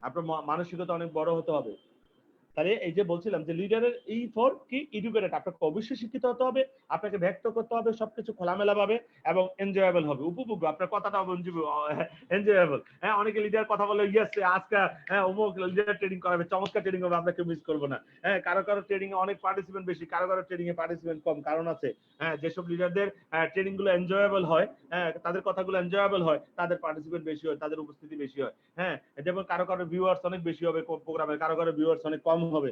আপনার মানসিকতা অনেক বড় হতে হবে। তাহলে এই যে বলছিলাম যে লিডারের এই ফর কি, এডুকেটেড, আপনাকে অবশ্যই শিক্ষিত হতে হবে, আপনাকে ব্যক্ত করতে হবে সবকিছু খোলামেলা ভাবে এবং এনজয়েবল হবে, উপভোগ্য। আপনার কথাটা এনজয়েবল। অনেকে লিডার কথা বলে, ইয়েস আজকে অমুক লিডার ট্রেনিং করাবে, চমৎকার ট্রেনিং হবে, আমরা কেউ মিস করবো না। কারো কারো ট্রেনিং এ অনেক পার্টিসিপেন্ট বেশি, কারো কারো ট্রেনিং এ পার্টিসিপেন্ট কম, কারণ আছে। যেসব লিডারদের ট্রেনিং গুলো এনজয়েবল হয়, তাদের কথাগুলো এনজয়েবল হয়, তাদের পার্টিসিপেন্ট বেশি হয়, তাদের উপস্থিতি বেশি হয়। যেমন কারো কারো ভিউয়ার্স অনেক বেশি হবে প্রোগ্রামে, কারো কারো ভিউয়ার্স অনেক কম হবে।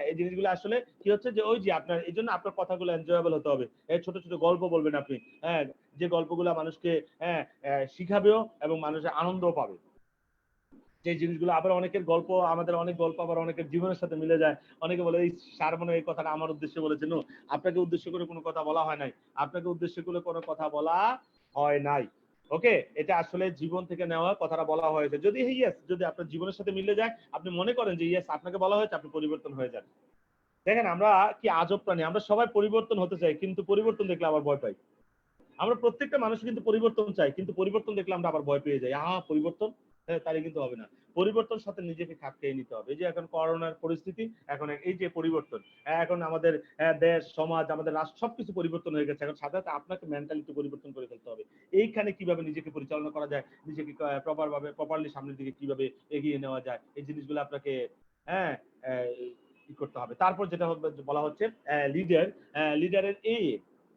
এই জিনিসগুলো আসলে কি হচ্ছে যে ওই যে আপনার, এই জন্য আপনার কথাগুলো এনজয়েবল হতে হবে। ছোট ছোট গল্প বলবেন আপনি, যে গল্পগুলো মানুষকে শিখাবেও এবং মানুষের আনন্দও পাবে। যে জিনিসগুলো আবার অনেকের গল্প, আমাদের অনেক গল্প আবার অনেকের জীবনের সাথে মিলে যায়। অনেকে বলে, এই স্যার মনে এই কথাটা আমার উদ্দেশ্যে বলেছে। নো, আপনাকে উদ্দেশ্য করে কোনো কথা বলা হয় নাই, আপনাকে উদ্দেশ্য করে কোনো কথা বলা হয় নাই। ওকে, এটা আসলে জীবন থেকে নেওয়া কথাটা বলা হয়েছে। যদি ইয়েস, যদি আপনার জীবনের সাথে মিলে যায়, আপনি মনে করেন যে ইয়েস আপনাকে বলা হয়েছে, আপনি পরিবর্তন হয়ে যান। দেখেন আমরা কি আজব প্রাণী, আমরা সবাই পরিবর্তন হতে চাই, কিন্তু পরিবর্তন দেখলে আবার ভয় পাই। আমরা প্রত্যেকটা মানুষ কিন্তু পরিবর্তন চাই, কিন্তু পরিবর্তন দেখলে আমরা আবার ভয় পেয়ে যাই। পরিবর্তন, তাহলে কিন্তু হবে না। পরিবর্তনের সাথে নিজেকে খাপ খেয়ে নিতে হবে। এই যে এখন করোনার পরিস্থিতি, এখন এই যে পরিবর্তন, এখন আমাদের দেশ, সমাজ, আমাদের রাষ্ট্র সবকিছু পরিবর্তন হয়ে গেছে। এখন সাথে সাথে আপনাকে মেন্টালিটি পরিবর্তন করে ফেলতে হবে। এইখানে কিভাবে নিজেকে পরিচালনা করা যায়, নিজেকে প্রপারলি সামনের দিকে কিভাবে এগিয়ে নেওয়া যায়, এই জিনিসগুলো আপনাকে হ্যাঁ ই করতে হবে। তারপর যেটা বলা হচ্ছে লিডার, লিডারের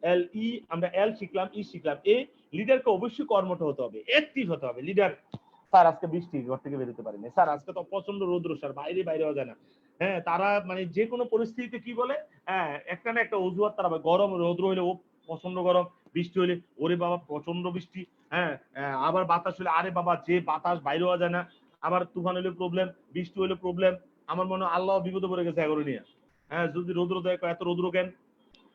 এল ই, আমরা এল শিখলাম, ই শিখলাম, লিডারকে অবশ্যই কর্মঠ হতে হবে, অ্যাক্টিভ হতে হবে। লিডার, স্যার আজকে বৃষ্টি, ঘর থেকে বেরোতে পারিনি, স্যার আজকে তো প্রচন্ড রৌদ্র, স্যার বাইরে হওয়া যায় না। তারা মানে যে কোনো পরিস্থিতিতে কি বলে, একটা না একটা অজুহাত তারা, গরম রৌদ্র হইলে ও প্রচন্ড গরম, বৃষ্টি হইলে ওরে বাবা প্রচন্ড বৃষ্টি, আবার বাতাস হলে আরে বাবা যে বাতাস, বাইরে হওয়া যায় না, আবার তুফান হলে প্রবলেম, বৃষ্টি হলে প্রবলেম। আমার মনে হয় আল্লাহ বিপদে পড়ে গেছে এগারো নিয়ে। যদি রৌদ্র দেয়, এত রৌদ্র কেন,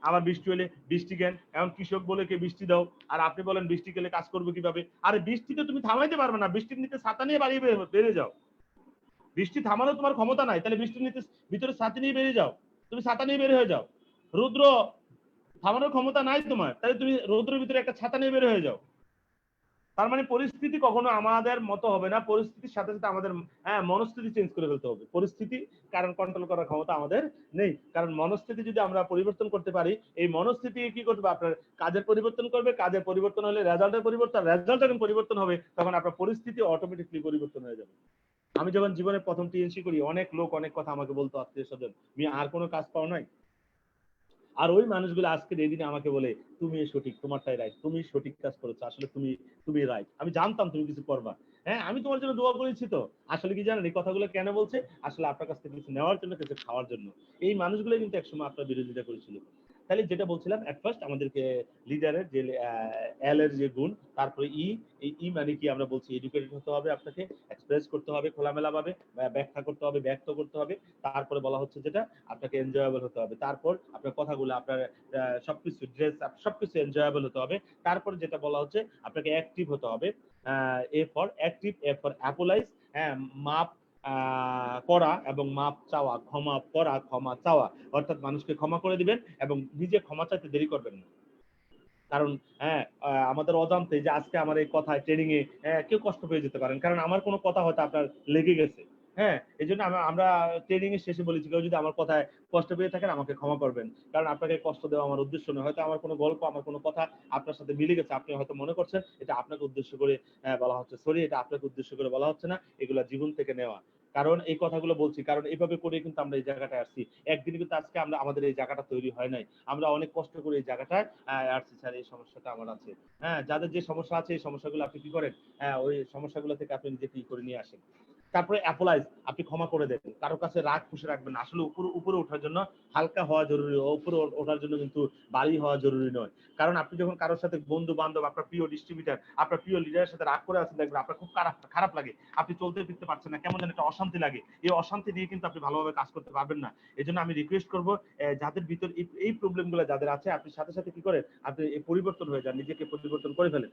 আবার বৃষ্টি হলে বৃষ্টি কেন, এখন কৃষক বলে কে বৃষ্টি দাও, আর আপনি বলেন বৃষ্টি গেলে কাজ করবে কিভাবে? আরে বৃষ্টিতে তুমি থামাইতে পারবে না, বৃষ্টির নিচে ছাতা নিয়ে বাড়ি বেড়ে যাও। বৃষ্টি থামানো তোমার ক্ষমতা নাই, তাহলে বৃষ্টির নিচে ভিতরে ছাতা নিয়ে বেরিয়ে যাও, তুমি ছাতা নিয়ে বের হয়ে যাও। রৌদ্র থামানোর ক্ষমতা নাই তোমার, তাহলে তুমি রৌদ্রের ভিতরে একটা ছাতা নিয়ে বের হয়ে যাও। তার মানে পরিস্থিতি কখনো আমাদের মতো হবে না, পরিস্থিতির সাথে সাথে আমাদের মনস্থিতি চেঞ্জ করে ফেলতে হবে। পরিস্থিতি কারণ কন্ট্রোল করার ক্ষমতা আমাদের নেই, কারণ মনস্থিতি যদি আমরা পরিবর্তন করতে পারি, এই মনস্থিতি কি করবে, আপনার কাজের পরিবর্তন করবে, কাজের পরিবর্তন হলে রেজাল্টের পরিবর্তন, রেজাল্ট যখন পরিবর্তন হবে তখন আপনার পরিস্থিতি অটোমেটিকলি পরিবর্তন হয়ে যাবে। আমি যখন জীবনে প্রথম টিএনসি করি, অনেক লোক অনেক কথা আমাকে বলতো, আত্মীয় স্বজন, আর কোনো কাজ পাও নাই, আর ওই মানুষগুলো আজকে এই দিনে আমাকে বলে তুমি সঠিক, তোমারটাই রাইট, তুমি সঠিক কাজ করেছো, আসলে তুমি রাইট, আমি জানতাম তুমি কিছু করবা, আমি তোমার জন্য দোয়া করেছি। তো আসলে কি জানেন এই কথাগুলো কেন বলছে, আসলে আপনার কাছ থেকে কিছু নেওয়ার জন্য, কিছু খাওয়ার জন্য। এই মানুষগুলো কিন্তু একসময় আপনার বিরোধিতা করেছিল। তাহলে যেটা বলছিলাম, এট ফার্স্ট আমাদেরকে লিডারের যে এল এর যে গুণ, তারপরে ই মানে কি আমরা বলছি এডুকেটেড হতে হবে, আপনাকে এক্সপ্রেস করতে হবে খোলামেলা ভাবে, ব্যাখ্যা করতে হবে, ব্যক্ত করতে হবে। তারপরে বলা হচ্ছে যেটা আপনাকে এনজয়েবল হতে হবে, তারপর আপনার কথাগুলো, আপনার সবকিছু ড্রেস সবকিছু এনজয়েবল হতে হবে। তারপর যেটা বলা হচ্ছে আপনাকে অ্যাক্টিভ হতে হবে, A for active, A for apologise, মাপ করা এবং মাপ চাওয়া, ক্ষমা করা, ক্ষমা চাওয়া, অর্থাৎ মানুষকে ক্ষমা করে দিবেন এবং নিজে ক্ষমা চাইতে দেরি করবেন না। কারণ আমাদের অজান্তে যে আজকে আমার এই কথায় ট্রেনিং এ কেউ কষ্ট পেয়ে যেতে পারেন, কারণ আমার কোনো কথা হয়তো আপনার লেগে গেছে। এই জন্য আমরা ট্রেনিং এর শেষে বলেছি, কেউ যদি আমার কথায় কষ্ট পেয়ে থাকেন আমাকে ক্ষমা করবেন, কারণ আপনাকে কষ্ট দেওয়া আমার উদ্দেশ্য নয়। হয়তো আমার কোনো গল্প, আমার কোনো কথা আপনার সাথে মিলে গেছে, আপনি হয়তো মনে করছেন এটা আপনাকে উদ্দেশ্য করে বলা হচ্ছে, সরি এটা আপনাকে উদ্দেশ্য করে বলা হচ্ছে না, এগুলা জীবন থেকে নেওয়া। কারণ এই কথাগুলো বলছি কারণ এইভাবে করে কিন্তু আমরা এই জায়গাটায় আসছি। একদিন কিন্তু আজকে আমরা আমাদের এই জায়গাটা তৈরি হয় নাই, আমরা অনেক কষ্ট করে এই জায়গাটায় আসছি। স্যার এই সমস্যাটা আমার আছে, যাদের যে সমস্যা আছে এই সমস্যাগুলো আপনি কি করেন, ওই সমস্যাগুলো থেকে আপনি নিজেকে কি করে নিয়ে আসেন। তারপরে অ্যাপোলাইজ, আপনি ক্ষমা করে দেন, কারো কাছে রাগ পুষে রাখবেন না। আসলে উপরে ওঠার জন্য হালকা হওয়া জরুরি, উপরে ওঠার জন্য কিন্তু বাড়ি হওয়া জরুরি নয়। কারণ আপনি যখন কারোর সাথে বন্ধু বান্ধব, আপনার প্রিয় ডিস্ট্রিবিউটার, আপনার প্রিয় লিডারের সাথে রাগ করে আছেন, দেখবেন আপনার খুব খারাপ লাগে, আপনি চলতে ফিরতে পারছেন না, কেমন যেন একটা অশান্তি লাগে। এই অশান্তি দিয়ে কিন্তু আপনি ভালোভাবে কাজ করতে পারবেন না। এই জন্য আমি রিকোয়েস্ট করবো, যাদের ভিতর এই প্রবলেম গুলো যাদের আছে, আপনি সাথে সাথে কি করেন, আপনি পরিবর্তন হয়ে যান, নিজেকে পরিবর্তন করে ফেলেন।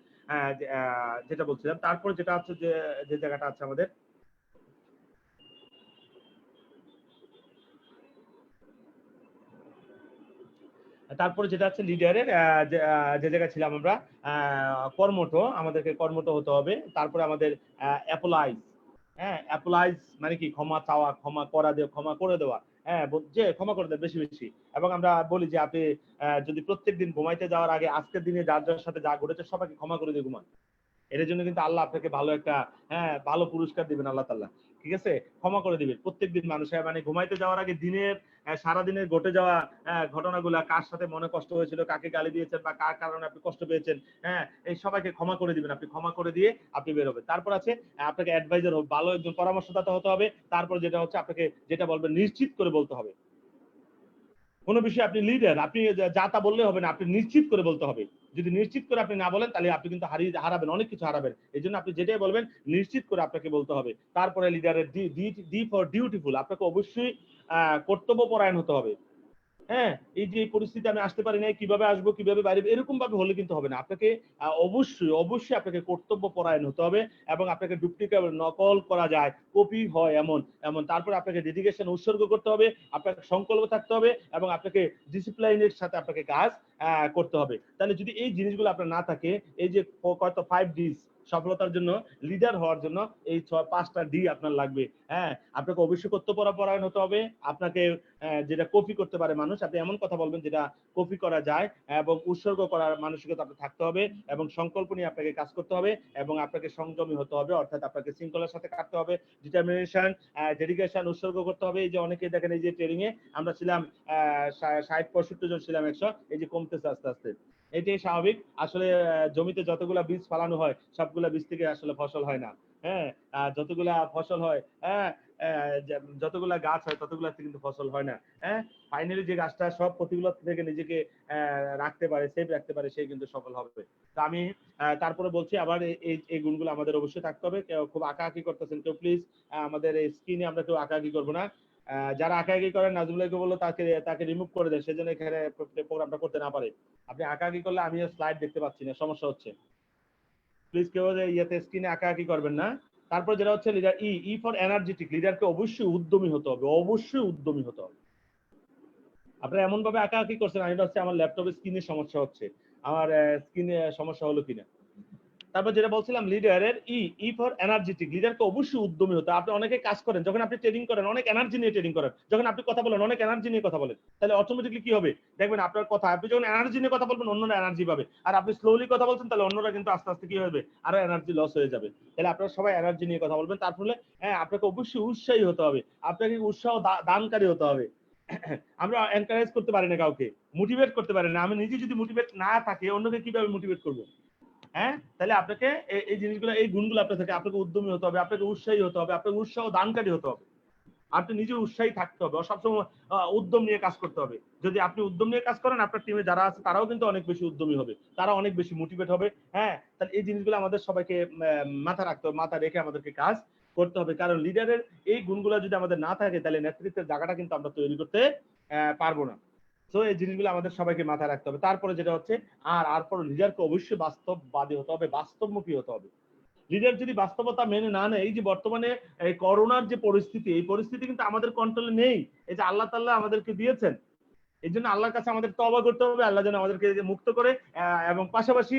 যেটা বলছিলাম, তারপরে যেটা হচ্ছে যে জায়গাটা আছে আমাদের, তারপরে যেটা হচ্ছে লিডারের যে জায়গায় ছিলাম আমরা, কর্মঠ, আমাদেরকে কর্মঠ হতে হবে। তারপরে আমাদের অ্যাপোলাইজ, অ্যাপোলাইজ মানে কি, ক্ষমা চাওয়া, ক্ষমা করে দেওয়া, যে ক্ষমা করে দেয় বেশি বেশি। এবং আমরা বলি যে আপনি যদি প্রত্যেক দিন ঘুমাইতে যাওয়ার আগে আজকের দিনে যার যার সাথে যা ঘটেছে সবাইকে ক্ষমা করে দিয়ে ঘুমান। এর জন্য কিন্তু আল্লাহ আপনাকে ভালো একটা ভালো পুরস্কার দিবেন আল্লাহ তাআলা। ঠিক আছে, ক্ষমা করে দিবেন প্রত্যেকদিন মানুষের, মানে ঘুমাইতে যাওয়ার আগে দিনের সারাদিনের ঘটে যাওয়া ঘটনাগুলা, কার সাথে মনে কষ্ট হয়েছিল, কাকে গালি দিয়েছেন বা কার কারণে আপনি কষ্ট পেয়েছেন, এই সবাইকে ক্ষমা করে দিবেন। আপনি ক্ষমা করে দিয়ে আপনি বের হবেন। তারপর আছে আপনাকে অ্যাডভাইজার হবে, ভালো একজন পরামর্শদাতা হতে হবে। তারপর যেটা হচ্ছে আপনাকে যেটা বলবেন নিশ্চিত করে বলতে হবে। কোনো বিষয়ে আপনি লিডার, আপনি যা তা বললে হবে না, আপনি নিশ্চিত করে বলতে হবে। যদি নিশ্চিত করে আপনি না বলেন তাহলে আপনি কিন্তু হারাবেন, অনেক কিছু হারাবেন। এই জন্য আপনি যেটাই বলবেন নিশ্চিত করে আপনাকে বলতে হবে। তারপরে লিডারের ডি ফর ডিউটিফুল, আপনাকে অবশ্যই কর্তব্য পরায়ণ হতে হবে। এই যে এই পরিস্থিতি আমি আসতে পারি নাই, কিভাবে আসবো, কিভাবে বাইরে, এরকম ভাবে হলে কিন্তু হবে না। আপনাকে অবশ্যই আপনাকে কর্তব্য পরায়ণ হতে হবে এবং আপনাকে ডুপ্লিকেট, নকল করা যায়, কপি হয় এমন। তারপরে আপনাকে ডেডিকেশন, উৎসর্গ করতে হবে, আপনাকে সংকল্প থাকতে হবে এবং আপনাকে ডিসিপ্লিনের সাথে আপনাকে কাজ করতে হবে। তাহলে যদি এই জিনিসগুলো আপনার না থাকে, এই যে কত 5 Ds, সফলতার জন্য, লিডার হওয়ার জন্য এই 5টা ডি আপনার লাগবে। হ্যাঁ, আপনাকে অবশ্যই কর্তব্যপরায়ণ হতে হবে। আপনাকে যেটা কপি করতে পারে মানুষ, আপনি এমন কথা বলবেন যেটা কপি করা যায়, এবং উৎসর্গ করার মানসিকতা আপনার থাকতে হবে, এবং সংকল্প নিয়ে আপনাকে কাজ করতে হবে, এবং আপনাকে সংযমী হতে হবে, অর্থাৎ আপনাকে শৃঙ্খলার সাথে কাটতে হবে, ডিটারমিনেশন, ডেডিকেশন, উৎসর্গ করতে হবে। এই যে অনেকে দেখেন এই যে ট্রেনিং এ আমরা ছিলাম 60-65 জন ছিলাম, 100, এই যে কমতেছে আস্তে আস্তে। এটাই স্বাভাবিক। আসলে জমিতে যতগুলা বীজ ফালানো হয় সবগুলা বীজ থেকে আসলে ফসল হয় না। হ্যাঁ, যতগুলা ফসল হয়, হ্যাঁ, যতগুলা গাছ হয় ততগুলাতে কিন্তু ফসল হয় না। হ্যাঁ, ফাইনালি যে গাছটা সব প্রতিগুলো থেকে নিজেকে রাখতে পারে, সেফ রাখতে পারে, সেই কিন্তু সফল হবে। তো আমি তারপরে বলছি আবার এই গুণগুলো আমাদের অবশ্যই থাকতে হবে। কেউ খুব আঁকাআঁকি করতেছেন কেউ প্লিজ আমাদের এই স্ক্রিনে আমরা কেউ আঁকাআঁকি করবো না। যারা আঁকাআঁকি করেন নাজমুল্লাহকে বললো তাকে রিমুভ করে দেন, সেজন্য এখানে প্রোগ্রামটা করতে না পারে। আপনি আঁকাআঁকি করলে আমিও স্লাইড দেখতে পাচ্ছি না, সমস্যা হচ্ছে। প্লিজ কেউ ইয়েতে স্ক্রিনে আঁকাআঁকি করবেন না। তারপর যেটা হচ্ছে লিডার ই ফর এনার্জেটিক। লিডারকে অবশ্যই উদ্যমী হতে হবে, অবশ্যই উদ্যমী হতে হবে। আপনারা এমন ভাবে আঁকাআঁকি করছেন, আমি ভাবছি আমার ল্যাপটপের স্ক্রিনে সমস্যা হচ্ছে, আমার স্ক্রিনে সমস্যা হলো কিনা। তারপর যেটা বলছিলাম লিডারের ই ফর এনার্জেটিক। লিডারকে অবশ্যই উদ্যমী হতে। আপনি অনেকে কাজ করেন, যখন আপনি ট্রেনিং করেন অনেক এনার্জি নিয়ে ট্রেনিং করেন, যখন আপনি কথা বলেন অনেক এনার্জি নিয়ে কথা বলেন, তাহলে অটোমেটিকলি কি হবে দেখবেন আপনার কথা, আপনি যখন এনার্জি নিয়ে কথা বলবেন অন্যরা এনার্জি পাবে, আর আপনি স্লোলি কথা বলছেন তাহলে অন্যরা কিন্তু আস্তে আস্তে কি হবে আরো এনার্জি লস হয়ে যাবে। তাহলে আপনারা সবাই এনার্জি নিয়ে কথা বলবেন। তার ফলে আপনাকে অবশ্যই উৎসাহী হতে হবে, আপনাকে উৎসাহ দানকারী হতে হবে। আমরা এনকারেজ করতে পারি না কাউকে, মোটিভেট করতে পারি না। আমি নিজে যদি মোটিভেট না থাকে অন্যকে কিভাবে মোটিভেট করবো? হ্যাঁ, তাহলে আপনাকে এই জিনিসগুলো, এই গুণগুলো আপনার থেকে, আপনাকে উদ্যমী হতে হবে, আপনাকে উৎসাহী হতে হবে, আপনাকে উৎসাহ দানকারী হতে হবে। আপনি নিজে উৎসাহী থাকতে হবে, সবসময় উদ্যম নিয়ে কাজ করতে হবে। যদি আপনি উদ্যম নিয়ে কাজ করেন, আপনার টিমে যারা আছে তারাও কিন্তু অনেক বেশি উদ্যমী হবে, তারা অনেক বেশি মোটিভেট হবে। হ্যাঁ, তাহলে এই জিনিসগুলো আমাদের সবাইকে মাথা রাখতে হবে, মাথা রেখে আমাদেরকে কাজ করতে হবে। কারণ লিডারের এই গুণগুলো যদি আমাদের না থাকে তাহলে নেতৃত্বের জায়গাটা কিন্তু আমরা তৈরি করতে পারবো না। তো এই জিনিসগুলো আমাদের সবাইকে মাথায় রাখতে হবে। তারপরে যেটা হচ্ছে তারপর লিডারকে অবশ্যই বাস্তববাদী হতে হবে, বাস্তবমুখী হতে হবে। লিডার যদি বাস্তবতা মেনে না নেয়, এই যে বর্তমানে এই করোনার যে পরিস্থিতি, এই পরিস্থিতি কিন্তু আমাদের কন্ট্রোলে নেই। এই যে আল্লাহ তাআলা আমাদেরকে দিয়েছেন, এই জন্য আল্লাহর কাছে আমাদের তওবা করতে হবে, আল্লাহ যেন আমাদেরকে মুক্ত করে, এবং পাশাপাশি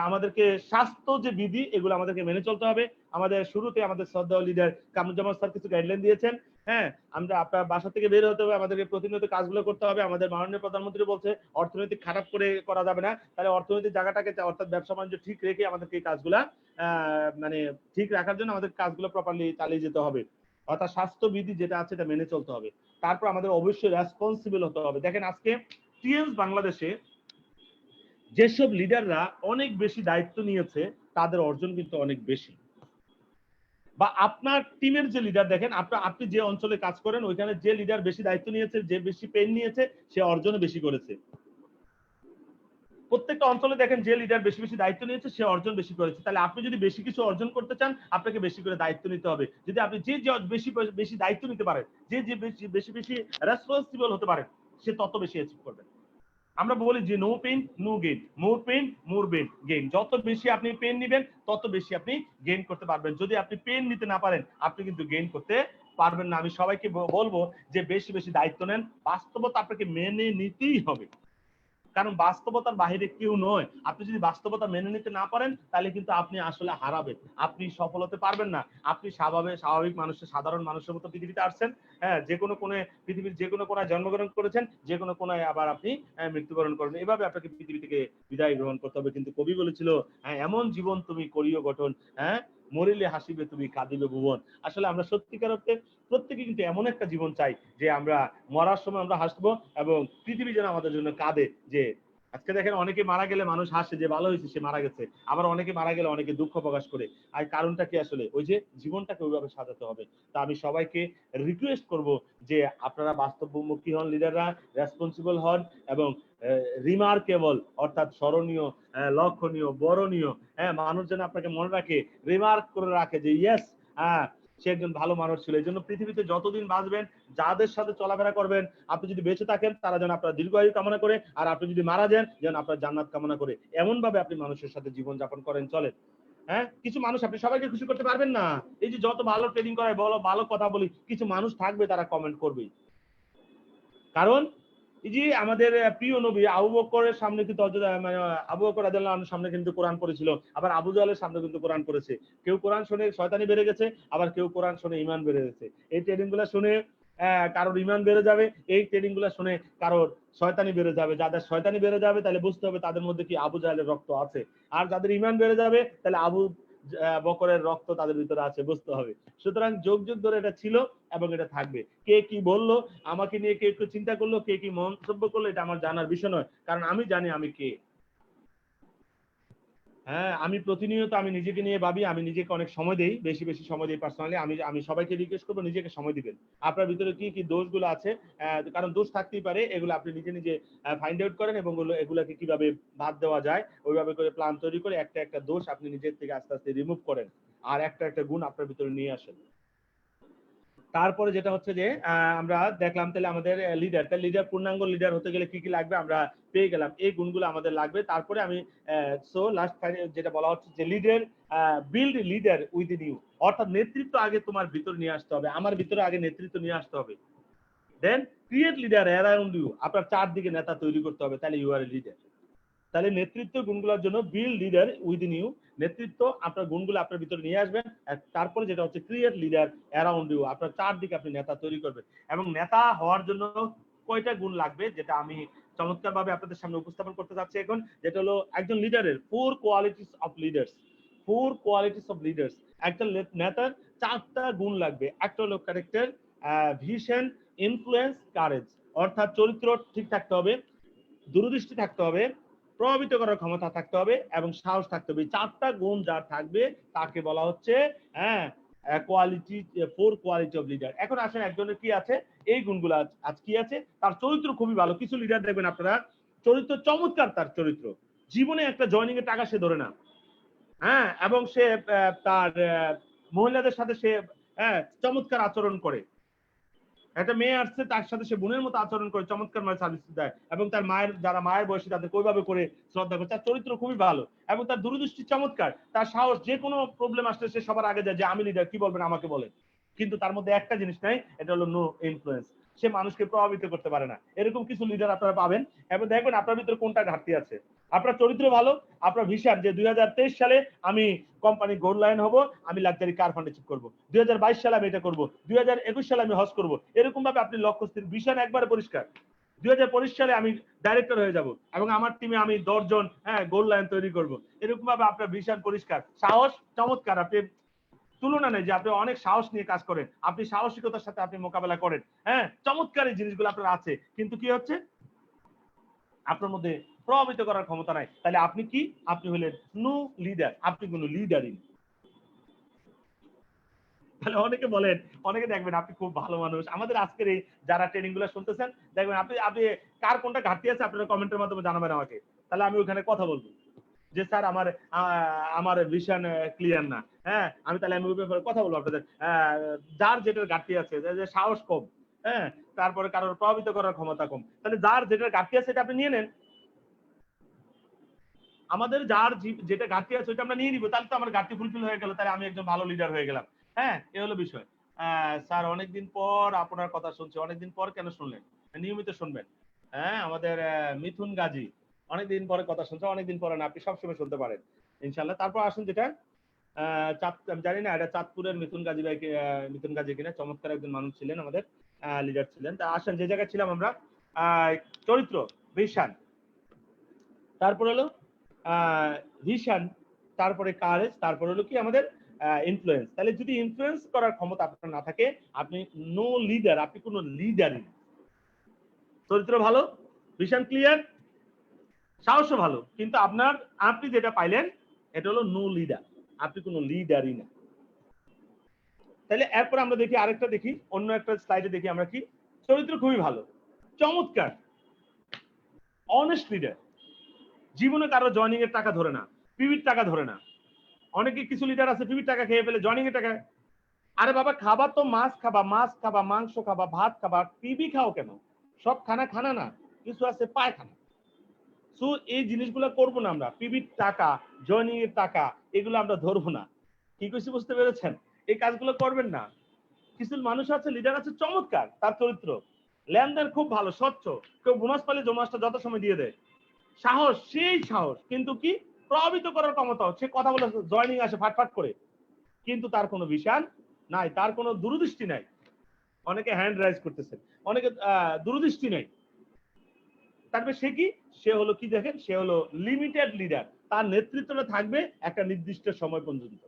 আমাদেরকে স্বাস্থ্য যে বিধি এগুলো আমাদেরকে মেনে চলতে হবে। আমাদের শুরুতে আমাদের শ্রদ্ধেয় লিডার কামরুজ্জামান স্যার কিছু গাইডলাইন দিয়েছেন। হ্যাঁ, আমরা আপনার বাসা থেকে বের হতে হবে, আমাদেরকে প্রতিনিয়ত কাজগুলো করতে হবে। আমাদের মাননীয় প্রধানমন্ত্রী বলছে অর্থনৈতিক খারাপ করে করা যাবে না, তাহলে অর্থনৈতিক জায়গাটাকে অর্থাৎ ব্যবসা বাণিজ্য ঠিক রেখে আমাদেরকে এই কাজগুলা মানে ঠিক রাখার জন্য আমাদের কাজগুলো প্রপারলি চালিয়ে যেতে হবে। অর্থাৎ স্বাস্থ্যবিধি যেটা আছে এটা মেনে চলতে হবে। তারপর আমাদের অবশ্যই রেসপন্সিবল হতে হবে। দেখেন আজকে টিএমস বাংলাদেশে যেসব লিডাররা অনেক বেশি দায়িত্ব নিয়েছে তাদের অর্জন কিন্তু অনেক বেশি। বা আপনার টিমের যে লিডার দেখেন, আপনি যে অঞ্চলে কাজ করেন ওইখানে যে লিডার বেশি দায়িত্ব নিয়েছে, যে বেশি পেন নিয়েছে, সে অর্জন বেশি করেছে। প্রত্যেকটা অঞ্চলে দেখেন যে লিডার বেশি বেশি দায়িত্ব নিয়েছে সে অর্জন বেশি করেছে। তাহলে আপনি যদি বেশি কিছু অর্জন করতে চান আপনাকে বেশি করে দায়িত্ব নিতে হবে। যদি আপনি যে বেশি বেশি দায়িত্ব নিতে পারেন, যে বেশি বেশি রেসপন্সিবল হতে পারেন, সে তত বেশি অ্যাচিভ করবে। আমরা বলি যে নো পেইন নো গেইন, মোর পেইন মোর গেইন। যত বেশি আপনি পেন নিবেন তত বেশি আপনি গেইন করতে পারবেন। যদি আপনি পেন নিতে না পারেন আপনি কিন্তু গেইন করতে পারবেন না। আমি সবাইকে বলবো যে বেশি বেশি দায়িত্ব নেন। বাস্তবতা আপনাকে মেনে নিতেই হবে, কারণ বাস্তবতার বাহিরে কেউ নয়। আপনি যদি বাস্তবতা মেনে নিতে না পারেন তাহলে কিন্তু আপনি আসলে হারাবেন, আপনি সফল হতে পারবেন না। আপনি স্বাভাবিক মানুষের, সাধারণ মানুষের মতো পৃথিবীতে আসছেন। হ্যাঁ, যে কোনো কোণে, পৃথিবীর যে কোনো কোণায় জন্মগ্রহণ করেছেন, যে কোনো কোণায় আবার আপনি মৃত্যুবরণ করবেন। এভাবে আপনাকে পৃথিবী থেকে বিদায় গ্রহণ করতে হবে। কিন্তু কবি বলেছিল, এমন জীবন তুমি করিও গঠন, মরিলে হাসিবে তুমি কাঁদিবে ভুবন। আসলে আমরা সত্যিকার অর্থে প্রত্যেকে কিন্তু এমন একটা জীবন চাই যে আমরা মরার সময় আমরা হাসবো এবং পৃথিবী যেন আমাদের জন্য কাঁদে। যে আজকে দেখেন অনেকে মারা গেলে মানুষ হাসে যে ভালো হয়েছে সে মারা গেছে, আবার অনেকে মারা গেলে অনেকে দুঃখ প্রকাশ করে। আর কারণটা কি? আসলে ওই যে জীবনটাকে ওইভাবে সাজাতে হবে। তা আমি সবাইকে রিকোয়েস্ট করব যে আপনারা বাস্তবমুখী হন, লিডাররা রেসপন্সিবল হন এবং রিমার্কেবল অর্থাৎ স্মরণীয়, লক্ষণীয়, বরণীয়, মানুষ যেন আপনাকে মনে রাখে, রিমার্ক করে রাখে যে ইয়েস, সে একজন ভালো মানুষ ছিল। এই জন্য পৃথিবীতে যতদিন বাঁচবেন, যাদের সাথে চলাফেরা করবেন, আপনি যদি বেঁচে থাকেন তারা যেন আপনার দীর্ঘায়ু কামনা করে, আর আপনি যদি মারা যান যেন আপনার জান্নাত কামনা করে। এমন ভাবে আপনি মানুষের সাথে জীবন যাপন করেন, চলেন। কিছু মানুষ আপনি সবাইকে খুশি করতে পারবেন না। এই যে যত ভালো ট্রেনিং করায়, ভালো কথা বলি, কিছু মানুষ থাকবে তারা কমেন্ট করবেই। কারণ এই যে আমাদের প্রিয় নবী আবু বকরের সামনে কিন্তু মানে আবু বকর রাদিয়াল্লাহু আনহুর সামনে কিন্তু কোরআন পড়েছিল, আবার আবু জাহেলের সামনে কিন্তু কোরআন পড়েছে। কেউ কোরআন শুনে শয়তানি বেড়ে গেছে, আবার কেউ কোরআন শুনে ঈমান বেড়ে গেছে। এই ট্রেনিং গুলো শুনে কারোর ঈমান বেড়ে যাবে, এই ট্রেনিং গুলো শুনে কারোর শয়তানি বেড়ে যাবে। যাদের শয়তানি বেড়ে যাবে তাহলে বুঝতে হবে তাদের মধ্যে কি আবু জাহেলের রক্ত আছে, আর যাদের ঈমান বেড়ে যাবে তাহলে আবু বকরের রক্ত তাদের ভিতরে আছে, বুঝতে হবে। সুতরাং যুগ যুগ ধরে এটা ছিল এবং এটা থাকবে। কে কি বললো, আমাকে নিয়ে কে একটু চিন্তা করলো, কে কি মন্তব্য করলো, এটা আমার জানার বিষয় নয়, কারণ আমি জানি আমি কে। হ্যাঁ, আমি প্রতিনিয়ত আমি নিজেকে নিয়ে ভাবি, আমি নিজেকে অনেক সময় দেই, বেশি বেশি সময় দিই পার্সোনালি। আমি সবাইকে রিকোয়েস্ট করবো নিজেকে সময় দিবেন। আপনার ভিতরে কি কি দোষগুলো আছে, কারণ দোষ থাকতেই পারে, এগুলো আপনি নিজে নিজে ফাইন্ড আউট করেন এবং এগুলাকে কিভাবে বাদ দেওয়া যায় ওইভাবে করে প্ল্যান তৈরি করে একটা একটা দোষ আপনি নিজের থেকে আস্তে আস্তে রিমুভ করেন, আর একটা একটা গুণ আপনার ভিতরে নিয়ে আসেন। তারপরে যেটা হচ্ছে যে আমরা দেখলাম তাহলে আমাদের লিডার, তাহলে লিডার পূর্ণাঙ্গ লিডার হতে গেলে কি কি লাগবে আমরা পেয়ে গেলাম, এই গুণগুলো আমাদের লাগবে। তারপরে আমি সো লাস্ট যেটা বলা হচ্ছে যে leader build leader within you, অর্থাৎ নেতৃত্ব আগে তোমার ভিতরে নিয়ে আসতে হবে, আমার ভিতরে আগে নেতৃত্ব নিয়ে আসতে হবে। দেন ক্রিয়েট লিডার অ্যারাউন্ড ইউ, আপনার চারদিকে নেতা তৈরি করতে হবে, তাহলে ইউ আর এ লিডার। তাহলে নেতৃত্ব গুণগুলোর জন্য বিল্ড লিডার উইদিন ইউ, নেতৃত্ব আপনার গুণগুলো আপনার ভিতরে নিয়ে আসবেন। তারপরে যেটা হচ্ছে ক্রিয়েট লিডার অ্যারাউন্ড ইউ, আপনার চারদিকে আপনি নেতা তৈরি করবেন। এবং নেতা হওয়ার জন্য কয়টা গুণ লাগবে যেটা আমি চমৎকার ভাবে আপনাদের সামনে উপস্থাপন করতে যাচ্ছি এখন, যেটা হলো একজন লিডারের 4 qualities of leaders. 4 qualities of leaders, একটা নেতার 4টা গুণ লাগবে। একটা হলো ক্যারেক্টার, ভিশন, ইনফ্লুয়েন্স, কারেজ, অর্থাৎ চরিত্র ঠিক থাকতে হবে, দূরদৃষ্টি থাকতে হবে, প্রভাবিত করার ক্ষমতা থাকতে হবে এবং সাহস থাকতে হবে। 4টা গুণ যার থাকবে তাকে বলা হচ্ছে কোয়ালিটি, 4 কোয়ালিটি অফ লিডার। এখন আসেন একজনের কি আছে, এই গুণগুলো আজ কি আছে, তার চরিত্র খুবই ভালো। কিছু লিডার দেখবেন আপনারা চরিত্র চমৎকার, তার চরিত্র, জীবনে একটা জয়নিং এর টাকা সে ধরে না, এবং সে তার মহিলাদের সাথে সে চমৎকার আচরণ করে। একটা মেয়ে আসছে তার সাথে সে বোনের মতো আচরণ করে, চমৎকার মানে সার্ভিস দেয়, এবং তার মায়ের যারা মায়ের বয়সী তাদের ওইভাবে করে শ্রদ্ধা করে। তার চরিত্র খুবই ভালো এবং তার দূরদৃষ্টি চমৎকার, তার সাহস, যে কোনো প্রবলেম আসলে সে সবার আগে যায় যে আমি লিডার, কি বলবেন আমাকে বলেন। কিন্তু তার মধ্যে একটা জিনিস নাই, এটা হলো নো ইনফ্লুয়েন্স, সে মানুষকে প্রভাবিত করতে পারে না। এরকম কিছু লিডার আপনারা পাবেন এবং দেখবেন আপনার ভিতরে কোনটা ঘাটতি আছে। আপনার চরিত্র ভালো, আপনার ভিশন যে 2023 সালে আমি কোম্পানি গোল্ড লাইন হব, আমি লাক্সারি কার ফান্ডে চিপ করবো, 2022 সালে আমি এটা করবো, 2021 সালে আমি হজ করবো, এরকম ভাবে আপনি লক্ষ্য স্থির, ভিশন একবারে পরিষ্কার। 2025 সালে আমি ডাইরেক্টর হয়ে যাব এবং আমার টিমে আমি 10 জন গোল্ড লাইন তৈরি করব, এরকম ভাবে আপনার ভিশন পরিষ্কার, সাহস চমৎকার, আপনি তুলনা নেই যে আপনি অনেক সাহস নিয়ে কাজ করেন, আপনি সাহসিকতার সাথে আপনি মোকাবেলা করেন, চমৎকার এই জিনিসগুলো আপনার আছে। কিন্তু কি হচ্ছে, আপনার মধ্যে প্রভাবিত করার ক্ষমতা নাই। তাহলে আপনি কি, আপনি হলেন নো লিডার, আপনি কোনো লিডারই। তাহলে অনেকে বলেন, অনেকে দেখবেন আপনি খুব ভালো মানুষ, আমাদের আজকের এই যারা ট্রেনিং গুলো শুনতেছেন দেখবেন আপনি আপনি কার কোনটা ঘাটতি আছে আপনারা কমেন্টের মাধ্যমে জানাবেন আমাকে, তাহলে আমি ওখানে কথা বলবো যে স্যার আমার আমার ভিশন ক্লিয়ার না, আমি তাহলে আমি ওই ব্যাপারে কথা বলবো আপনাদের। যার যেটার ঘাটতি আছে, যে সাহস কম, তারপরে কারোর প্রভাবিত করার ক্ষমতা কম, তাহলে যার যেটার ঘাটতি আছে সেটা আপনি নিয়ে নেন। আমাদের যার যেটা ঘাটতি আছে ওইটা আমরা নিয়ে নিবো, তাহলে তো আমার ঘাটতি ফুলফিল হয়ে গেল, তাহলে আমি একজন ভালো লিডার হয়ে গেলাম। এ হলো বিষয়। স্যার অনেকদিন পর আপনার কথা শুনছি, অনেকদিন পর কেন শুনলেন, নিয়মিত শুনবেন। আমাদের মিথুন গাজী অনেকদিন পরে কথা শুনছে, অনেকদিন পরে না, আপনি সবসময় শুনতে পারেন ইনশাল্লাহ। তারপর আসুন যেটা আমি জানি না এটা চাঁদপুরের মিথুন গাজী ভাই, মিথুন গাজী কিনা, চমৎকার একজন মানুষ ছিলেন, আমাদের লিডার ছিলেন। তা আসেন যে জায়গায় ছিলাম আমরা, চরিত্র, ভিশন, তারপর হলো ভিশন, তারপরে কারেজ, তারপর হলো কি আমাদের ইনফ্লুয়েন্স। তাহলে যদি ইনফ্লুয়েন্স করার ক্ষমতা আপনার না থাকে, আপনি নো লিডার, আপনি কোনো লিডারই। চরিত্র ভালো, ভিশন ক্লিয়ার, সাহসও ভালো, কিন্তু আপনি যেটা পাইলেন এটা হলো নো লিডার, আপনি কোনো লিডারই না। তাহলে এরপর আমরা দেখি আরেকটা, দেখি অন্য একটা স্লাইডে দেখি আমরা কি, চরিত্র খুবই ভালো, চমৎকার, অনেস্ট লিডার, জীবনে কারো জয়নিং এর টাকা ধরে না, পিবির টাকা ধরে না। অনেকে কিছু লিডার আছে পিবির টাকা খেয়ে ফেলে, জয়নিং এর টাকা। আরে বাবা, খাবার তো মাছ খাবা, মাংস খাবা, ভাত খাবা, পিবি খাও কেন? সব খানা খানা না, কিছু আছে পায়খানা। সো এই জিনিসগুলো করবো না আমরা, পিবির টাকা, জয়নিং এর টাকা, এগুলো আমরা ধরবো না। কি কইছি বুঝতে পেরেছেন? এই কাজগুলো করবেন না। কিছু মানুষ আছে, লিডার আছে চমৎকার, তার চরিত্র লেনদেন খুব ভালো, স্বচ্ছ, কেউ বোনাস পালে বোনাসটা যত সময় দিয়ে দেয়, সাহস, সেই সাহস, কিন্তু কি প্রভাবিত করার ক্ষমতা, সে কথা বলে জয়নিং আসে ফাটফাট করে, কিন্তু তার কোনো ভিশন নাই, তার কোনো দূরদৃষ্টি নাই। অনেকে হ্যান্ড রাইজ করতেছেন, অনেকে দূরদৃষ্টি নাই। তারপরে সে কি, সে হলো কি দেখেন, সে হলো লিমিটেড লিডার, তার নেতৃত্বটা থাকবে একটা নির্দিষ্ট সময় পর্যন্ত,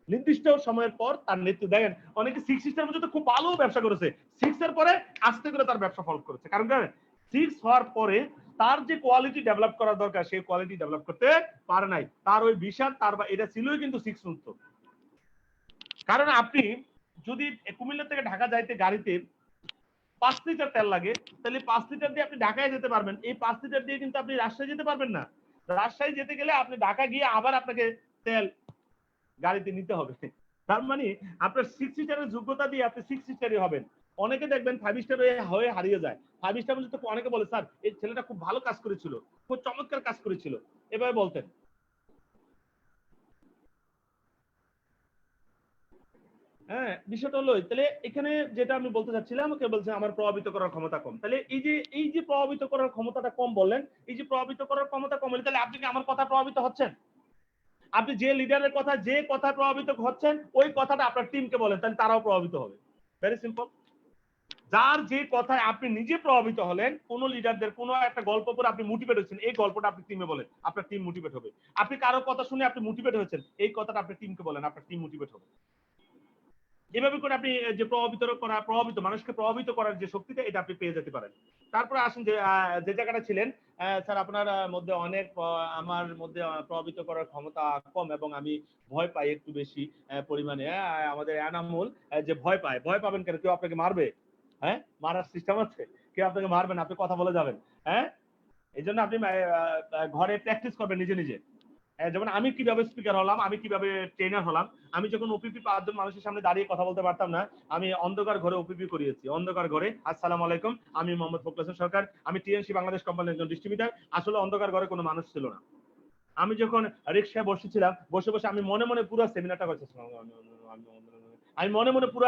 নির্দিষ্ট সময়ের পর তার নেতৃত্ব। দেখেন অনেকে 6 এর মধ্যে খুব ভালো ব্যবসা করেছে, 6 এর পরে আস্তে করে তার ব্যবসা ফল করেছে, কারণ 6 হওয়ার পরে তার যে কোয়ালিটি ডেভেলপ করা দরকার সেই কোয়ালিটি ডেভেলপ করতে পারে নাই, তার ওই বিশাল তার বা এটা ছিলই কিন্তু 6 উত্তর। কারণ আপনি যদি কুমিল্লা থেকে ঢাকা যাইতে গাড়িতে 5 লিটার তেল লাগে, তাহলে 5 লিটার দিয়ে আপনি ঢাকায় যেতে পারবেন, এই 5 লিটার দিয়ে কিন্তু আপনি রাজশাহী যেতে পারবেন না। রাজশাহী যেতে গেলে আপনি ঢাকা গিয়ে আবার আপনাকে তেল গাড়িতে নিতে হবে। তার মানে আপনার 6 সিটারের যোগ্যতা দিয়ে আপনি 6 সিটারই হবেন। অনেকে দেখবেন 5 স্টার হয়ে হারিয়ে যায়। 5 স্টার বলতে অনেকে বলে স্যার এই ছেলেটা খুব ভালো কাজ করেছিল, খুব চমৎকার কাজ করেছিল, এভাবে বলতেন। হ্যাঁ, বিষয়টা হলো তাহলে এখানে যেটা আমি বলতে চাচ্ছিলাম, আমাকে বলছে আমার প্রভাবিত করার ক্ষমতা কম। তাহলে এই যে প্রভাবিত করার ক্ষমতাটা কম বললেন, এই যে প্রভাবিত করার ক্ষমতা কম হলে তাহলে আপনি কি আমার কথা প্রভাবিত হচ্ছেন? আপনি যে লিডারের কথা, যে কথা প্রভাবিত হচ্ছেন ওই কথাটা আপনার টিমকে বলেন, তাহলে তারাও প্রভাবিত হবে। Very simple. যার যে কথায় আপনি নিজে প্রভাবিত হলেন, কোন লিডারদের কোন একটা গল্প পরে আপনি মোটিভেট হচ্ছেন, এই গল্পটা আপনি টিমে বলেন, আপনার টিম মোটিভেট হবে। আপনি কারো কথা শুনে আপনি মোটিভেট হয়েছেন, এই কথাটা আপনি টিমকে বলেন, আপনার টিম মোটিভেট হবে। এভাবে করে আপনি যে প্রভাবিত মানুষকে প্রভাবিত করার যে শক্তিটা, এটা আপনি পেয়ে যেতে পারেন। তারপরে আসুন যে জায়গাটা ছিলেন, স্যার আপনার মধ্যে অনেক, আমার মধ্যে প্রভাবিত করার ক্ষমতা কম এবং আমি ভয় পাই একটু বেশি পরিমাণে। আমাদের এনামুল যে ভয় পায়, ভয় পাবেন কেন? কেউ আপনাকে মারবে? হ্যাঁ, মারার সিস্টেম আছে? কেউ আপনাকে মারবেন, আপনি কথা বলে যাবেন। হ্যাঁ, এই জন্য আপনি ঘরে প্র্যাকটিস করবেন নিজে নিজে। যেমন আমি কিভাবে স্পিকার হলাম, আমি কিভাবে ট্রেনার হলাম। আমি যখন ওপিপি 5 জন মানুষের সামনে দাঁড়িয়ে কথা বলতে পারতাম না, আমি অন্ধকার ঘরে ওপিপি করিয়েছি। অন্ধকার ঘরে। আসসালামু আলাইকুম, আমি মোহাম্মদ ফখরুল হাসান সরকার, আমি টিএনসি বাংলাদেশ কোম্পানির একজন ডিস্ট্রিবিউটর। আসলে অন্ধকার ঘরে কোনো মানুষ ছিল না। আমি যখন রিক্সায় বসেছিলাম, বসে বসে আমি মনে মনে পুরো সেমিনারটা করতেছিলাম। আমি মনে মনে পুরো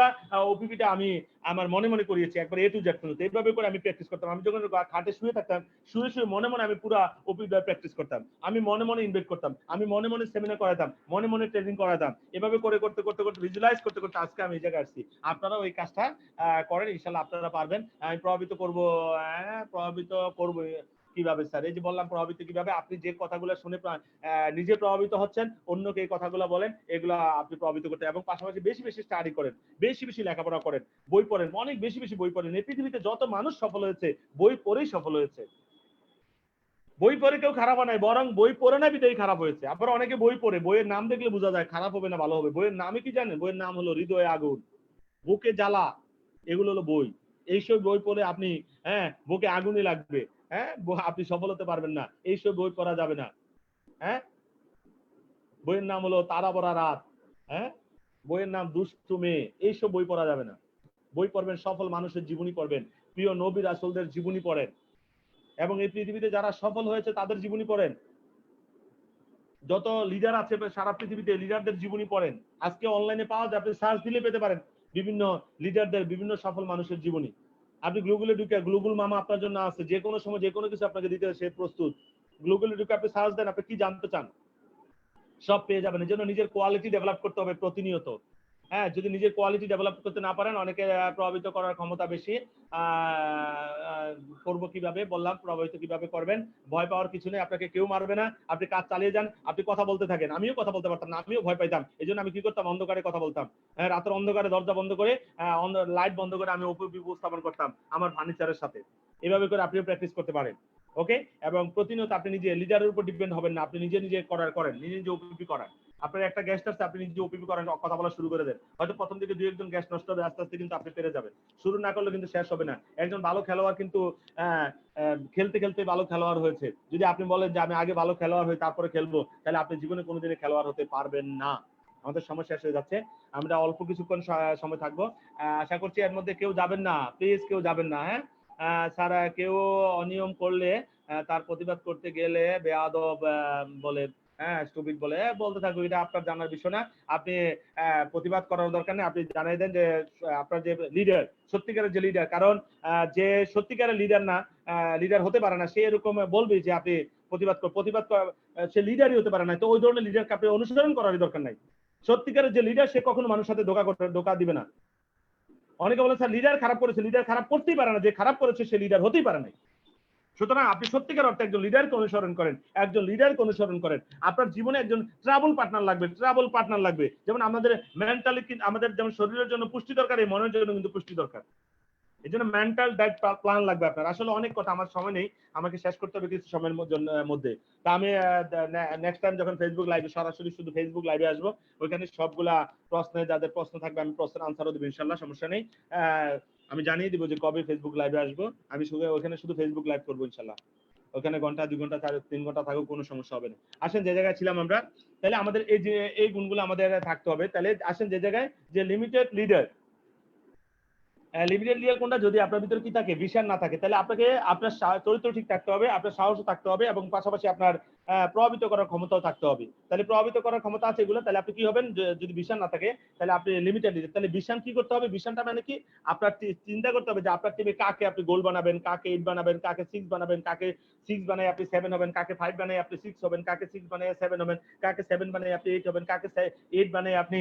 ওপিপিটা আমি আমার মনে মনে করিয়েছি, একবার A to Z পর্যন্ত। এইভাবে করে আমি প্র্যাকটিস করতাম। আমি যখন খাটে শুয়ে থাকতাম, শুয়ে শুয়ে মনে মনে আমি পুরো ওপিপিটা প্র্যাকটিস করতাম। আমি মনে মনে ইনভাইট করতাম, আমি মনে মনে সেমিনার করাতাম, মনে মনে ট্রেনিং করাতাম। এভাবে করে করতে করতে করতে ভিজুয়ালাইজ করতে করতে আজকে আমি এই জায়গায় আসছি। আপনারাও এই কাজটা করেন, ইনশাল্লাহ আপনারা পারবেন। আমি প্রভাবিত করব, প্রভাবিত করব কিভাবে স্যার? এই যে বললাম প্রভাবিত কিভাবে, আপনি যে কথাগুলো শুনে নিজে প্রভাবিত হচ্ছেন, অন্যকে এই কথাগুলো বলেন, এগুলো আপনি প্রভাবিত করতে, এবং পাশাপাশি বেশি বেশি স্টাডি করেন, বেশি বেশি লেখাপড়া করেন, বই পড়েন, অনেক বেশি বেশি বই পড়েন। এই পৃথিবীতে যত মানুষ সফল হয়েছে বই পড়েই সফল হয়েছে। বই পড়ে কেউ খারাপ হয় নাই, বরং বই পড়ে না বিদায় খারাপ হয়েছে। আবার অনেকে বই পড়ে, বইয়ের নাম দেখলে বোঝা যায় খারাপ হবে না ভালো হবে। বইয়ের নামই কি জানেন? বইয়ের নাম হলো হৃদয়ে আগুন, বুকে জ্বালা, এগুলো হলো বই। এইসব বই পড়ে আপনি, বুকে আগুনই লাগবে, আপনি সফল হতে পারবেন না। এইসব বই পড়া যাবে না। হ্যাঁ, বইয়ের নাম হলো তারা পড়া রাত, হ্যাঁ, বইয়ের নাম দুষ্টু মেয়ে, এইসব বই পড়া যাবে না। বই পড়বেন, সফল মানুষের জীবনী পড়বেন, প্রিয় নবী রাসূলদের জীবনী পড়েন, এবং এই পৃথিবীতে যারা সফল হয়েছে তাদের জীবনী পড়েন। যত লিডার আছে সারা পৃথিবীতে, লিডারদের জীবনী পড়েন। আজকে অনলাইনে পাওয়া যায়, আপনি সার্চ দিলে পেতে পারেন বিভিন্ন লিডারদের, বিভিন্ন সফল মানুষের জীবনী। আপনি গুগলে ঢুকে, গুগল মামা আপনার জন্য আছে, যে কোনো সময় যে কোনো কিছু আপনাকে দিতে সে প্রস্তুত। গুগলে ঢুকে আপনি সার্চ দেন, আপনি কি জানতে চান সব পেয়ে যাবেন। এই জন্য নিজের কোয়ালিটি ডেভেলপ করতে হবে প্রতিনিয়ত। যদি নিজের কোয়ালিটি ডেভেলপ করতে না পারেন, অনেকে প্রভাবিত করার ক্ষমতা বেশি। করবো কিভাবে বললাম, প্রভাবিত কিভাবে করবেন। ভয় পাওয়ার কিছু নেই, আপনাকে কেউ মারবে না। আপনি কাজ চালিয়ে যান, আপনি কথা বলতে থাকেন। আমিও কথা বলতে পারতাম না, আমিও ভয় পাইতাম। এই জন্য আমি কি করতাম, অন্ধকারে কথা বলতাম। রাতের অন্ধকারে দরজা বন্ধ করে, লাইট বন্ধ করে আমি উপস্থাপন করতাম আমার ফার্নিচারের সাথে। এভাবে করে আপনিও প্র্যাকটিস করতে পারেন। ওকে, এবং প্রতিনিয়ত আপনি নিজে লিডারের উপর ডিপেন্ড হবেন না, আপনি নিজে নিজে করেন, নিজে নিজে ওপিপি করান। আপনার একটা গেস্ট আছে, আপনি নিজে ওপিপি করেন, কথা বলা শুরু করে দেন। হয়তো প্রথম দিকে 2-1 গেস্ট নষ্ট হবে, আস্তে আস্তে কিন্তু আপনি পেরে যাবেন। শুরু না করলে কিন্তু শেষ হবে না। একজন ভালো খেলোয়াড় কিন্তু খেলতে খেলতে ভালো খেলোয়াড় হয়েছে। যদি আপনি বলেন যে আমি আগে ভালো খেলোয়াড় হই তারপরে খেলবো, তাহলে আপনি জীবনে কোনোদিনই খেলোয়াড় হতে পারবেন না। আমাদের সময় শেষ হয়ে যাচ্ছে, আমরা অল্প কিছুক্ষণ সময় থাকবো। আশা করছি এর মধ্যে কেউ যাবেন না, প্লিজ কেউ যাবেন না। হ্যাঁ স্যার, কেউ অনিয়ম করলে তার প্রতিবাদ করতে গেলে বেয়াদব বলে হ্যাঁ স্টুপিড বলে বলতে থাকুক, এটা আপনার জানার বিষয় না। আপনি প্রতিবাদ করার দরকার নেই, আপনি জানাই দেন যে আপনার যে লিডার, সত্যিকারের যে লিডার, কারণ যে সত্যিকারের লিডার না, লিডার হতে পারে না, সে এরকম বলবে যে আপনি প্রতিবাদ সে লিডারই হতে পারে না, তো ওই ধরনের লিডারকে আপনি অনুসরণ করার দরকার নাই। সত্যিকারের যে লিডার সে কখনো মানুষের সাথে ধোকা দিবে না। অনেকে বলে স্যার লিডার খারাপ করেছে, লিডার খারাপ করতেই পারে না, যে খারাপ করেছে সে লিডার হতেই পারে না। সুতরাং আপনি সত্যিকার অর্থে একজন লিডারকে অনুসরণ করেন, একজন লিডারকে অনুসরণ করেন। আপনার জীবনে একজন ট্রাভেল পার্টনার লাগবে। যেমন আমাদের মেন্টালি, আমাদের যেমন শরীরের জন্য পুষ্টি দরকার, এই মনের জন্য কিন্তু পুষ্টি দরকার। এই জন্য মেন্টাল ডায়েট প্ল্যান লাগবে আপনার। আসলে অনেক কথা, আমার সময় নেই, আমাকে শেষ করতে হবে কিছু সময়ের মধ্যে। তা আমি নেক্সট টাইম যখন ফেসবুক লাইভে, সরাসরি শুধু ফেসবুক লাইভে আসবো, ওইখানে সবগুলা প্রশ্নে যাদের প্রশ্ন থাকবে আমি প্রশ্নের আনসারও দেবো ইনশাল্লাহ, সমস্যা নেই। আমি জানিয়ে দিব যে কবে ফেসবুক লাইভে আসবো। আমি ওখানে শুধু ফেসবুক লাইভ করবো ইনশাল্লাহ। ওখানে ঘন্টা 2 ঘন্টা 3 ঘন্টা থাকুক, কোনো সমস্যা হবে না। আসেন যে জায়গায় ছিলাম আমরা, তাহলে আমাদের এই গুণগুলো আমাদের থাকতে হবে। তাহলে আসেন যে জায়গায়, যে লিমিটেড লিডার কোনটা, যদি আপনার ভিতরে কি থাকে, বিশাল না থাকে, তাহলে আপনাকে আপনার চরিত্র ঠিক থাকতে হবে, আপনার সাহসও থাকতে হবে, এবং পাশাপাশি আপনার প্রভাবিত করার ক্ষমতাও থাকতে হবে। তাহলে প্রভাবিত করার ক্ষমতা আছে এগুলো, তাহলে আপনি কি হবেন, যদি বিশাল না থাকে তাহলে আপনি লিমিটেড লিডার। তাহলে বিশাল কি করতে হবে, বিশালটা মানে কি, আপনার চিন্তা করতে হবে যে আপনার টিমে কাকে আপনি গোল বানাবেন, কাকে 8 বানাবেন, কাকে 6 বানাবেন, কাকে 6 বানায় আপনি 7 হবেন, কাকে 5 বানায় আপনি 6 হবেন, কাকে 6 বানায় 7 হবেন, কাকে 7 বানায় আপনি 8 হবেন, কাকে 8 বানায় আপনি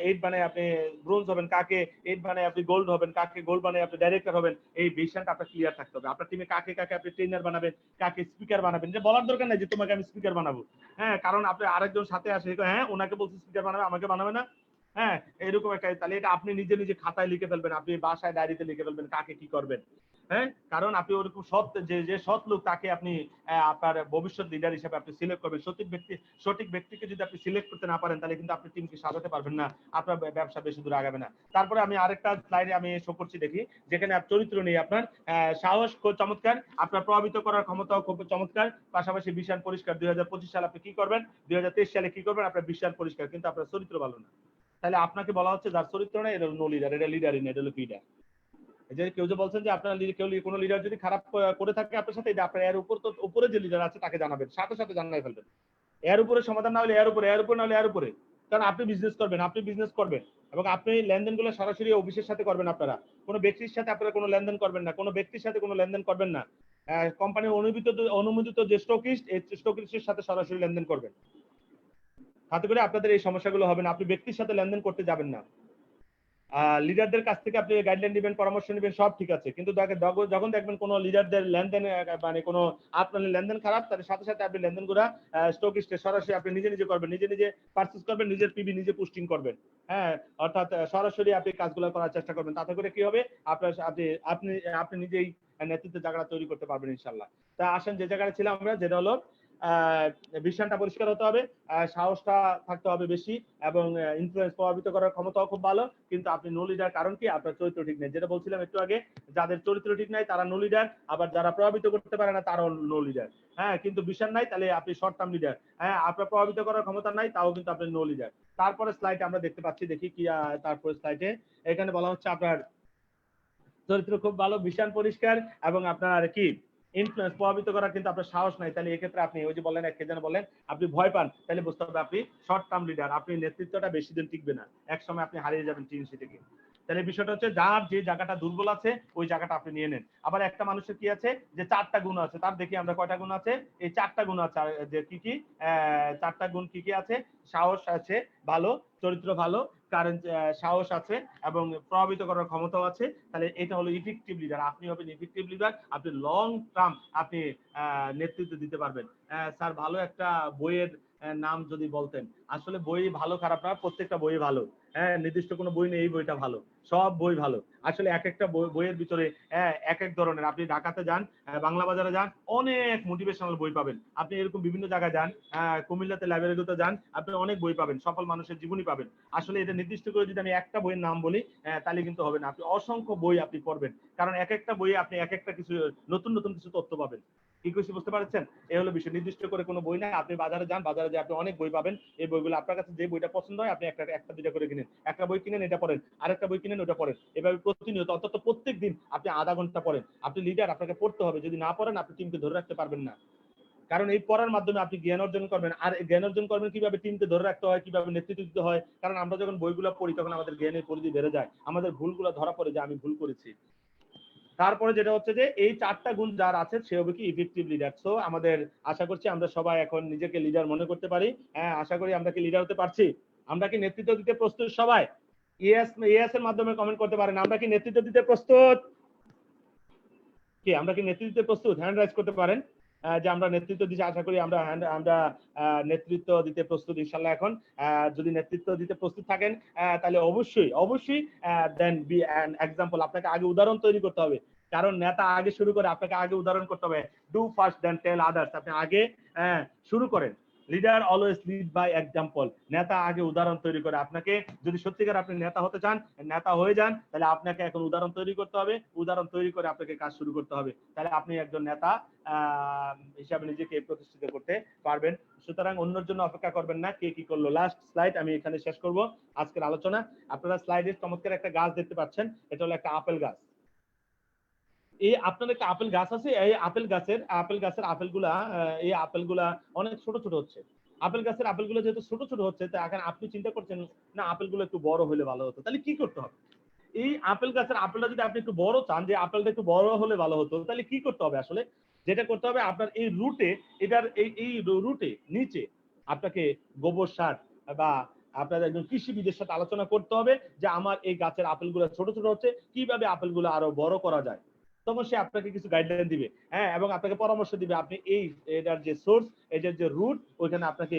8 বানায় আপনি ব্রোঞ্জ হবেন, কাকে 8 বানায় আপনি গোল্ড হবেন, কাকে গোল্ড বানায় আপনি ডাইরেক্টর হবেন। এই ভিশনটা আপনার ক্লিয়ার থাকতে হবে। আপনার টিমে কাকে কাকে আপনি ট্রেনার বানাবেন, কাকে স্পিকার বানাবেন, যে বলার দরকার নাই যে তোমাকে আমি স্পিকার বানাবো। হ্যাঁ, কারণ আপনি আরেকজন সাথে আসে, হ্যাঁ ওনাকে বলছে স্পিকার বানাবে, আমাকে বানাবে না। হ্যাঁ, এরকম একটা, তাহলে এটা আপনি নিজে নিজে খাতায় লিখে ফেলবেন, আপনি বাসায় ডায়েরিতে লিখে ফেলবেন কাকে কি করবেন। হ্যাঁ, কারণ আপনি ওরকম সৎ, যে সৎ লোক, তাকে আপনি আপনার ভবিষ্যৎ লিডার হিসেবে আপনি সিলেক্ট করবেন। সঠিক ব্যক্তিকে যদি আপনি সিলেক্ট করতে না পারেন, তাহলে কিন্তু আপনি টিমকে সাজাতে পারবেন না, আপনার ব্যবসা বেশি দূর আগাবে না। তারপরে আমি আরেকটা স্লাইডে আমি শো করছি, দেখি, যেখানে চরিত্র নেই আপনার, সাহস খুব চমৎকার, আপনার প্রভাবিত করার ক্ষমতাও খুব চমৎকার, পাশাপাশি বিশাল পরিষ্কার। 2025 সালে আপনি কি করবেন, 2023 সালে কি করবেন, আপনার বিশাল পরিষ্কার, কিন্তু আপনার চরিত্র ভালো না। তাহলে আপনাকে বলা হচ্ছে যার চরিত্র নেই, এটা নো লিডার, এটা লিডারই না, এটা হলো ফিডার। যে কেউ যে বলছেন যে আপনার কোনো লিডার যদি খারাপ করে থাকে আপনার সাথে, এটা আপনার এর উপরে যে লিডার আছে তাকে জানাবেন, সাথে সাথে জানাই ফেলবেন। এর উপরে সমাধান না হলে এর উপরে না হলে এর উপরে। কারণ আপনি বিজনেস করবেন এবং আপনি লেনদেনগুলো সরাসরি অফিসের সাথে করবেন। আপনারা কোনো ব্যক্তির সাথে আপনারা কোনো লেনদেন করবেন না, কোনো ব্যক্তির সাথে কোনো লেনদেন করবেন না। কোম্পানির অনুমোদিত যে স্টকিস্ট, এই স্টকিস্টের সাথে সরাসরি লেনদেন করবেন। তাতে করে আপনাদের এই সমস্যাগুলো হবে না। আপনি ব্যক্তির সাথে লেনদেন করতে যাবেন না। লিডারদের কাছ থেকে আপনি গাইডলাইন নেবেন, পরামর্শ নেবেন, সব ঠিক আছে, কিন্তু যখন দেখবেন কোনো লিডারদের লেনদেন, মানে কোনো আপনার লেনদেন খারাপ, তার সাথে সাথে আপনি লেনদেনগুলো স্টকিস্টে সরাসরি আপনি নিজে করবেন, নিজে পারচেজ করবেন, নিজের পিবি নিজে পোস্টিং করবেন। হ্যাঁ, অর্থাৎ সরাসরি আপনি কাজগুলো করার চেষ্টা করবেন। তাতে করে কি হবে, আপনি নিজেই নেতৃত্বের জায়গাটা তৈরি করতে পারবেন ইনশাল্লাহ। তা আসেন যে জায়গাটা ছিলাম আমরা, যেটা হলো ভিশনটা পরিষ্কার হতে হবে, সাহসটা থাকতে হবে বেশি, এবং ইনফ্লুয়েন্স প্রভাবিত করার ক্ষমতাও খুব ভালো, কিন্তু আপনি নো লিডার। কারণ কি, আপনার চরিত্র ঠিক নেই। যেটা বলছিলাম একটু আগে, যাদের চরিত্র ঠিক নাই তারা নো লিডার, আবার যারা প্রভাবিত করতে পারে না তারাও নো লিডার। হ্যাঁ, কিন্তু ভিশন নাই, তাহলে আপনি শর্ট টার্ম লিডার। হ্যাঁ, আপনার প্রভাবিত করার ক্ষমতা নাই, তাও কিন্তু আপনি নো লিডার। তারপরে স্লাইডে আমরা দেখতে পাচ্ছি, দেখি কি তারপরে স্লাইডে এখানে বলা হচ্ছে আপনার চরিত্র খুব ভালো, ভিশন পরিষ্কার, এবং আপনার কি ইনফ্লুয়েন্স প্রভাবিত করার কিন্তু আপনার সাহস নাই। তাহলে এক্ষেত্রে আপনি ওই যে বলেন, কে যেন বলেন, আপনি ভয় পান, তাহলে বুঝতে হবে আপনি শর্ট টার্ম লিডার, আপনি নেতৃত্বটা বেশি দিন টিকবে না, এক সময় আপনি হারিয়ে যাবেন টিএনসি থেকে। তাহলে বিষয়টা হচ্ছে, যার যে জায়গাটা দুর্বল আছে ওই জায়গাটা আপনি নিয়ে নেন। আবার একটা মানুষের কি আছে, যে 4টা গুণ আছে, তার দেখি আমরা কয়টা গুণ আছে, এই 4টা গুণ আছে, যে কি কি 4টা গুণ কি কি আছে, সাহস আছে ভালো, চরিত্র ভালো, কারণ সাহস আছে, এবং প্রভাবিত করার ক্ষমতাও আছে। তাহলে এটা হলো ইফেক্টিভ লিডার। আপনি হবেন ইফেক্টিভ লিডার, আপনি লং টার্ম আপনি নেতৃত্ব দিতে পারবেন। স্যার ভালো একটা বইয়ের নাম যদি বলতেন। আসলে বই ভালো খারাপ না, প্রত্যেকটা বই ভালো। হ্যাঁ, নির্দিষ্ট কোনো বই নেই এই বইটা ভালো, সব বই ভালো। আসলে এক একটা বইয়ের ভিতরে এক এক ধরনের। আপনি ঢাকাতে যান, বাংলা বাজারে যান, অনেক মোটিভেশনাল বই পাবেন। আপনি এরকম বিভিন্ন জায়গায় যান, কুমিল্লাতে লাইব্রেরিতে যান, আপনি অনেক বই পাবেন, সফল মানুষের জীবনী পাবেন। আসলে এটা নির্দিষ্ট করে যদি আমি একটা বইয়ের নাম বলি, তাহলে কিন্তু হবে না। আপনি অসংখ্য বই আপনি পড়বেন, কারণ এক একটা বইয়ে আপনি এক একটা কিছু নতুন নতুন কিছু তথ্য পাবেন। কি কিছু বুঝতে পারছেন? এই হলো বিষয়। নির্দিষ্ট করে কোনো বই নাই। আপনি বাজারে যান, বাজারে যে আপনি অনেক বই পাবেন। এই বইগুলো আপনার কাছে যে বইটা পছন্দ হয় আপনি একটা দুইটা করে কিনেন। একটা বই কিনেন, এটা পড়েন, আরেকটা বই কিনেন, ওটা পড়েন। এভাবে প্রতিনিয়ত অন্তত প্রত্যেক দিন আপনি আধা ঘন্টা পড়েন। আপনি লিডার, আপনাকে পড়তে হবে। যদি না পড়েন আপনি টিমকে ধরে রাখতে পারবেন না। কারণ এই পড়ার মাধ্যমে আপনি জ্ঞান অর্জন করবেন। আর জ্ঞান অর্জন করবেন কিভাবে টিমকে ধরে রাখতে হয়, কিভাবে নেতৃত্ব দিতে হয়। কারণ আমরা যখন বইগুলো পড়ি তখন আমাদের জ্ঞানের পরিধি বেড়ে যায়, আমাদের ভুলগুলো ধরা পড়ে যে আমি ভুল করেছি। তারপরে যেটা হচ্ছে যে এই 4টা গুণ যার আছে সে হবে কি ইফেক্টিভ লিডার। সো আমাদের আশা করছি আমরা সবাই এখন নিজেকে লিডার মনে করতে পারি। হ্যাঁ, আশা করি আমরা কি লিডার হতে পারছি। আমরা কি নেতৃত্ব দিতে প্রস্তুত সবাই? ইয়েস এর মাধ্যমে কমেন্ট করতে পারেন। আমরা কি নেতৃত্ব দিতে প্রস্তুত? কি আমরা কি নেতৃত্ব দিতে প্রস্তুত? হ্যান্ড রাইজ করতে পারেন যে আমরা নেতৃত্ব দিচ্ছি। আশা করি আমরা নেতৃত্ব দিতে প্রস্তুত ইনশাল্লাহ। এখন যদি নেতৃত্ব দিতে প্রস্তুত থাকেন তাহলে অবশ্যই দেন বি অ্যান এক্সাম্পল। আপনাকে আগে উদাহরণ তৈরি করতে হবে। কারণ নেতা আগে শুরু করে, আপনাকে আগে উদাহরণ করতে হবে। Do first then tell others. আপনি আগে শুরু করেন। Leader always lead by example. নেতা আগে উদাহরণ তৈরি করে। আপনাকে যদি সত্যিকার আপনি নেতা হতে চান, নেতা হয়ে যান, তাহলে আপনাকে এখন উদাহরণ তৈরি করতে হবে। উদাহরণ তৈরি করে আপনাকে কাজ শুরু করতে হবে। তাহলে আপনি একজন নেতা হিসাবে নিজেকে প্রতিষ্ঠিত করতে পারবেন। সুতরাং অন্যের জন্য অপেক্ষা করবেন না। কে কি করলো। লাস্ট স্লাইড আমি এখানে শেষ করব আজকের আলোচনা। আপনারা স্লাইডে চমৎকার একটা গাছ দেখতে পাচ্ছেন। এটা হলো একটা আপেল গাছ। এই আপনার একটা আপেল গাছ আছে। এই আপেল গাছের আপেলগুলা, এই আপেলগুলা অনেক ছোট ছোট হচ্ছে। আপেল গাছের আপেলগুলো যেহেতু ছোট ছোট হচ্ছে, তা এখন আপনি চিন্তা করছেন না আপেলগুলো একটু বড় হলে ভালো হতো। তাহলে কি করতে হবে? এই আপেল গাছের আপেলটা যদি আপনি একটু বড় চান, যে আপেলটা একটু বড় হলে ভালো হতো, তাহলে কি করতে হবে? আসলে যেটা করতে হবে, আপনার এই রুটে, এটার এই রুটে নিচে আপনাকে গোবর সার বা আপনার একজন কৃষিবিদের সাথে আলোচনা করতে হবে যে আমার এই গাছের আপেলগুলো ছোট ছোট হচ্ছে, কিভাবে আপেলগুলো আরো বড় করা যায়। তখন সে আপনাকে কিছু গাইডলাইন দিবে, হ্যাঁ, এবং আপনাকে পরামর্শ দিবে আপনি এটার যে সোর্স, এটার যে রুট, ওইখানে আপনাকে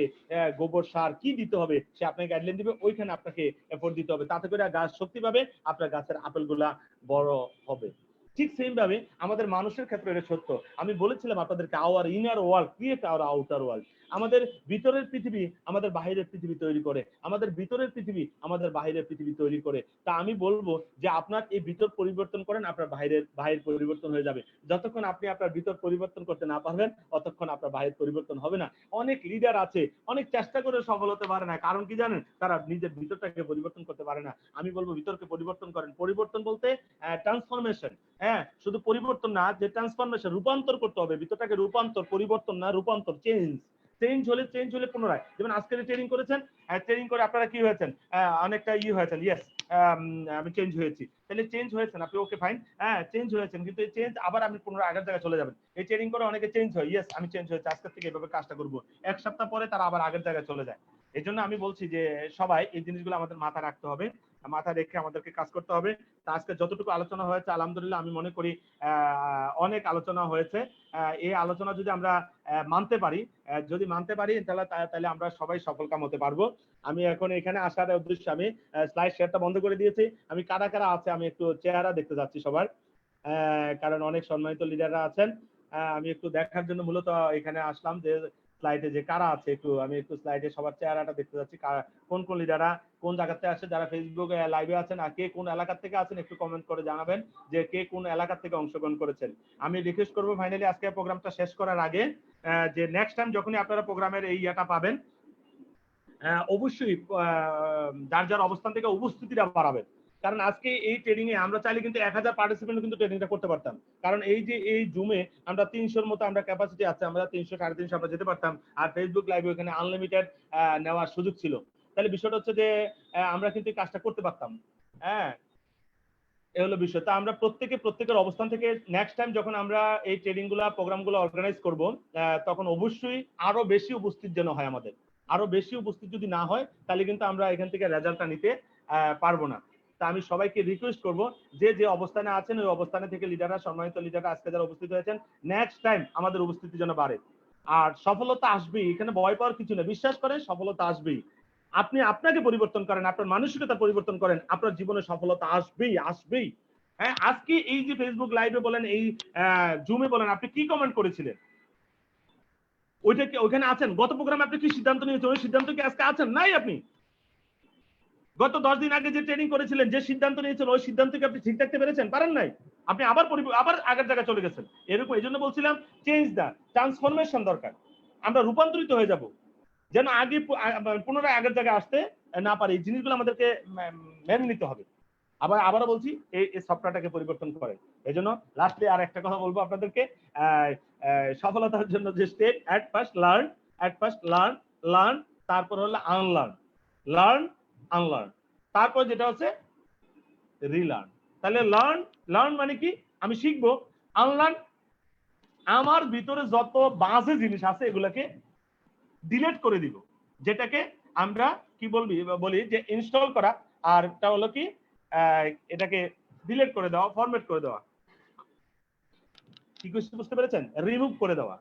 গোবর সার কি দিতে হবে সে আপনাকে গাইডলাইন দিবে। ওইখানে আপনাকে এফোর্ট দিতে হবে। তাতে করে গাছ শক্তি পাবে, আপনার গাছের আপেলগুলা বড় হবে। ঠিক সেম ভাবে আমাদের মানুষের ক্ষেত্রে এটা সত্য। আমি বলেছিলাম আপনাদেরকে, our inner world create our outer world. আমাদের ভিতরের পৃথিবী আমাদের বাহিরের পৃথিবী তৈরি করে, আমাদের ভিতরের পৃথিবী আমাদের বাহিরের পৃথিবী তৈরি করে। তা আমি বলবো যে আপনার এই ভিতর পরিবর্তন করেন, আপনার বাহির পরিবর্তন হয়ে যাবে। যতক্ষণ আপনি আপনার ভিতর পরিবর্তন করতে না পারবেন, ততক্ষণ আপনার বাহির পরিবর্তন হবে না। অনেক লিডার আছে, অনেক চেষ্টা করে সফল হতে পারে না। কারণ কি জানেন? তারা নিজের ভিতরটাকে পরিবর্তন করতে পারে না। আমি বলবো ভিতরকে পরিবর্তন করেন। পরিবর্তন বলতে ট্রান্সফরমেশন। হ্যাঁ, শুধু পরিবর্তন না, যে ট্রান্সফরমেশন, রূপান্তর করতে হবে ভিতরটাকে। রূপান্তর, পরিবর্তন না, রূপান্তর, চেঞ্জ হলে পুনরায়, যেমন আজকে ট্রেনিং করেছেন, ট্রেনিং করে আপনারা কি হয়েছেন? অনেকটা হয়েছেন। ইয়েস, আমি চেঞ্জ হয়েছি। তাহলে চেঞ্জ হয়েছেন আপনি, ওকে ফাইন, হ্যাঁ চেঞ্জ হয়েছেন, কিন্তু এই চেঞ্জ আবার আপনি পুনরায় আগের জায়গায় চলে যাবেন। এই ট্রেনিং করে অনেকে চেঞ্জ হয়, ইয়েস আমি চেঞ্জ হয়েছি, আজকে থেকে এভাবে কাজটা করবো। এক সপ্তাহ পরে তারা আবার আগের জায়গায় চলে যায়। এই জন্য আমি বলছি যে সবাই এই জিনিসগুলো আমাদের মাথায় রাখতে হবে, মাথা রেখে আমাদেরকে কাজ করতে হবে। তা আজকে যতটুকু আলোচনা হয়েছে আলহামদুলিল্লাহ আমি মনে করি অনেক আলোচনা হয়েছে। এই আলোচনা যদি আমরা মানতে পারি, তাহলে আমরা সবাই সফল কাম হতে পারবো। আমি এখন এখানে আসার উদ্দেশ্যে আমি স্লাইড শেয়ারটা বন্ধ করে দিয়েছি। আমি কারা কারা আছে আমি একটু চেহারা দেখতে যাচ্ছি সবার, কারণ অনেক সম্মানিত লিডাররা আছেন। আমি একটু দেখার জন্য মূলত এখানে আসলাম যে স্লাইডে যে কারা আছে, আমি একটু স্লাইডে সবার চেহারাটা দেখতে যাচ্ছি। কোন কোন লিডাররা কোন জায়গাতে আসে, যারা ফেসবুকে লাইভে আছেন, আর কে কোন এলাকা থেকে আছেন একটু কমেন্ট করে জানাবেন যে কে কোন এলাকা থেকে অংশগ্রহণ করেছেন। আমি রিকোয়েস্ট করবো ফাইনালি আজকে প্রোগ্রামটা শেষ করার আগে যে নেক্সট টাইম যখনই আপনারা প্রোগ্রামের এই ইয়েটা পাবেন, অবশ্যই যার যার অবস্থান থেকে উপস্থিতিটা বাড়াবেন। কারণ আজকে এই ট্রেনিং এ আমরা চাইলে কিন্তু 1000 পার্টিসিপেন্ট কিন্তু ট্রেনিংটা করতে পারতাম। কারণ এই যে এই জুমে আমরা 300-র মতো আমরা ক্যাপাসিটি আছে, আমরা 300-350 আমরা যেতে পারতাম। আর ফেসবুক লাইভে ওখানে আনলিমিটেড নেওয়ার সুযোগ ছিল। তাহলে বিষয়টা হচ্ছে যে আমরা কিন্তু এই কাজটা করতে পারতাম। হ্যাঁ, এই হলো বিষয়। তা আমরা প্রত্যেকের অবস্থান থেকে নেক্সট টাইম যখন আমরা এই ট্রেনিং গুলা প্রোগ্রাম গুলো অর্গানাইজ করবো, তখন অবশ্যই আরো বেশি উপস্থিত যেন হয় আমাদের। আরো বেশি উপস্থিত যদি না হয় তাহলে কিন্তু আমরা এখান থেকে রেজাল্টটা নিতে পারবো না। তা আমি সবাইকে রিকোয়েস্ট করবো যে অবস্থানে আছেন ওই অবস্থানে থেকে লিডাররা, সম্মানিত লিডাররা আজকে যারা উপস্থিত হয়েছেন, নেক্সট টাইম আমাদের উপস্থিতি যেন বাড়ে। আর সফলতা আসবেই, এখানে ভয় পাওয়ার কিছু নেই। বিশ্বাস করেন সফলতা আসবেই। আপনি আপনাকে পরিবর্তন করেন, আপনার মানসিকতা পরিবর্তন করেন, আপনার জীবনে সফলতা আসবেই। হ্যাঁ, আজকে এই যে ফেসবুক লাইভে বলেন, এই জুমে বলেন, আপনি কি কমেন্ট করেছিলেন? ওইখানে আছেন? গত প্রোগ্রামে আপনি কি সিদ্ধান্ত নিয়েছেন? ওই সিদ্ধান্ত কি আজকে আছেন? নাই। আপনি গত 10 দিন আগে যে ট্রেনিং করেছিলেন, যে সিদ্ধান্ত নিয়েছেন, ওই সিদ্ধান্ত কি আপনি ঠিক রাখতে পেরেছেন? পারেন নাই। আপনি আবার আগের জায়গায় চলে গেছেন। এরকম এই জন্য বলছিলাম চেঞ্জ দা ট্রান্সফরমেশন দরকার। আমরা রূপান্তরিত হয়ে যাব, যেন আগে পুনরায় আগের জায়গায় আসতে না পারে। এই জিনিসগুলো আমাদেরকে মেনে নিতে হবে। আবারও বলছি এই সফটওয়্যারটাকে পরিবর্তন করেন। এই জন্য লাস্টলি আর একটা কথা বলবো আপনাদেরকে, সফলতার জন্য যে step, at first learn, learn, তারপর হলো আনলার্ন, লার্ন, আনলার্ন, তারপর যেটা হচ্ছে রিলার্ন। তাহলে লার্ন মানে কি, আমি শিখবো। আনলার্ন, আমার ভিতরে যত বাজে জিনিস আছে এগুলাকে ডিলিট করে দিব, যেটাকে আমরা কি বলি যে ইনস্টল করা, আর এটা হলো কি এটাকে ডিলিট করে দেওয়া, ফরম্যাট করে দেওয়া। কি বুঝতে পেরেছেন? রিমুভ করে দেওয়া।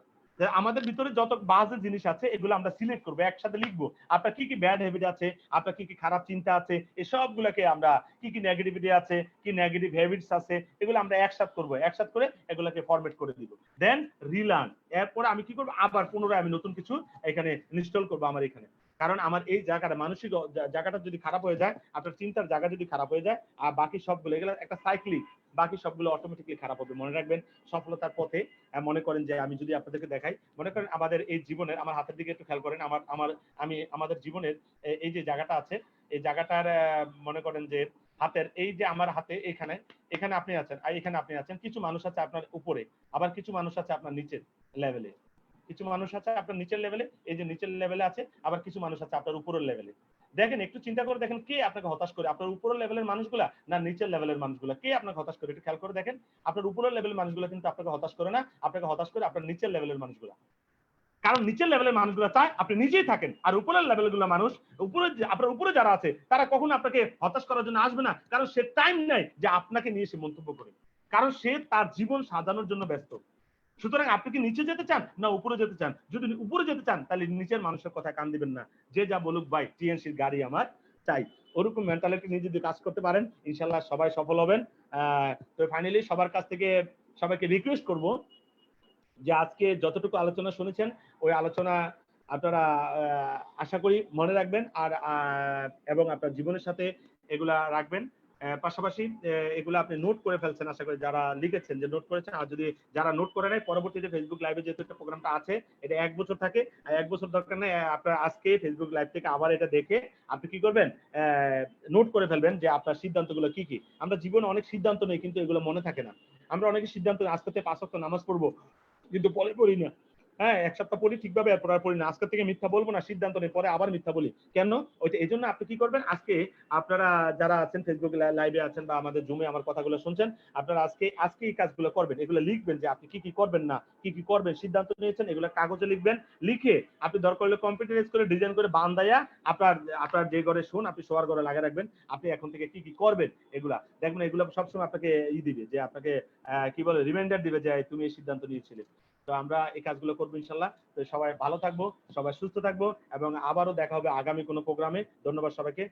আমাদের ভিতরে যত বাজে জিনিস আছে এগুলো আমরা সিলেক্ট করবো, একসাথে লিখবো আপনার কি কি ব্যাড হ্যাবিট আছে, আপনার কি কি খারাপ চিন্তা আছে, এই সবগুলোকে আমরা কি কি নেগেটিভিটি আছে, কি নেগেটিভ হ্যাবিটস আছে, এগুলো আমরা একসাথে করবো, একসাথে করে এগুলোকে ফরম্যাট করে দিব। দেন রিলার্ন, এরপরে আমি কি করবো, আবার পুনরায় আমি নতুন কিছু এখানে ইনস্টল করবো আমার এখানে। কারণ আমার এই জায়গাটা, মানসিক জায়গাটা যদি খারাপ হয়ে যায়, আপনার চিন্তার জায়গা যদি খারাপ হয়ে যায়, আর বাকি সবগুলো এগুলো একটা সাইক্লিক, বাকি সবগুলো অটোমেটিকলি খারাপ হবে। মনে রাখবেন, সফলতার পথে মনে করেন যে আমি যদি আপনাদেরকে দেখাই, মনে করেন আমাদের এই জীবনের, আমার হাতের দিকে একটু খেয়াল করেন, আমাদের জীবনের এই যে জায়গাটা আছে, এই জায়গাটার মনে করেন যে হাতের এই যে আমার হাতে এখানে আপনি আছেন, আর এখানে আপনি আছেন। কিছু মানুষ আছে আপনার উপরে, আবার কিছু মানুষ আছে আপনার নিচের লেভেলে, কিছু মানুষ আছে আপনার নিচের লেভেলে, এই যে নিচের লেভেলে আছে, আবার কিছু মানুষ আছে আপনার উপরের লেভেলে। দেখেন, একটু চিন্তা করে দেখেন, কে আপনাকে হতাশ করে, আপনার উপরের লেভেলের মানুষগুলা না নিচের লেভেলের মানুষগুলা, কে আপনাকে হতাশ করে? একটু খেয়াল করে দেখেন, আপনার উপরের লেভেলের মানুষগুলো কিন্তু আপনাকে হতাশ করে না, আপনাকে হতাশ করে আপনার নিচের লেভেলের মানুষগুলা। কারণ নিচের লেভেলের মানুষগুলো চায় আপনি নিজেই থাকেন, আর উপরের লেভেলগুলো মানুষ, আপনার উপরে যারা আছে তারা কখনো আপনাকে হতাশ করার জন্য আসবে না, কারণ সে টাইম নেয় যে আপনাকে নিয়ে সে মন্তব্য করে, কারণ সে তার জীবন সাজানোর জন্য ব্যস্ত। সুতরাং আপনি কি নিচে যেতে চান না উপরে যেতে চান? যদি উপরে যেতে চান তাহলে নিচের মানুষের কথা কান দিবেন না, যে যা বলুক ভাই, টিএনসির গাড়ি আমার চাই। ওরকম মেন্টালিটি নিয়ে যদি কাজ করতে পারেন, ইনশাল্লাহ সবাই সফল হবেন। তো ফাইনালি সবার কাছ থেকে সবাইকে রিকোয়েস্ট করব যে আজকে যতটুকু আলোচনা শুনেছেন, ওই আলোচনা আপনারা আশা করি মনে রাখবেন, আর এবং আপনার জীবনের সাথে এগুলা রাখবেন। পাশাপাশি এগুলো আপনি নোট করে ফেলছেন, আশা করি যারা লিখেছেন যে নোট করেছেন। আর যদি যারা নোট করে নাই, পরবর্তীতে ফেসবুক লাইভে যেহেতু একটা প্রোগ্রামটা আছে, এটা 1 বছর থাকে, 1 বছর দরকার নেই, আপনার আজকে ফেসবুক লাইভ থেকে আবার এটা দেখে আপনি কি করবেন, নোট করে ফেলবেন যে আপনার সিদ্ধান্তগুলো কি কি। আমরা জীবনে অনেক সিদ্ধান্ত নেই, কিন্তু এগুলো মনে থাকে না। আমরা অনেকে সিদ্ধান্ত আজকে থেকে 5 ওয়াক্ত নামাজ পড়বো, কিন্তু পরে পড়ি না। হ্যাঁ, 1 সপ্তাহ পড়ি ঠিকভাবে, এরপর আর পড়ি না। আজকে থেকে মিথ্যা বলবো না, সিদ্ধান্ত নেই, পরে আবার মিথ্যা বলি। কেন? ওইটা এই জন্য আপনি কি করবেন, আজকে আপনারা যারা আছেন ফেসবুক লাইভে আছেন বা আমাদের জুমে আমার কথাগুলো শুনছেন, আপনারা আজকে এই কাজগুলো করবেন, এগুলো লিখবেন যে আপনি কি কি করবেন না, কি কি করবেন, সিদ্ধান্ত নিয়েছেন, এগুলো কাগজে লিখবেন। লিখে আপনি দরকার হলে কম্পিউটারাইজ করে ডিজাইন করে বান্দায়া আপনার যে ঘরে শুন, আপনি শোয়ার ঘরে লাগিয়ে রাখবেন। আপনি এখন থেকে কি কি করবেন এগুলা দেখবেন, এগুলো সবসময় আপনাকে দিবে, যে আপনাকে কি বলে, রিমাইন্ডার দিবে যে তুমি এই সিদ্ধান্ত নিয়েছিলে। তো আমরা এই কাজগুলো করবো ইনশাল্লাহ। তো সবাই ভালো থাকবো, সবাই সুস্থ থাকবো, এবং আবারও দেখা হবে আগামী কোনো প্রোগ্রামে। ধন্যবাদ সবাইকে।